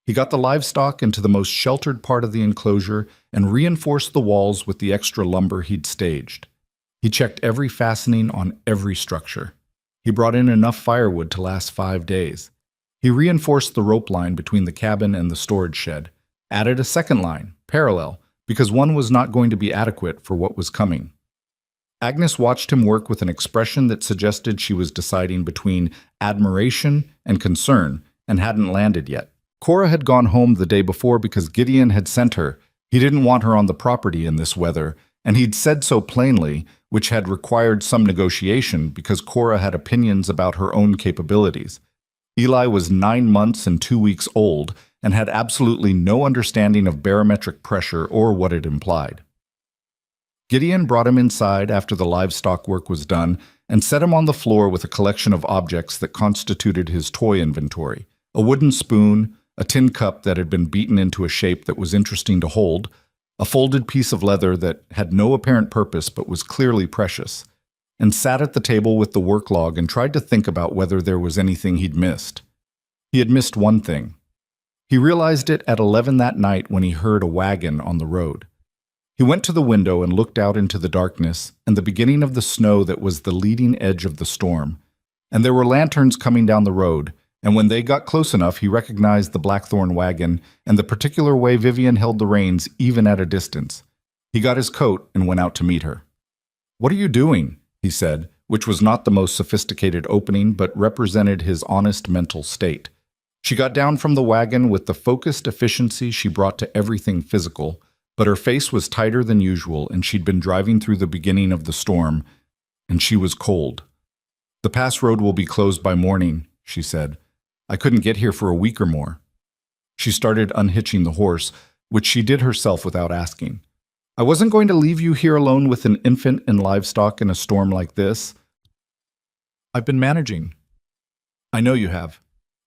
S1: He got the livestock into the most sheltered part of the enclosure and reinforced the walls with the extra lumber he'd staged. He checked every fastening on every structure. He brought in enough firewood to last 5 days. He reinforced the rope line between the cabin and the storage shed, added a second line, parallel, because one was not going to be adequate for what was coming. Agnes watched him work with an expression that suggested she was deciding between admiration and concern and hadn't landed yet. Cora had gone home the day before because Gideon had sent her. He didn't want her on the property in this weather, and he'd said so plainly, which had required some negotiation because Cora had opinions about her own capabilities. Eli was 9 months and 2 weeks old and had absolutely no understanding of barometric pressure or what it implied. Gideon brought him inside after the livestock work was done and set him on the floor with a collection of objects that constituted his toy inventory: a wooden spoon, a tin cup that had been beaten into a shape that was interesting to hold, a folded piece of leather that had no apparent purpose but was clearly precious, and sat at the table with the work log and tried to think about whether there was anything he'd missed. He had missed one thing. He realized it at 11 that night when he heard a wagon on the road. He went to the window and looked out into the darkness and the beginning of the snow that was the leading edge of the storm. And there were lanterns coming down the road, and when they got close enough, he recognized the Blackthorn wagon and the particular way Vivian held the reins even at a distance. He got his coat and went out to meet her. "What are you doing?" he said, which was not the most sophisticated opening but represented his honest mental state. She got down from the wagon with the focused efficiency she brought to everything physical, but her face was tighter than usual, and she'd been driving through the beginning of the storm, and she was cold. "The pass road will be closed by morning," she said. "I couldn't get here for a week or more." She started unhitching the horse, which she did herself without asking. "I wasn't going to leave you here alone with an infant and livestock in a storm like this. I've been managing." "I know you have."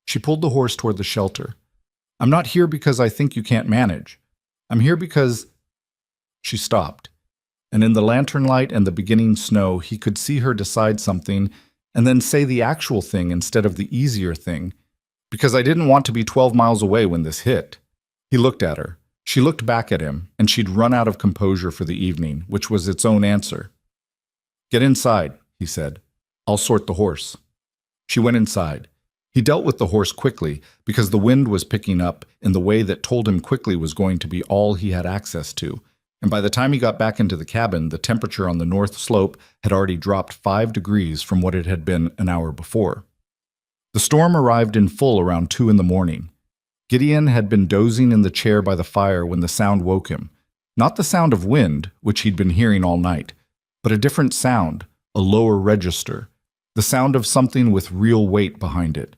S1: She pulled the horse toward the shelter. "I'm not here because I think you can't manage. I'm here because—" She stopped, and in the lantern light and the beginning snow, he could see her decide something and then say the actual thing instead of the easier thing, "Because I didn't want to be 12 miles away when this hit." He looked at her. She looked back at him, and she'd run out of composure for the evening, which was its own answer. "Get inside," he said. "I'll sort the horse." She went inside. He dealt with the horse quickly because the wind was picking up in the way that told him quickly was going to be all he had access to, and by the time he got back into the cabin, the temperature on the north slope had already dropped 5 degrees from what it had been an hour before. The storm arrived in full around 2 in the morning. Gideon had been dozing in the chair by the fire when the sound woke him. Not the sound of wind, which he'd been hearing all night, but a different sound, a lower register, the sound of something with real weight behind it.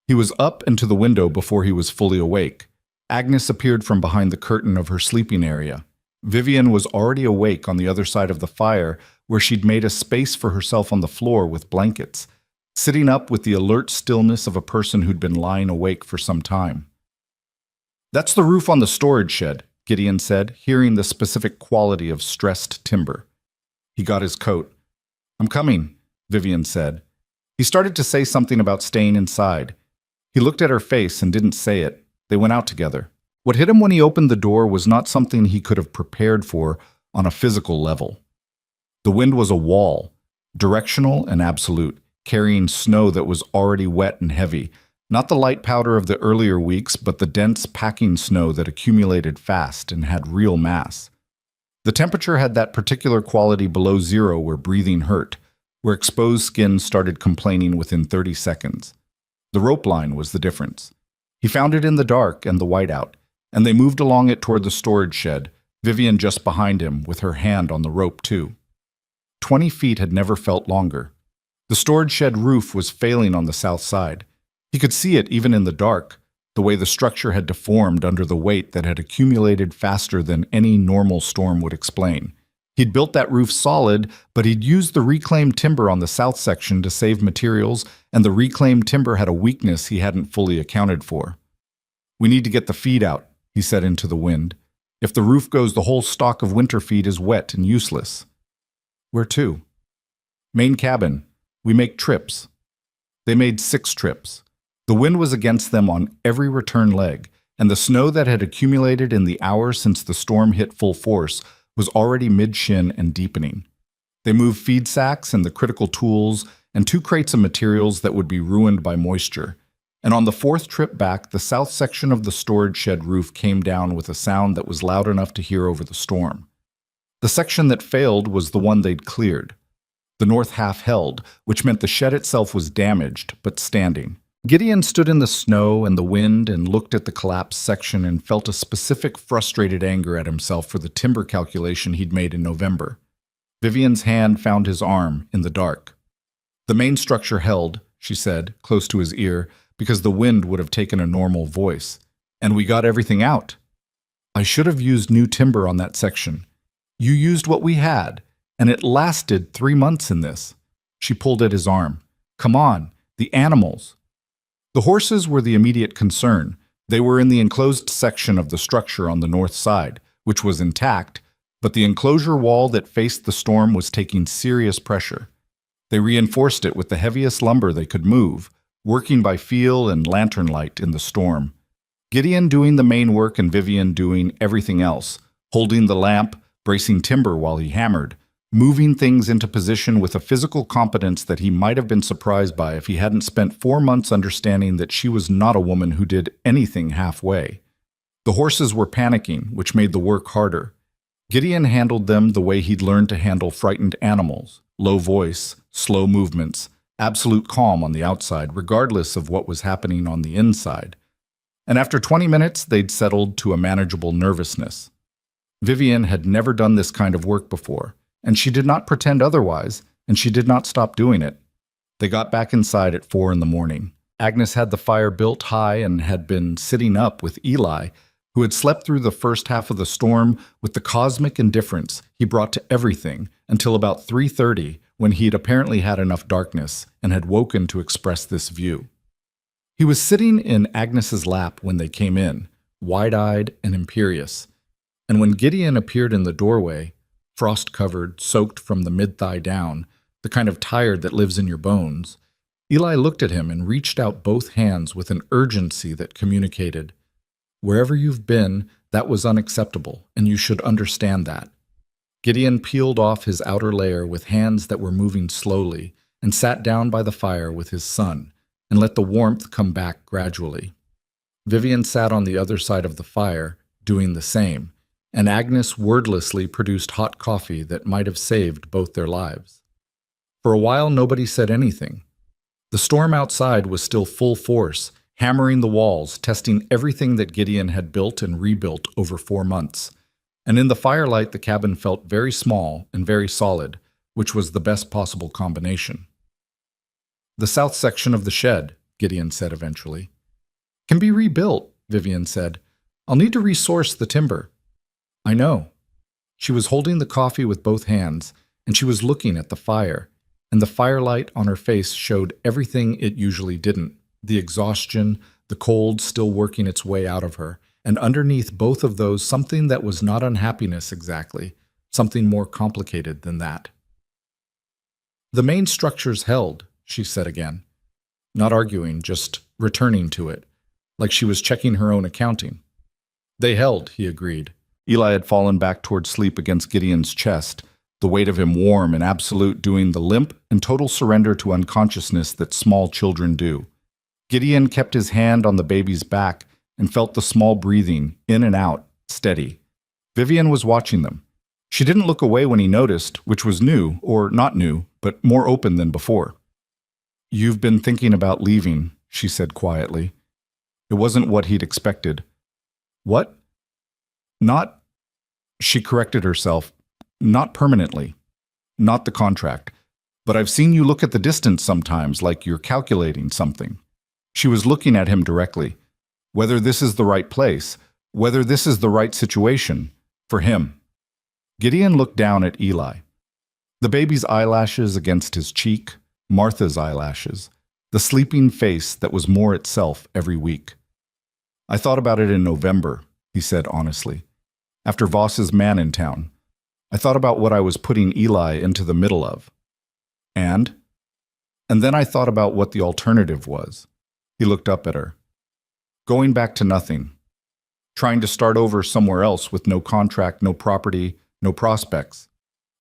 S1: He was up and to the window before he was fully awake. Agnes appeared from behind the curtain of her sleeping area. Vivian was already awake on the other side of the fire, where she'd made a space for herself on the floor with blankets, sitting up with the alert stillness of a person who'd been lying awake for some time. "That's the roof on the storage shed," Gideon said, hearing the specific quality of stressed timber. He got his coat. "I'm coming," Vivian said. He started to say something about staying inside. He looked at her face and didn't say it. They went out together. What hit him when he opened the door was not something he could have prepared for on a physical level. The wind was a wall, directional and absolute, carrying snow that was already wet and heavy, not the light powder of the earlier weeks, but the dense packing snow that accumulated fast and had real mass. The temperature had that particular quality below zero where breathing hurt, where exposed skin started complaining within 30 seconds. The rope line was the difference. He found it in the dark and the whiteout, and they moved along it toward the storage shed, Vivian just behind him with her hand on the rope too. 20 feet had never felt longer. The storage shed roof was failing on the south side. He could see it even in the dark, the way the structure had deformed under the weight that had accumulated faster than any normal storm would explain. He'd built that roof solid, but he'd used the reclaimed timber on the south section to save materials, and the reclaimed timber had a weakness he hadn't fully accounted for. "We need to get the feed out," he said into the wind. "If the roof goes, the whole stock of winter feed is wet and useless." "Where to?" "Main cabin. We make trips." They made 6 trips. The wind was against them on every return leg, and the snow that had accumulated in the hours since the storm hit full force was already mid-shin and deepening. They moved feed sacks and the critical tools and 2 crates of materials that would be ruined by moisture. And on the 4th trip back, the south section of the storage shed roof came down with a sound that was loud enough to hear over the storm. The section that failed was the one they'd cleared. The north half held, which meant the shed itself was damaged, but standing. Gideon stood in the snow and the wind and looked at the collapsed section and felt a specific frustrated anger at himself for the timber calculation he'd made in November. Vivian's hand found his arm in the dark. "The main structure held," she said, close to his ear, because the wind would have taken a normal voice. "And we got everything out. I should have used new timber on that section. You used what we had, and it lasted 3 months in this." She pulled at his arm. "Come on, the animals." The horses were the immediate concern. They were in the enclosed section of the structure on the north side, which was intact, but the enclosure wall that faced the storm was taking serious pressure. They reinforced it with the heaviest lumber they could move, working by feel and lantern light in the storm. Gideon doing the main work and Vivian doing everything else, holding the lamp, bracing timber while he hammered, moving things into position with a physical competence that he might have been surprised by if he hadn't spent 4 months understanding that she was not a woman who did anything halfway. The horses were panicking, which made the work harder. Gideon handled them the way he'd learned to handle frightened animals: low voice, slow movements, absolute calm on the outside, regardless of what was happening on the inside. And after 20 minutes, they'd settled to a manageable nervousness. Vivian had never done this kind of work before, and she did not pretend otherwise, and she did not stop doing it. They got back inside at 4 in the morning. Agnes had the fire built high and had been sitting up with Eli, who had slept through the first half of the storm with the cosmic indifference he brought to everything until about 3:30, when he'd apparently had enough darkness and had woken to express this view. He was sitting in Agnes's lap when they came in, wide-eyed and imperious, and when Gideon appeared in the doorway, frost-covered, soaked from the mid-thigh down, the kind of tired that lives in your bones, Eli looked at him and reached out both hands with an urgency that communicated, "Wherever you've been, that was unacceptable, and you should understand that." Gideon peeled off his outer layer with hands that were moving slowly and sat down by the fire with his son,
S2: and let the warmth come back gradually. Vivian sat on the other side of the fire, doing the same, and Agnes wordlessly produced hot coffee that might have saved both their lives. For a while, nobody said anything. The storm outside was still full force, hammering the walls, testing everything that Gideon had built and rebuilt over 4 months. And in the firelight, the cabin felt very small and very solid, which was the best possible combination. "The south section of the shed," Gideon said eventually. "Can be rebuilt," Vivian said. "I'll need to resource the timber." "I know." She was holding the coffee with both hands, and she was looking at the fire, and the firelight on her face showed everything it usually didn't: the exhaustion, the cold still working its way out of her, and underneath both of those something that was not unhappiness exactly, something more complicated than that. "The main structure's held," she said again. Not arguing, just returning to it, like she was checking her own accounting. "They held," he agreed. Eli had fallen back toward sleep against Gideon's chest, the weight of him warm and absolute, doing the limp and total surrender to unconsciousness that small children do. Gideon kept his hand on the baby's back and felt the small breathing, in and out, steady. Vivian was watching them. She didn't look away when he noticed, which was new, or not new, but more open than before. "You've been thinking about leaving," she said quietly. It wasn't what he'd expected. "What?" "Not," she corrected herself, "not permanently. Not the contract. But I've seen you look at the distance sometimes, like you're calculating something." She was looking at him directly. Whether this is the right place, whether this is the right situation, for him. Gideon looked down at Eli. The baby's eyelashes against his cheek, Martha's eyelashes, the sleeping face that was more itself every week. "I thought about it in November," he said honestly. "After Voss's man in town. I thought about what I was putting Eli into the middle of. And then I thought about what the alternative was." He looked up at her. "Going back to nothing. Trying to start over somewhere else with no contract, no property, no prospects.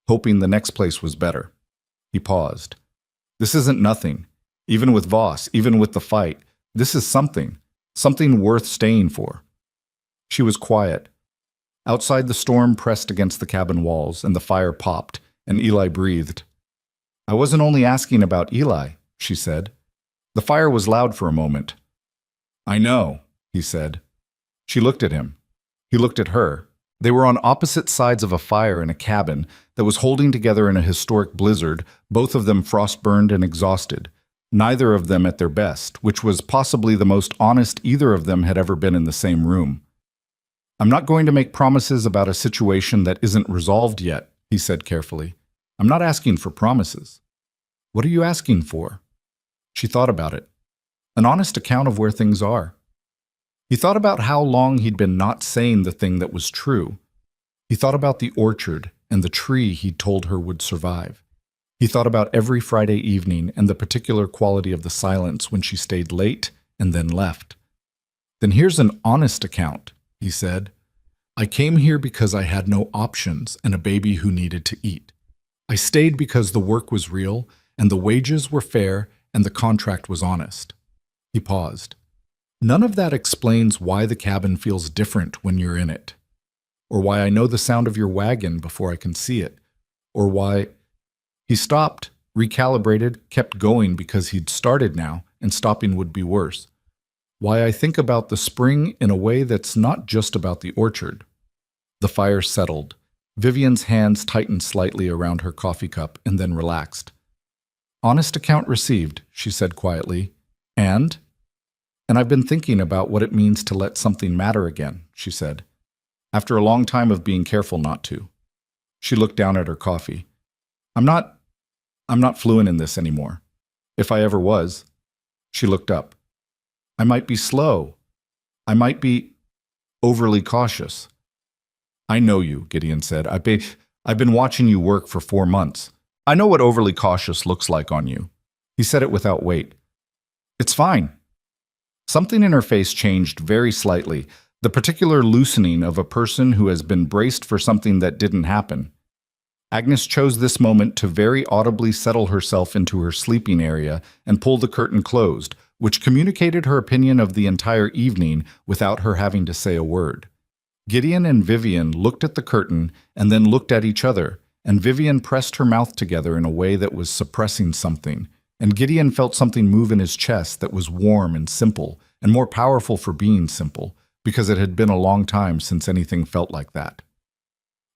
S2: Hoping the next place was better." He paused. "This isn't nothing. Even with Voss, even with the fight, this is something. Something worth staying for." She was quiet. Outside, the storm pressed against the cabin walls, and the fire popped, and Eli breathed. "I wasn't only asking about Eli," she said. The fire was loud for a moment. "I know," he said. She looked at him. He looked at her. They were on opposite sides of a fire in a cabin that was holding together in a historic blizzard, both of them frostburned and exhausted, neither of them at their best, which was possibly the most honest either of them had ever been in the same room. "I'm not going to make promises about a situation that isn't resolved yet," he said carefully. "I'm not asking for promises." "What are you asking for?" She thought about it. An honest account of where things are. He thought about how long he'd been not saying the thing that was true. He thought about the orchard and the tree he'd told her would survive. He thought about every Friday evening and the particular quality of the silence when she stayed late and then left. "Then here's an honest account," he said. "I came here because I had no options and a baby who needed to eat. I stayed because the work was real and the wages were fair and the contract was honest." He paused. "None of that explains why the cabin feels different when you're in it, or why I know the sound of your wagon before I can see it, or why—" He stopped, recalibrated, kept going because he'd started now, and stopping would be worse. "Why I think about the spring in a way that's not just about the orchard." The fire settled. Vivian's hands tightened slightly around her coffee cup and then relaxed. "Honest account received," she said quietly. And I've been thinking about what it means to let something matter again," she said, "after a long time of being careful not to." She looked down at her coffee. I'm not fluent in this anymore. If I ever was." She looked up. "I might be slow. I might be overly cautious." "I know you," Gideon said. I've been watching you work for 4 months. I know what overly cautious looks like on you." He said it without weight. "It's fine." Something in her face changed very slightly, the particular loosening of a person who has been braced for something that didn't happen. Agnes chose this moment to very audibly settle herself into her sleeping area and pull the curtain closed,
S1: which communicated her opinion of the entire evening without her having to say a word. Gideon and Vivian looked at the curtain and then looked at each other, and Vivian pressed her mouth together in a way that was suppressing something, and Gideon felt something move in his chest that was warm and simple, and more powerful for being simple, because it had been a long time since anything felt like that.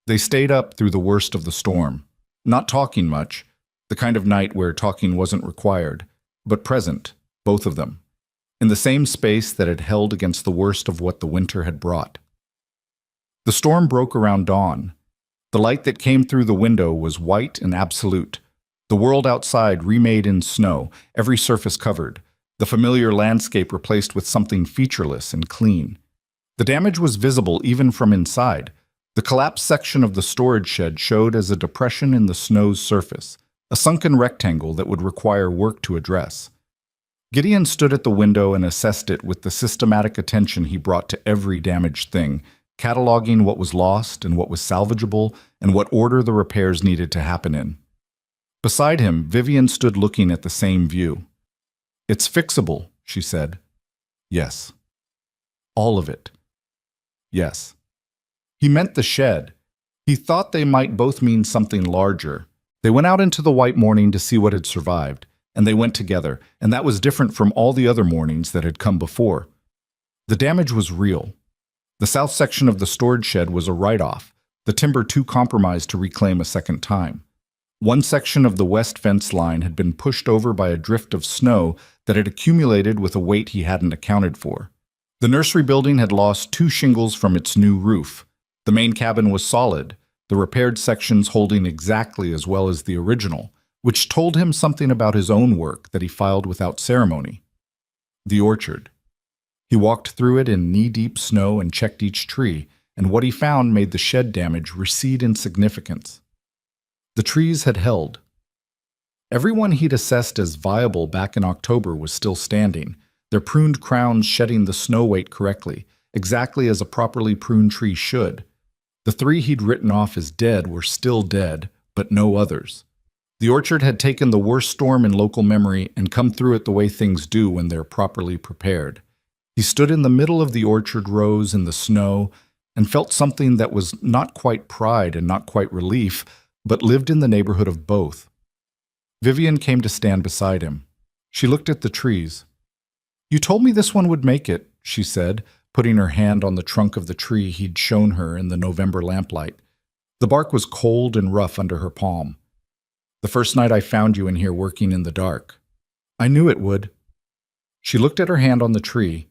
S1: They stayed up through the worst of the storm, not talking much, the kind of night where talking wasn't required, but present, both of them, in the same space that had held against the worst of what the winter had brought. The storm broke around dawn. The light that came through the window was white and absolute. The world outside remade in snow, every surface covered, the familiar landscape replaced with something featureless and clean. The damage was visible even from inside. The collapsed section of the storage shed showed as a depression in the snow's surface, a sunken rectangle that would require work to address. Gideon stood at the window and assessed it with the systematic attention he brought to every damaged thing, cataloging what was lost and what was salvageable and what order the repairs needed to happen in. Beside him, Vivian stood looking at the same view. "It's fixable," she said. "Yes." "All of it." "Yes." He meant the shed. He thought they might both mean something larger. They went out into the white morning to see what had survived, and they went together, and that was different from all the other mornings that had come before. The damage was real. The south section of the storage shed was a write-off, the timber too compromised to reclaim a second time. One section of the west fence line had been pushed over by a drift of snow that had accumulated with a weight he hadn't accounted for. The nursery building had lost 2 shingles from its new roof. The main cabin was solid, the repaired sections holding exactly as well as the original, which told him something about his own work that he filed without ceremony. The orchard. He walked through it in knee-deep snow and checked each tree, and what he found made the shed damage recede in significance. The trees had held. Everyone he'd assessed as viable back in October was still standing, their pruned crowns shedding the snow weight correctly, exactly as a properly pruned tree should. The 3 he'd written off as dead were still dead, but no others. The orchard had taken the worst storm in local memory and come through it the way things do when they're properly prepared. He stood in the middle of the orchard rows in the snow and felt something that was not quite pride and not quite relief, but lived in the neighborhood of both. Vivian came to stand beside him. She looked at the trees. "You told me this one would make it," she said, putting her hand on the trunk of the tree he'd shown her in the November lamplight. The bark was cold and rough under her palm. "The first night I found you in here working in the dark. I knew it would." She looked at her hand on the tree.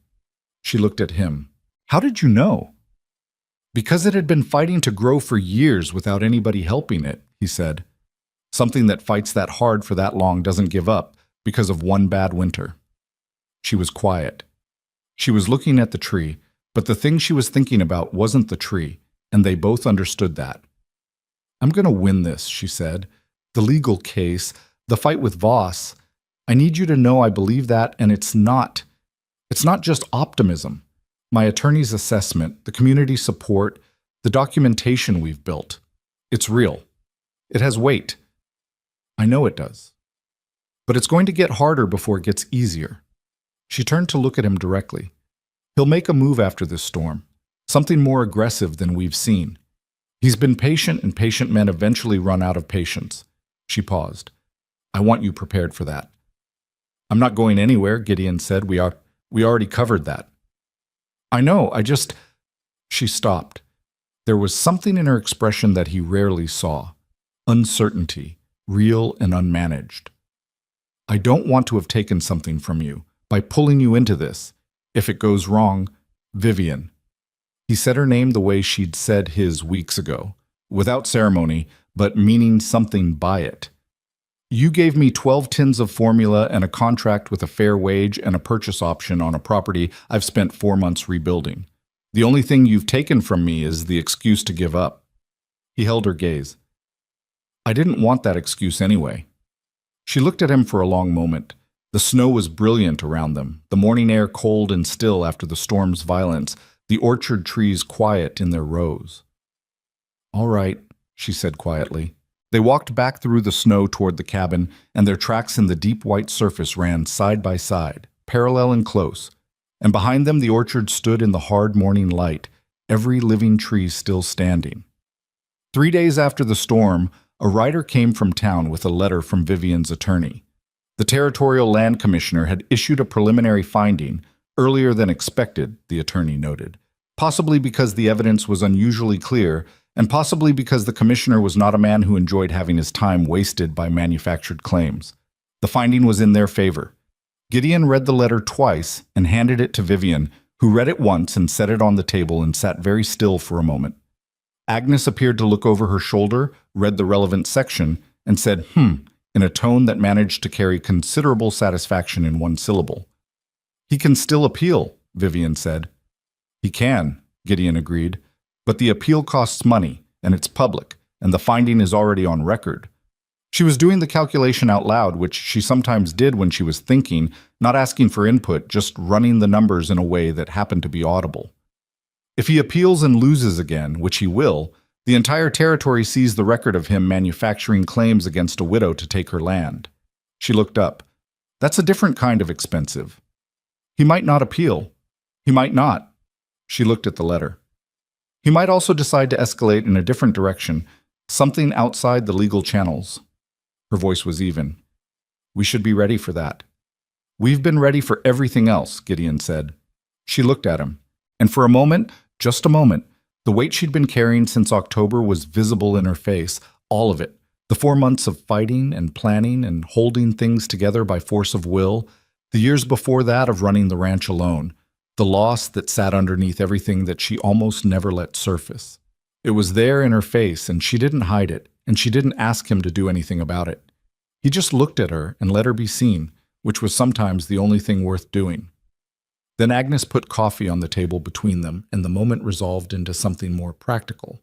S1: She looked at him. "How did you know?" "Because it had been fighting to grow for years without anybody helping it," he said. "Something that fights that hard for that long doesn't give up because of one bad winter." She was quiet. She was looking at the tree, but the thing she was thinking about wasn't the tree, and they both understood that. "I'm going to win this," she said. "The legal case, the fight with Voss. I need you to know I believe that, and it's not just optimism. My attorney's assessment, the community support, the documentation we've built. It's real. It has weight. I know it does. But it's going to get harder before it gets easier." She turned to look at him directly. "He'll make a move after this storm, something more aggressive than we've seen. He's been patient, and patient men eventually run out of patience." She paused. "I want you prepared for that." "I'm not going anywhere," Gideon said. We already covered that." "I know, She stopped. There was something in her expression that he rarely saw. Uncertainty, real and unmanaged. "I don't want to have taken something from you by pulling you into this. If it goes wrong, Vivian." He said her name the way she'd said his weeks ago, without ceremony, but meaning something by it. "You gave me 12 tins of formula and a contract with a fair wage and a purchase option on a property I've spent 4 months rebuilding. The only thing you've taken from me is the excuse to give up." He held her gaze. "I didn't want that excuse anyway." She looked at him for a long moment. The snow was brilliant around them, the morning air cold and still after the storm's violence, the orchard trees quiet in their rows. "All right," she said quietly. They walked back through the snow toward the cabin, and their tracks in the deep white surface ran side by side, parallel and close, and behind them the orchard stood in the hard morning light, every living tree still standing. 3 days after the storm, a rider came from town with a letter from Vivian's attorney. The Territorial Land Commissioner had issued a preliminary finding, earlier than expected, the attorney noted, possibly because the evidence was unusually clear, and possibly because the commissioner was not a man who enjoyed having his time wasted by manufactured claims. The finding was in their favor. Gideon read the letter twice and handed it to Vivian, who read it once and set it on the table and sat very still for a moment. Agnes appeared to look over her shoulder, read the relevant section, and said, in a tone that managed to carry considerable satisfaction in one syllable. He can still appeal, Vivian said. He can, Gideon agreed, but the appeal costs money, and it's public, and the finding is already on record. She was doing the calculation out loud, which she sometimes did when she was thinking, not asking for input, just running the numbers in a way that happened to be audible. If he appeals and loses again, which he will, the entire territory sees the record of him manufacturing claims against a widow to take her land. She looked up. That's a different kind of expensive. He might not appeal. He might not. She looked at the letter. He might also decide to escalate in a different direction, something outside the legal channels. Her voice was even. We should be ready for that. We've been ready for everything else, Gideon said. She looked at him, and for a moment, just a moment, the weight she'd been carrying since October was visible in her face, all of it. The 4 months of fighting and planning and holding things together by force of will, the years before that of running the ranch alone, the loss that sat underneath everything that she almost never let surface. It was there in her face, and she didn't hide it, and she didn't ask him to do anything about it. He just looked at her and let her be seen, which was sometimes the only thing worth doing. Then Agnes put coffee on the table between them, and the moment resolved into something more practical,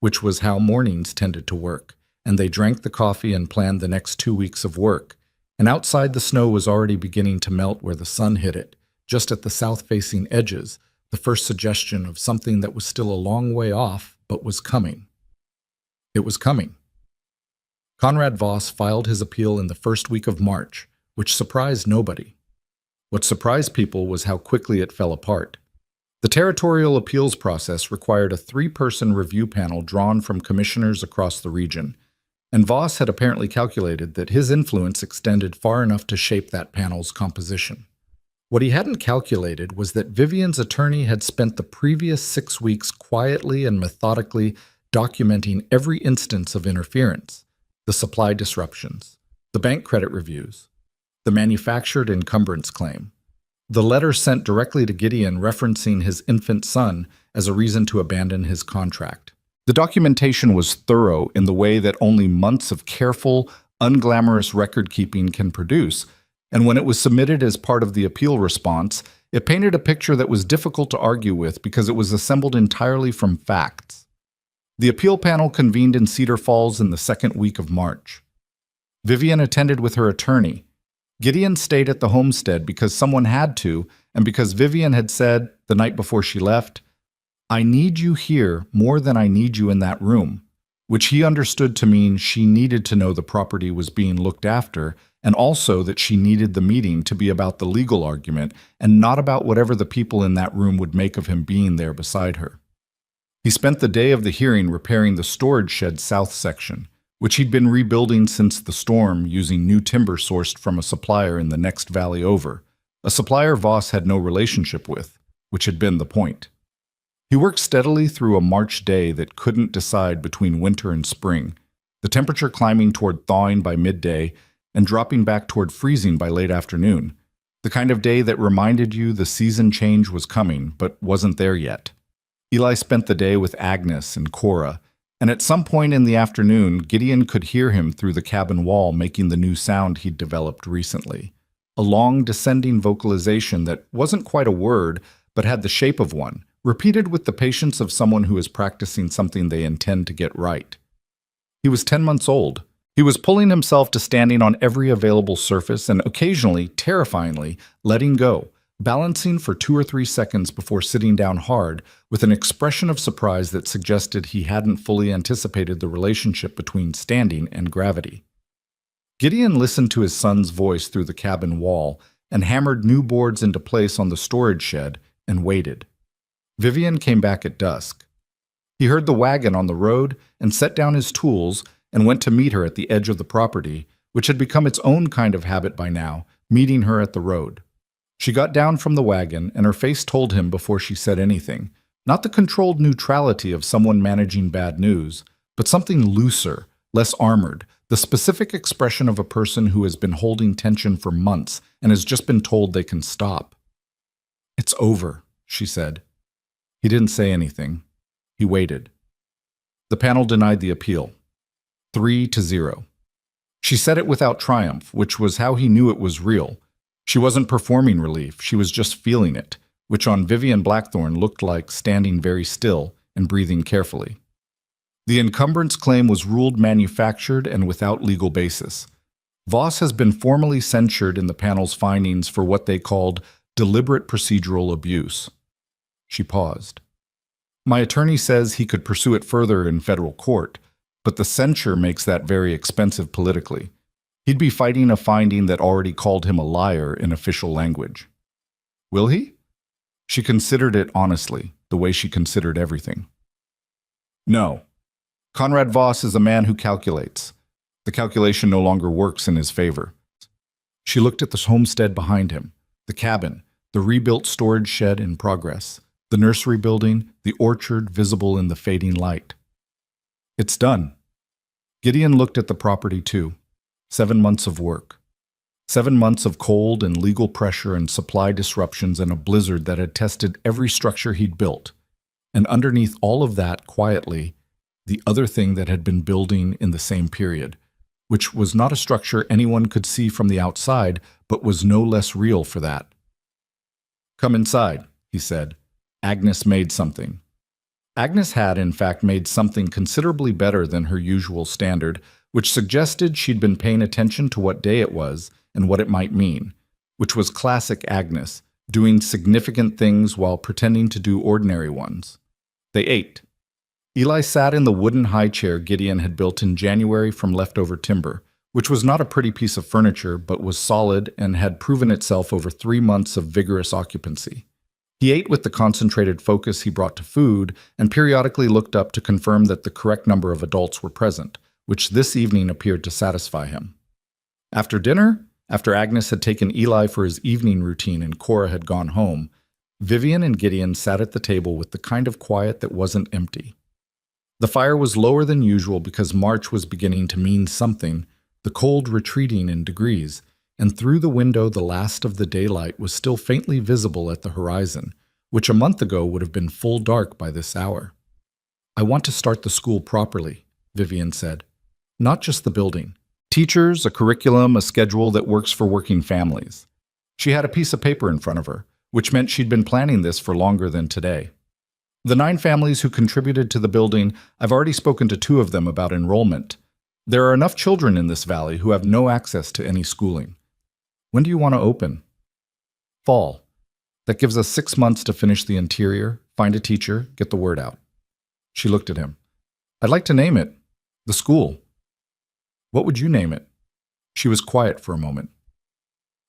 S1: which was how mornings tended to work, and they drank the coffee and planned the next 2 weeks of work, and outside the snow was already beginning to melt where the sun hit it, just at the south-facing edges, the first suggestion of something that was still a long way off, but was coming. It was coming. Conrad Voss filed his appeal in the first week of March, which surprised nobody. What surprised people was how quickly it fell apart. The territorial appeals process required a 3-person review panel drawn from commissioners across the region, and Voss had apparently calculated that his influence extended far enough to shape that panel's composition. What he hadn't calculated was that Vivian's attorney had spent the previous 6 weeks quietly and methodically documenting every instance of interference, the supply disruptions, the bank credit reviews, the manufactured encumbrance claim, the letter sent directly to Gideon referencing his infant son as a reason to abandon his contract. The documentation was thorough in the way that only months of careful, unglamorous record-keeping can produce, and when it was submitted as part of the appeal response, it painted a picture that was difficult to argue with because it was assembled entirely from facts. The appeal panel convened in Cedar Falls in the second week of March. Vivian attended with her attorney. Gideon stayed at the homestead because someone had to, and because Vivian had said, the night before she left, I need you here more than I need you in that room, which he understood to mean she needed to know the property was being looked after, and also that she needed the meeting to be about the legal argument and not about whatever the people in that room would make of him being there beside her. He spent the day of the hearing repairing the storage shed south section, which he'd been rebuilding since the storm using new timber sourced from a supplier in the next valley over, a supplier Voss had no relationship with, which had been the point. He worked steadily through a March day that couldn't decide between winter and spring, the temperature climbing toward thawing by midday and dropping back toward freezing by late afternoon, the kind of day that reminded you the season change was coming but wasn't there yet. Eli spent the day with Agnes and Cora, and at some point in the afternoon, Gideon could hear him through the cabin wall making the new sound he'd developed recently, a long descending vocalization that wasn't quite a word but had the shape of one, repeated with the patience of someone who is practicing something they intend to get right. He was 10 months old. He was pulling himself to standing on every available surface and occasionally, terrifyingly, letting go, balancing for 2 or 3 seconds before sitting down hard with an expression of surprise that suggested he hadn't fully anticipated the relationship between standing and gravity. Gideon listened to his son's voice through the cabin wall and hammered new boards into place on the storage shed and waited. Vivian came back at dusk. He heard the wagon on the road and set down his tools and went to meet her at the edge of the property, which had become its own kind of habit by now, meeting her at the road. She got down from the wagon, and her face told him before she said anything, not the controlled neutrality of someone managing bad news, but something looser, less armored, the specific expression of a person who has been holding tension for months and has just been told they can stop. "It's over," she said. He didn't say anything. He waited. The panel denied the appeal. 3-0. She said it without triumph, which was how he knew it was real. She wasn't performing relief, she was just feeling it, which on Vivian Blackthorne looked like standing very still and breathing carefully. The encumbrance claim was ruled manufactured and without legal basis. Voss has been formally censured in the panel's findings for what they called deliberate procedural abuse. She paused. My attorney says he could pursue it further in federal court, but the censure makes that very expensive politically. He'd be fighting a finding that already called him a liar in official language. Will he? She considered it honestly, the way she considered everything. No. Conrad Voss is a man who calculates. The calculation no longer works in his favor. She looked at the homestead behind him, the cabin, the rebuilt storage shed in progress, the nursery building, the orchard visible in the fading light. It's done. Gideon looked at the property too. 7 months of work. 7 months of cold and legal pressure and supply disruptions and a blizzard that had tested every structure he'd built. And underneath all of that, quietly, the other thing that had been building in the same period, which was not a structure anyone could see from the outside, but was no less real for that. Come inside, he said. Agnes made something. Agnes had, in fact, made something considerably better than her usual standard, which suggested she'd been paying attention to what day it was and what it might mean, which was classic Agnes, doing significant things while pretending to do ordinary ones. They ate. Eli sat in the wooden high chair Gideon had built in January from leftover timber, which was not a pretty piece of furniture but was solid and had proven itself over 3 months of vigorous occupancy. He ate with the concentrated focus he brought to food and periodically looked up to confirm that the correct number of adults were present, which this evening appeared to satisfy him. After dinner, after Agnes had taken Eli for his evening routine and Cora had gone home, Vivian and Gideon sat at the table with the kind of quiet that wasn't empty. The fire was lower than usual because March was beginning to mean something, the cold retreating in degrees, and through the window the last of the daylight was still faintly visible at the horizon, which a month ago would have been full dark by this hour. I want to start the school properly, Vivian said. Not just the building. Teachers, a curriculum, a schedule that works for working families. She had a piece of paper in front of her, which meant she'd been planning this for longer than today. The 9 families who contributed to the building, I've already spoken to 2 of them about enrollment. There are enough children in this valley who have no access to any schooling. When do you want to open? Fall. That gives us 6 months to finish the interior, find a teacher, get the word out. She looked at him. I'd like to name it. The school. What would you name it? She was quiet for a moment.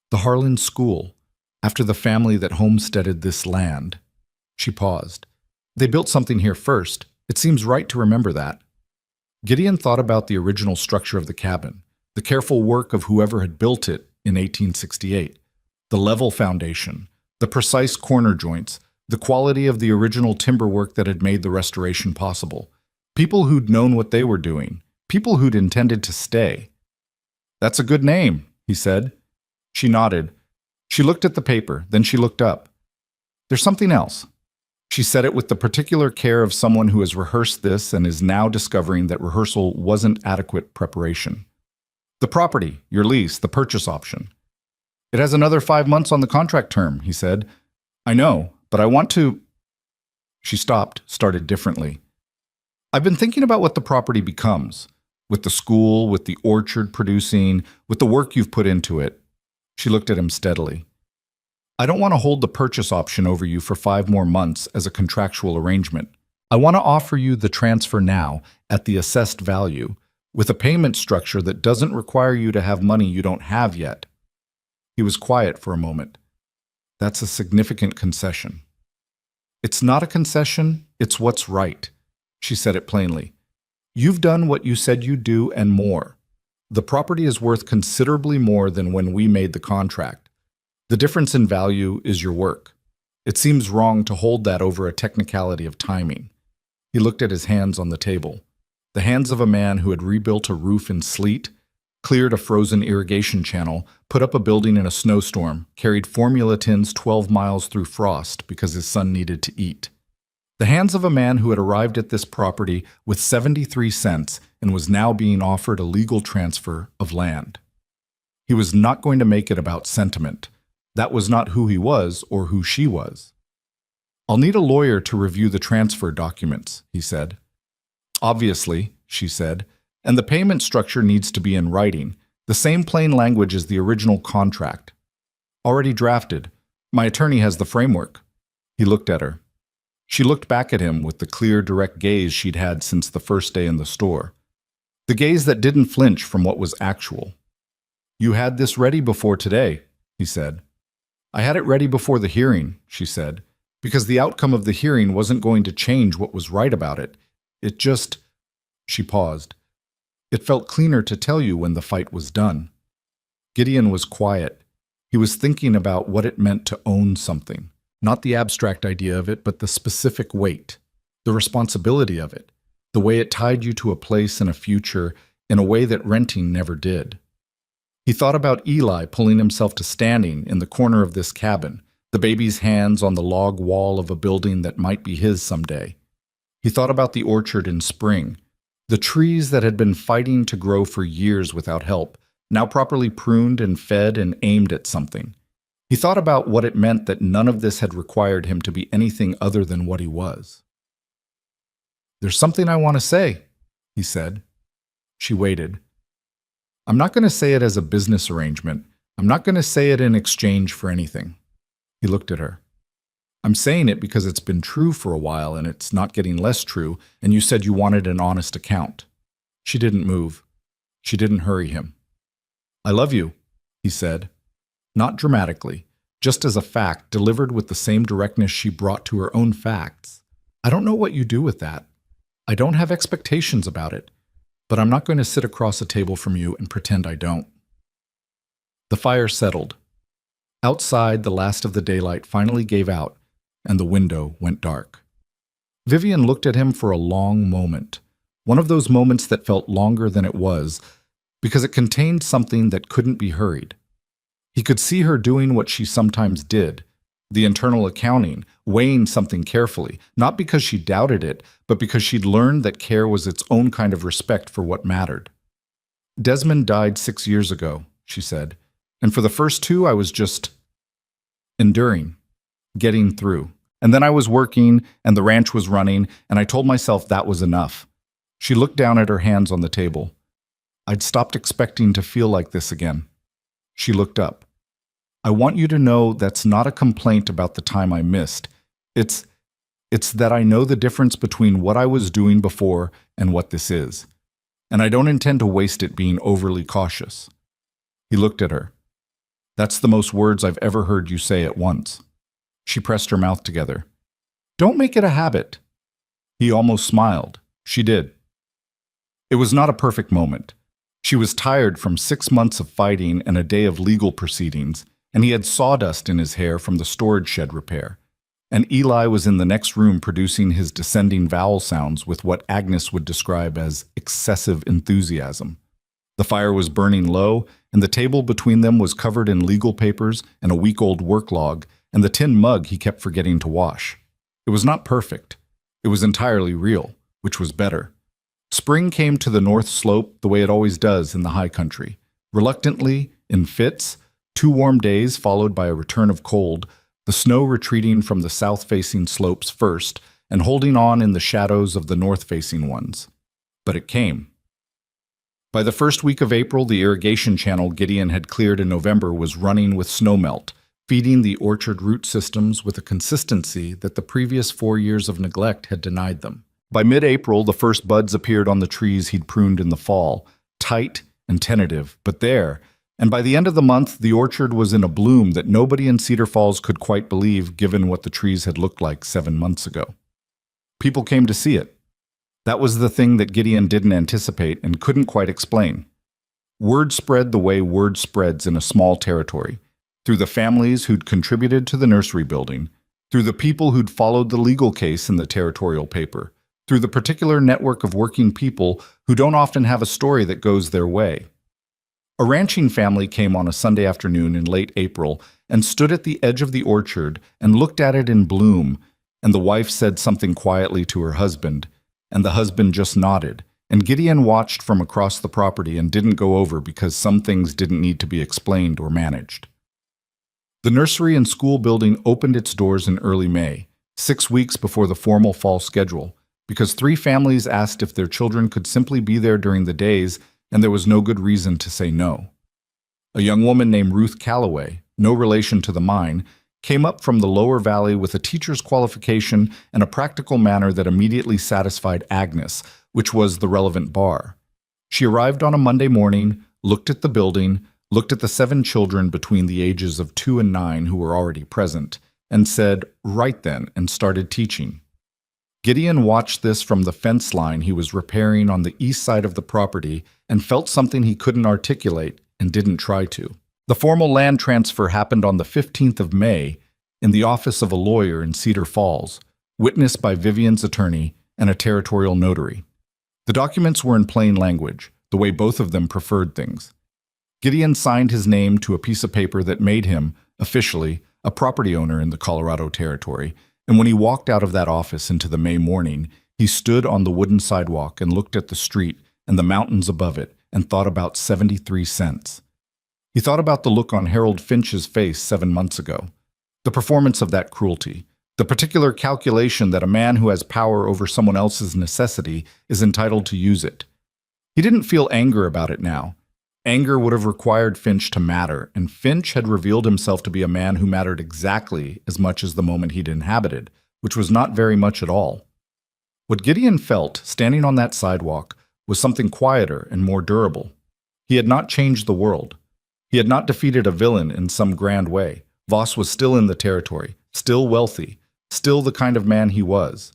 S1: The Harlan School, after the family that homesteaded this land. She paused. They built something here first. It seems right to remember that. Gideon thought about the original structure of the cabin, the careful work of whoever had built it in 1868, the level foundation, the precise corner joints, the quality of the original timber work that had made the restoration possible. People who'd known what they were doing, people who'd intended to stay. That's a good name, he said. She nodded. She looked at the paper, then she looked up. There's something else. She said it with the particular care of someone who has rehearsed this and is now discovering that rehearsal wasn't adequate preparation. The property, your lease, the purchase option. It has another 5 months on the contract term, he said. I know, but I want to... She stopped, started differently. I've been thinking about what the property becomes, with the school, with the orchard producing, with the work you've put into it. She looked at him steadily. I don't want to hold the purchase option over you for 5 more months as a contractual arrangement. I want to offer you the transfer now at the assessed value, with a payment structure that doesn't require you to have money you don't have yet. He was quiet for a moment. That's a significant concession. It's not a concession, it's what's right. She said it plainly. You've done what you said you'd do and more. The property is worth considerably more than when we made the contract. The difference in value is your work. It seems wrong to hold that over a technicality of timing. He looked at his hands on the table. The hands of a man who had rebuilt a roof in sleet, cleared a frozen irrigation channel, put up a building in a snowstorm, carried formula tins 12 miles through frost because his son needed to eat. The hands of a man who had arrived at this property with 73 cents and was now being offered a legal transfer of land. He was not going to make it about sentiment. That was not who he was or who she was. I'll need a lawyer to review the transfer documents, he said. Obviously, she said, and the payment structure needs to be in writing, the same plain language as the original contract. Already drafted. My attorney has the framework. He looked at her. She looked back at him with the clear, direct gaze she'd had since the first day in the store. The gaze that didn't flinch from what was actual. You had this ready before today, he said. I had it ready before the hearing, she said, because the outcome of the hearing wasn't going to change what was right about it. It just... She paused. It felt cleaner to tell you when the fight was done. Gideon was quiet. He was thinking about what it meant to own something. Not the abstract idea of it, but the specific weight, the responsibility of it, the way it tied you to a place and a future in a way that renting never did. He thought about Eli pulling himself to standing in the corner of this cabin, the baby's hands on the log wall of a building that might be his someday. He thought about the orchard in spring, the trees that had been fighting to grow for years without help, now properly pruned and fed and aimed at something. He thought about what it meant that none of this had required him to be anything other than what he was. There's something I want to say, he said. She waited. I'm not going to say it as a business arrangement. I'm not going to say it in exchange for anything. He looked at her. I'm saying it because it's been true for a while and it's not getting less true, and you said you wanted an honest account. She didn't move. She didn't hurry him. I love you, he said. Not dramatically, just as a fact delivered with the same directness she brought to her own facts. I don't know what you do with that. I don't have expectations about it, but I'm not going to sit across a table from you and pretend I don't. The fire settled. Outside, the last of the daylight finally gave out, and the window went dark. Vivian looked at him for a long moment, one of those moments that felt longer than it was, because it contained something that couldn't be hurried. He could see her doing what she sometimes did, the internal accounting, weighing something carefully, not because she doubted it, but because she'd learned that care was its own kind of respect for what mattered. Desmond died 6 years ago, she said, and for the first 2 I was just enduring, getting through. And then I was working, and the ranch was running, and I told myself that was enough. She looked down at her hands on the table. I'd stopped expecting to feel like this again. She looked up. I want you to know that's not a complaint about the time I missed. It's that I know the difference between what I was doing before and what this is. And I don't intend to waste it being overly cautious. He looked at her. That's the most words I've ever heard you say at once. She pressed her mouth together. Don't make it a habit. He almost smiled. She did. It was not a perfect moment. She was tired from 6 months of fighting and a day of legal proceedings, and he had sawdust in his hair from the storage shed repair. And Eli was in the next room producing his descending vowel sounds with what Agnes would describe as excessive enthusiasm. The fire was burning low, and the table between them was covered in legal papers and a week-old work log, and the tin mug he kept forgetting to wash. It was not perfect. It was entirely real, which was better. Spring came to the north slope the way it always does in the high country. Reluctantly, in fits, 2 warm days followed by a return of cold, the snow retreating from the south-facing slopes first and holding on in the shadows of the north-facing ones. But it came. By the first week of April, the irrigation channel Gideon had cleared in November was running with snowmelt, feeding the orchard root systems with a consistency that the previous 4 years of neglect had denied them. By mid-April, the first buds appeared on the trees he'd pruned in the fall, tight and tentative, but there, And by the end of the month, the orchard was in a bloom that nobody in Cedar Falls could quite believe given what the trees had looked like 7 months ago. People came to see it. That was the thing that Gideon didn't anticipate and couldn't quite explain. Word spread the way word spreads in a small territory, through the families who'd contributed to the nursery building, through the people who'd followed the legal case in the territorial paper, through the particular network of working people who don't often have a story that goes their way. A ranching family came on a Sunday afternoon in late April and stood at the edge of the orchard and looked at it in bloom, and the wife said something quietly to her husband, and the husband just nodded, and Gideon watched from across the property and didn't go over because some things didn't need to be explained or managed. The nursery and school building opened its doors in early May, 6 weeks before the formal fall schedule, because 3 families asked if their children could simply be there during the days, and there was no good reason to say no. A young woman named Ruth Calloway, no relation to the mine, came up from the lower valley with a teacher's qualification and a practical manner that immediately satisfied Agnes, which was the relevant bar. She arrived on a Monday morning, looked at the building, looked at the 7 children between the ages of 2 and 9 who were already present, and said, "Right then," and started teaching. Gideon watched this from the fence line he was repairing on the east side of the property and felt something he couldn't articulate and didn't try to. The formal land transfer happened on the 15th of May in the office of a lawyer in Cedar Falls, witnessed by Vivian's attorney and a territorial notary. The documents were in plain language, the way both of them preferred things. Gideon signed his name to a piece of paper that made him, officially, a property owner in the Colorado Territory, and when he walked out of that office into the May morning, he stood on the wooden sidewalk and looked at the street and the mountains above it and thought about 73 cents. He thought about the look on Harold Finch's face 7 months ago, the performance of that cruelty, the particular calculation that a man who has power over someone else's necessity is entitled to use it. He didn't feel anger about it now. Anger would have required Finch to matter, and Finch had revealed himself to be a man who mattered exactly as much as the moment he'd inhabited, which was not very much at all. What Gideon felt, standing on that sidewalk, was something quieter and more durable. He had not changed the world. He had not defeated a villain in some grand way. Voss was still in the territory, still wealthy, still the kind of man he was.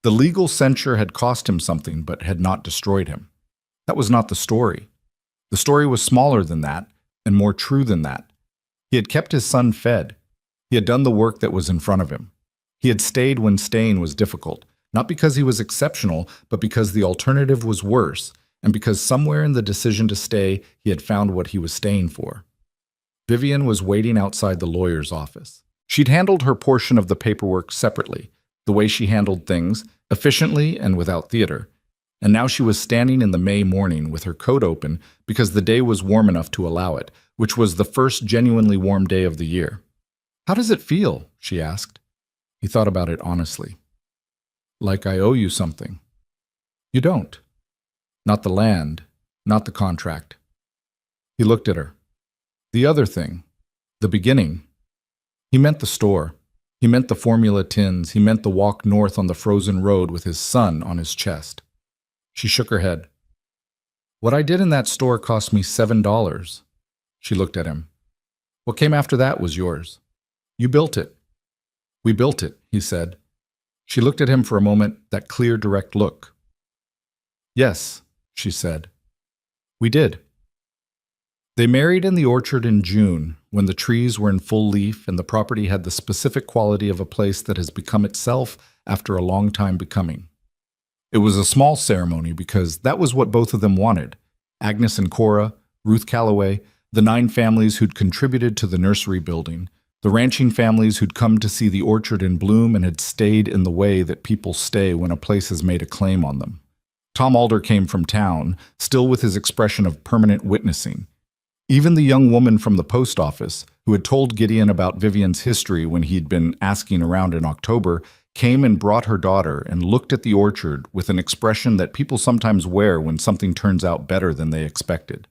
S1: The legal censure had cost him something, but had not destroyed him. That was not the story. The story was smaller than that, and more true than that. He had kept his son fed. He had done the work that was in front of him. He had stayed when staying was difficult, not because he was exceptional, but because the alternative was worse, and because somewhere in the decision to stay, he had found what he was staying for. Vivian was waiting outside the lawyer's office. She'd handled her portion of the paperwork separately, the way she handled things, efficiently and without theater. And now she was standing in the May morning with her coat open because the day was warm enough to allow it, which was the first genuinely warm day of the year. "How does it feel?" she asked. He thought about it honestly. "Like I owe you something." "You don't. Not the land, not the contract." He looked at her. "The other thing, the beginning." He meant the store. He meant the formula tins. He meant the walk north on the frozen road with his son on his chest. She shook her head. "What I did in that store cost me $7. She looked at him. "What came after that was yours. You built it." "We built it," he said. She looked at him for a moment, that clear, direct look. "Yes," she said. "We did." They married in the orchard in June, when the trees were in full leaf and the property had the specific quality of a place that has become itself after a long time becoming. It was a small ceremony because that was what both of them wanted. Agnes and Cora, Ruth Calloway, the 9 families who'd contributed to the nursery building, the ranching families who'd come to see the orchard in bloom and had stayed in the way that people stay when a place has made a claim on them. Tom Alder came from town, still with his expression of permanent witnessing. Even the young woman from the post office, who had told Gideon about Vivian's history when he'd been asking around in October, came and brought her daughter and looked at the orchard with an expression that people sometimes wear when something turns out better than they expected.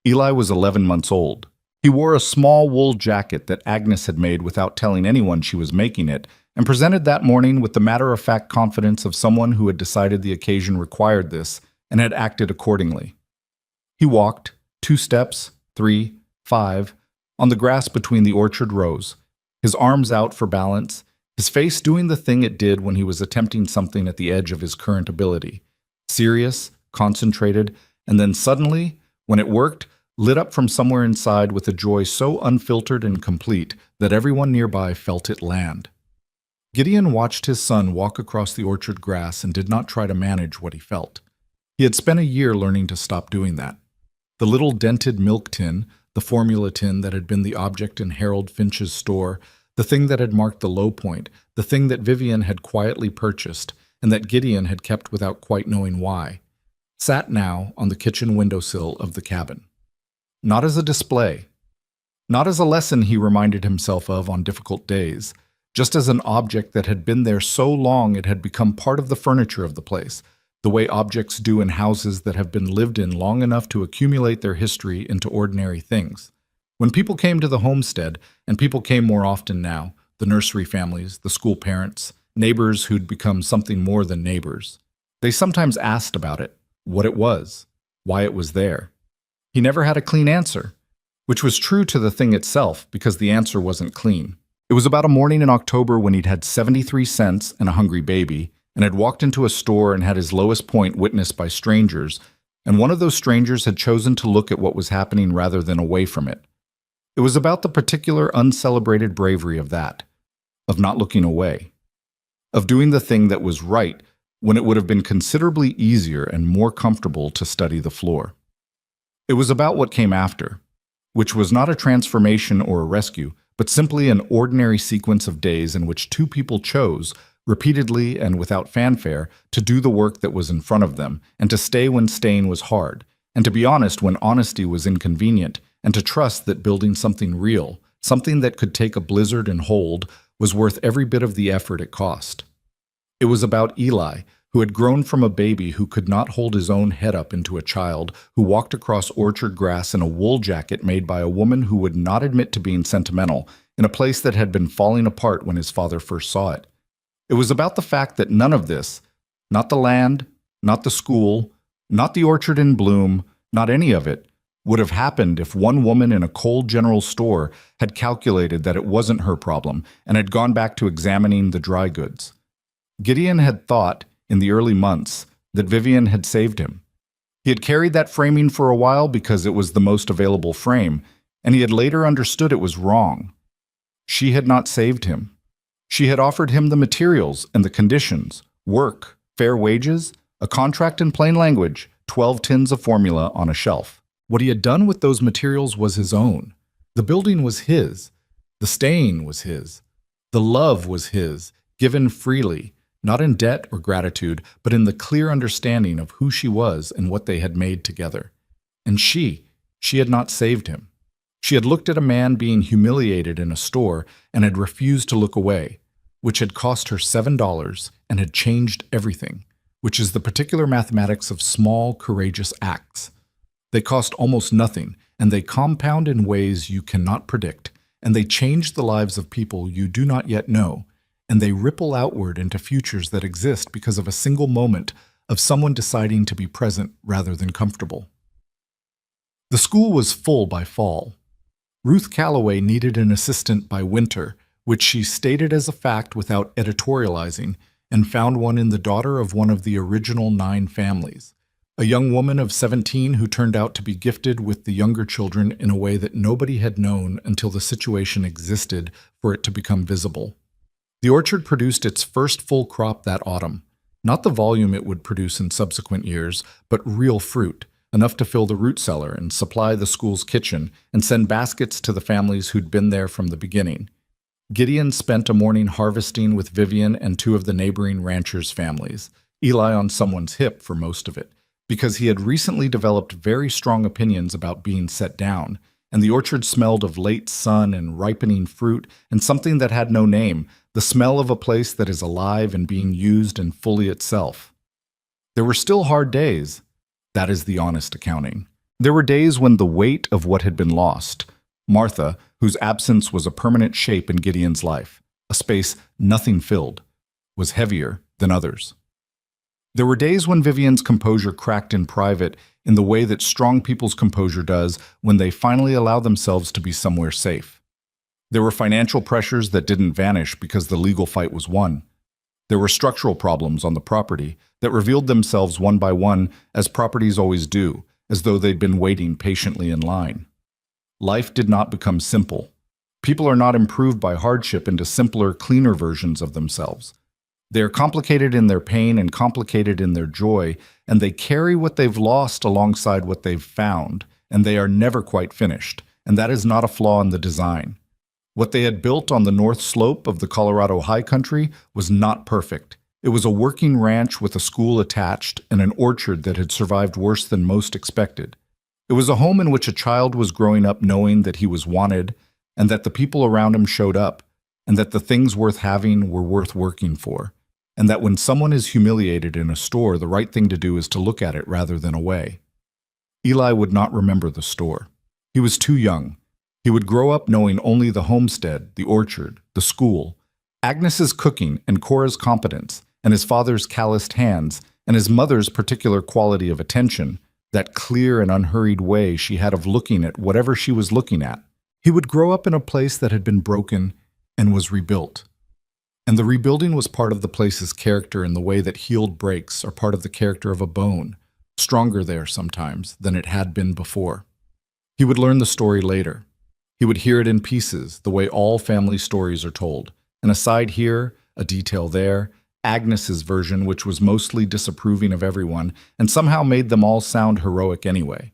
S1: Eli was 11 months old. He wore a small wool jacket that Agnes had made without telling anyone she was making it, and presented that morning with the matter-of-fact confidence of someone who had decided the occasion required this and had acted accordingly. He walked, 2 steps, 3, 5, on the grass between the orchard rows, his arms out for balance, his face doing the thing it did when he was attempting something at the edge of his current ability. Serious, concentrated, and then suddenly, when it worked, lit up from somewhere inside with a joy so unfiltered and complete that everyone nearby felt it land. Gideon watched his son walk across the orchard grass and did not try to manage what he felt. He had spent a year learning to stop doing that. The little dented milk tin, the formula tin that had been the object in Harold Finch's store, the thing that had marked the low point, the thing that Vivian had quietly purchased, and that Gideon had kept without quite knowing why, sat now on the kitchen windowsill of the cabin. Not as a display, not as a lesson he reminded himself of on difficult days, just as an object that had been there so long it had become part of the furniture of the place, the way objects do in houses that have been lived in long enough to accumulate their history into ordinary things. When people came to the homestead, and people came more often now, the nursery families, the school parents, neighbors who'd become something more than neighbors, they sometimes asked about it, what it was, why it was there. He never had a clean answer, which was true to the thing itself because the answer wasn't clean. It was about a morning in October when he'd had 73 cents and a hungry baby, and had walked into a store and had his lowest point witnessed by strangers, and one of those strangers had chosen to look at what was happening rather than away from it. It was about the particular uncelebrated bravery of that, of not looking away, of doing the thing that was right when it would have been considerably easier and more comfortable to study the floor. It was about what came after, which was not a transformation or a rescue, but simply an ordinary sequence of days in which two people chose, repeatedly and without fanfare, to do the work that was in front of them, and to stay when staying was hard, and to be honest when honesty was inconvenient, and to trust that building something real, something that could take a blizzard and hold, was worth every bit of the effort it cost. It was about Eli, who had grown from a baby who could not hold his own head up into a child, who walked across orchard grass in a wool jacket made by a woman who would not admit to being sentimental, in a place that had been falling apart when his father first saw it. It was about the fact that none of this, not the land, not the school, not the orchard in bloom, not any of it, would have happened if one woman in a cold general store had calculated that it wasn't her problem and had gone back to examining the dry goods. Gideon had thought, in the early months, that Vivian had saved him. He had carried that framing for a while because it was the most available frame, and he had later understood it was wrong. She had not saved him. She had offered him the materials and the conditions, work, fair wages, a contract in plain language, 12 tins of formula on a shelf. What he had done with those materials was his own. The building was his. The staying was his. The love was his, given freely, not in debt or gratitude, but in the clear understanding of who she was and what they had made together. And she had not saved him. She had looked at a man being humiliated in a store and had refused to look away, which had cost her $7 and had changed everything, which is the particular mathematics of small, courageous acts. They cost almost nothing, and they compound in ways you cannot predict, and they change the lives of people you do not yet know, and they ripple outward into futures that exist because of a single moment of someone deciding to be present rather than comfortable. The school was full by fall. Ruth Calloway needed an assistant by winter, which she stated as a fact without editorializing, and found one in the daughter of one of the original 9 families, a young woman of 17 who turned out to be gifted with the younger children in a way that nobody had known until the situation existed for it to become visible. The orchard produced its first full crop that autumn, not the volume it would produce in subsequent years, but real fruit, enough to fill the root cellar and supply the school's kitchen and send baskets to the families who'd been there from the beginning. Gideon spent a morning harvesting with Vivian and 2 of the neighboring ranchers' families, Eli on someone's hip for most of it, because he had recently developed very strong opinions about being set down, and the orchard smelled of late sun and ripening fruit and something that had no name, the smell of a place that is alive and being used and fully itself. There were still hard days. That is the honest accounting. There were days when the weight of what had been lost, Martha, whose absence was a permanent shape in Gideon's life, a space nothing filled, was heavier than others. There were days when Vivian's composure cracked in private in the way that strong people's composure does when they finally allow themselves to be somewhere safe. There were financial pressures that didn't vanish because the legal fight was won. There were structural problems on the property that revealed themselves one by one, as properties always do, as though they'd been waiting patiently in line. Life did not become simple. People are not improved by hardship into simpler, cleaner versions of themselves. They are complicated in their pain and complicated in their joy, and they carry what they've lost alongside what they've found, and they are never quite finished, and that is not a flaw in the design. What they had built on the north slope of the Colorado high country was not perfect. It was a working ranch with a school attached and an orchard that had survived worse than most expected. It was a home in which a child was growing up knowing that he was wanted, and that the people around him showed up, and that the things worth having were worth working for, and that when someone is humiliated in a store, the right thing to do is to look at it rather than away. Eli would not remember the store. He was too young. He would grow up knowing only the homestead, the orchard, the school, Agnes's cooking and Cora's competence, and his father's calloused hands, and his mother's particular quality of attention, that clear and unhurried way she had of looking at whatever she was looking at. He would grow up in a place that had been broken and was rebuilt. And the rebuilding was part of the place's character in the way that healed breaks are part of the character of a bone, stronger there sometimes than it had been before. He would learn the story later. He would hear it in pieces, the way all family stories are told. An aside here, a detail there, Agnes's version, which was mostly disapproving of everyone, and somehow made them all sound heroic anyway.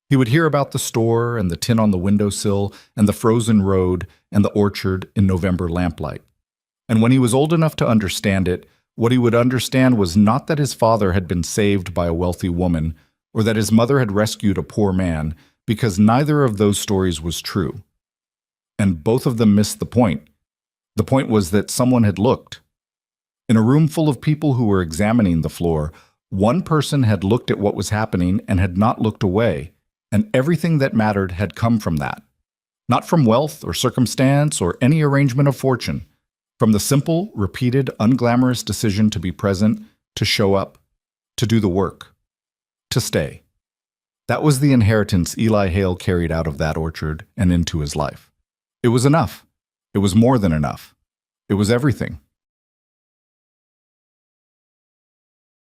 S1: He would hear about the store and the tin on the windowsill and the frozen road and the orchard in November lamplight. And when he was old enough to understand it, what he would understand was not that his father had been saved by a wealthy woman or that his mother had rescued a poor man, because neither of those stories was true. And both of them missed the point. The point was that someone had looked. In a room full of people who were examining the floor, one person had looked at what was happening and had not looked away, and everything that mattered had come from that. Not from wealth or circumstance or any arrangement of fortune, from the simple, repeated, unglamorous decision to be present, to show up, to do the work, to stay. That was the inheritance Eli Hale carried out of that orchard and into his life. It was enough. It was more than enough. It was everything.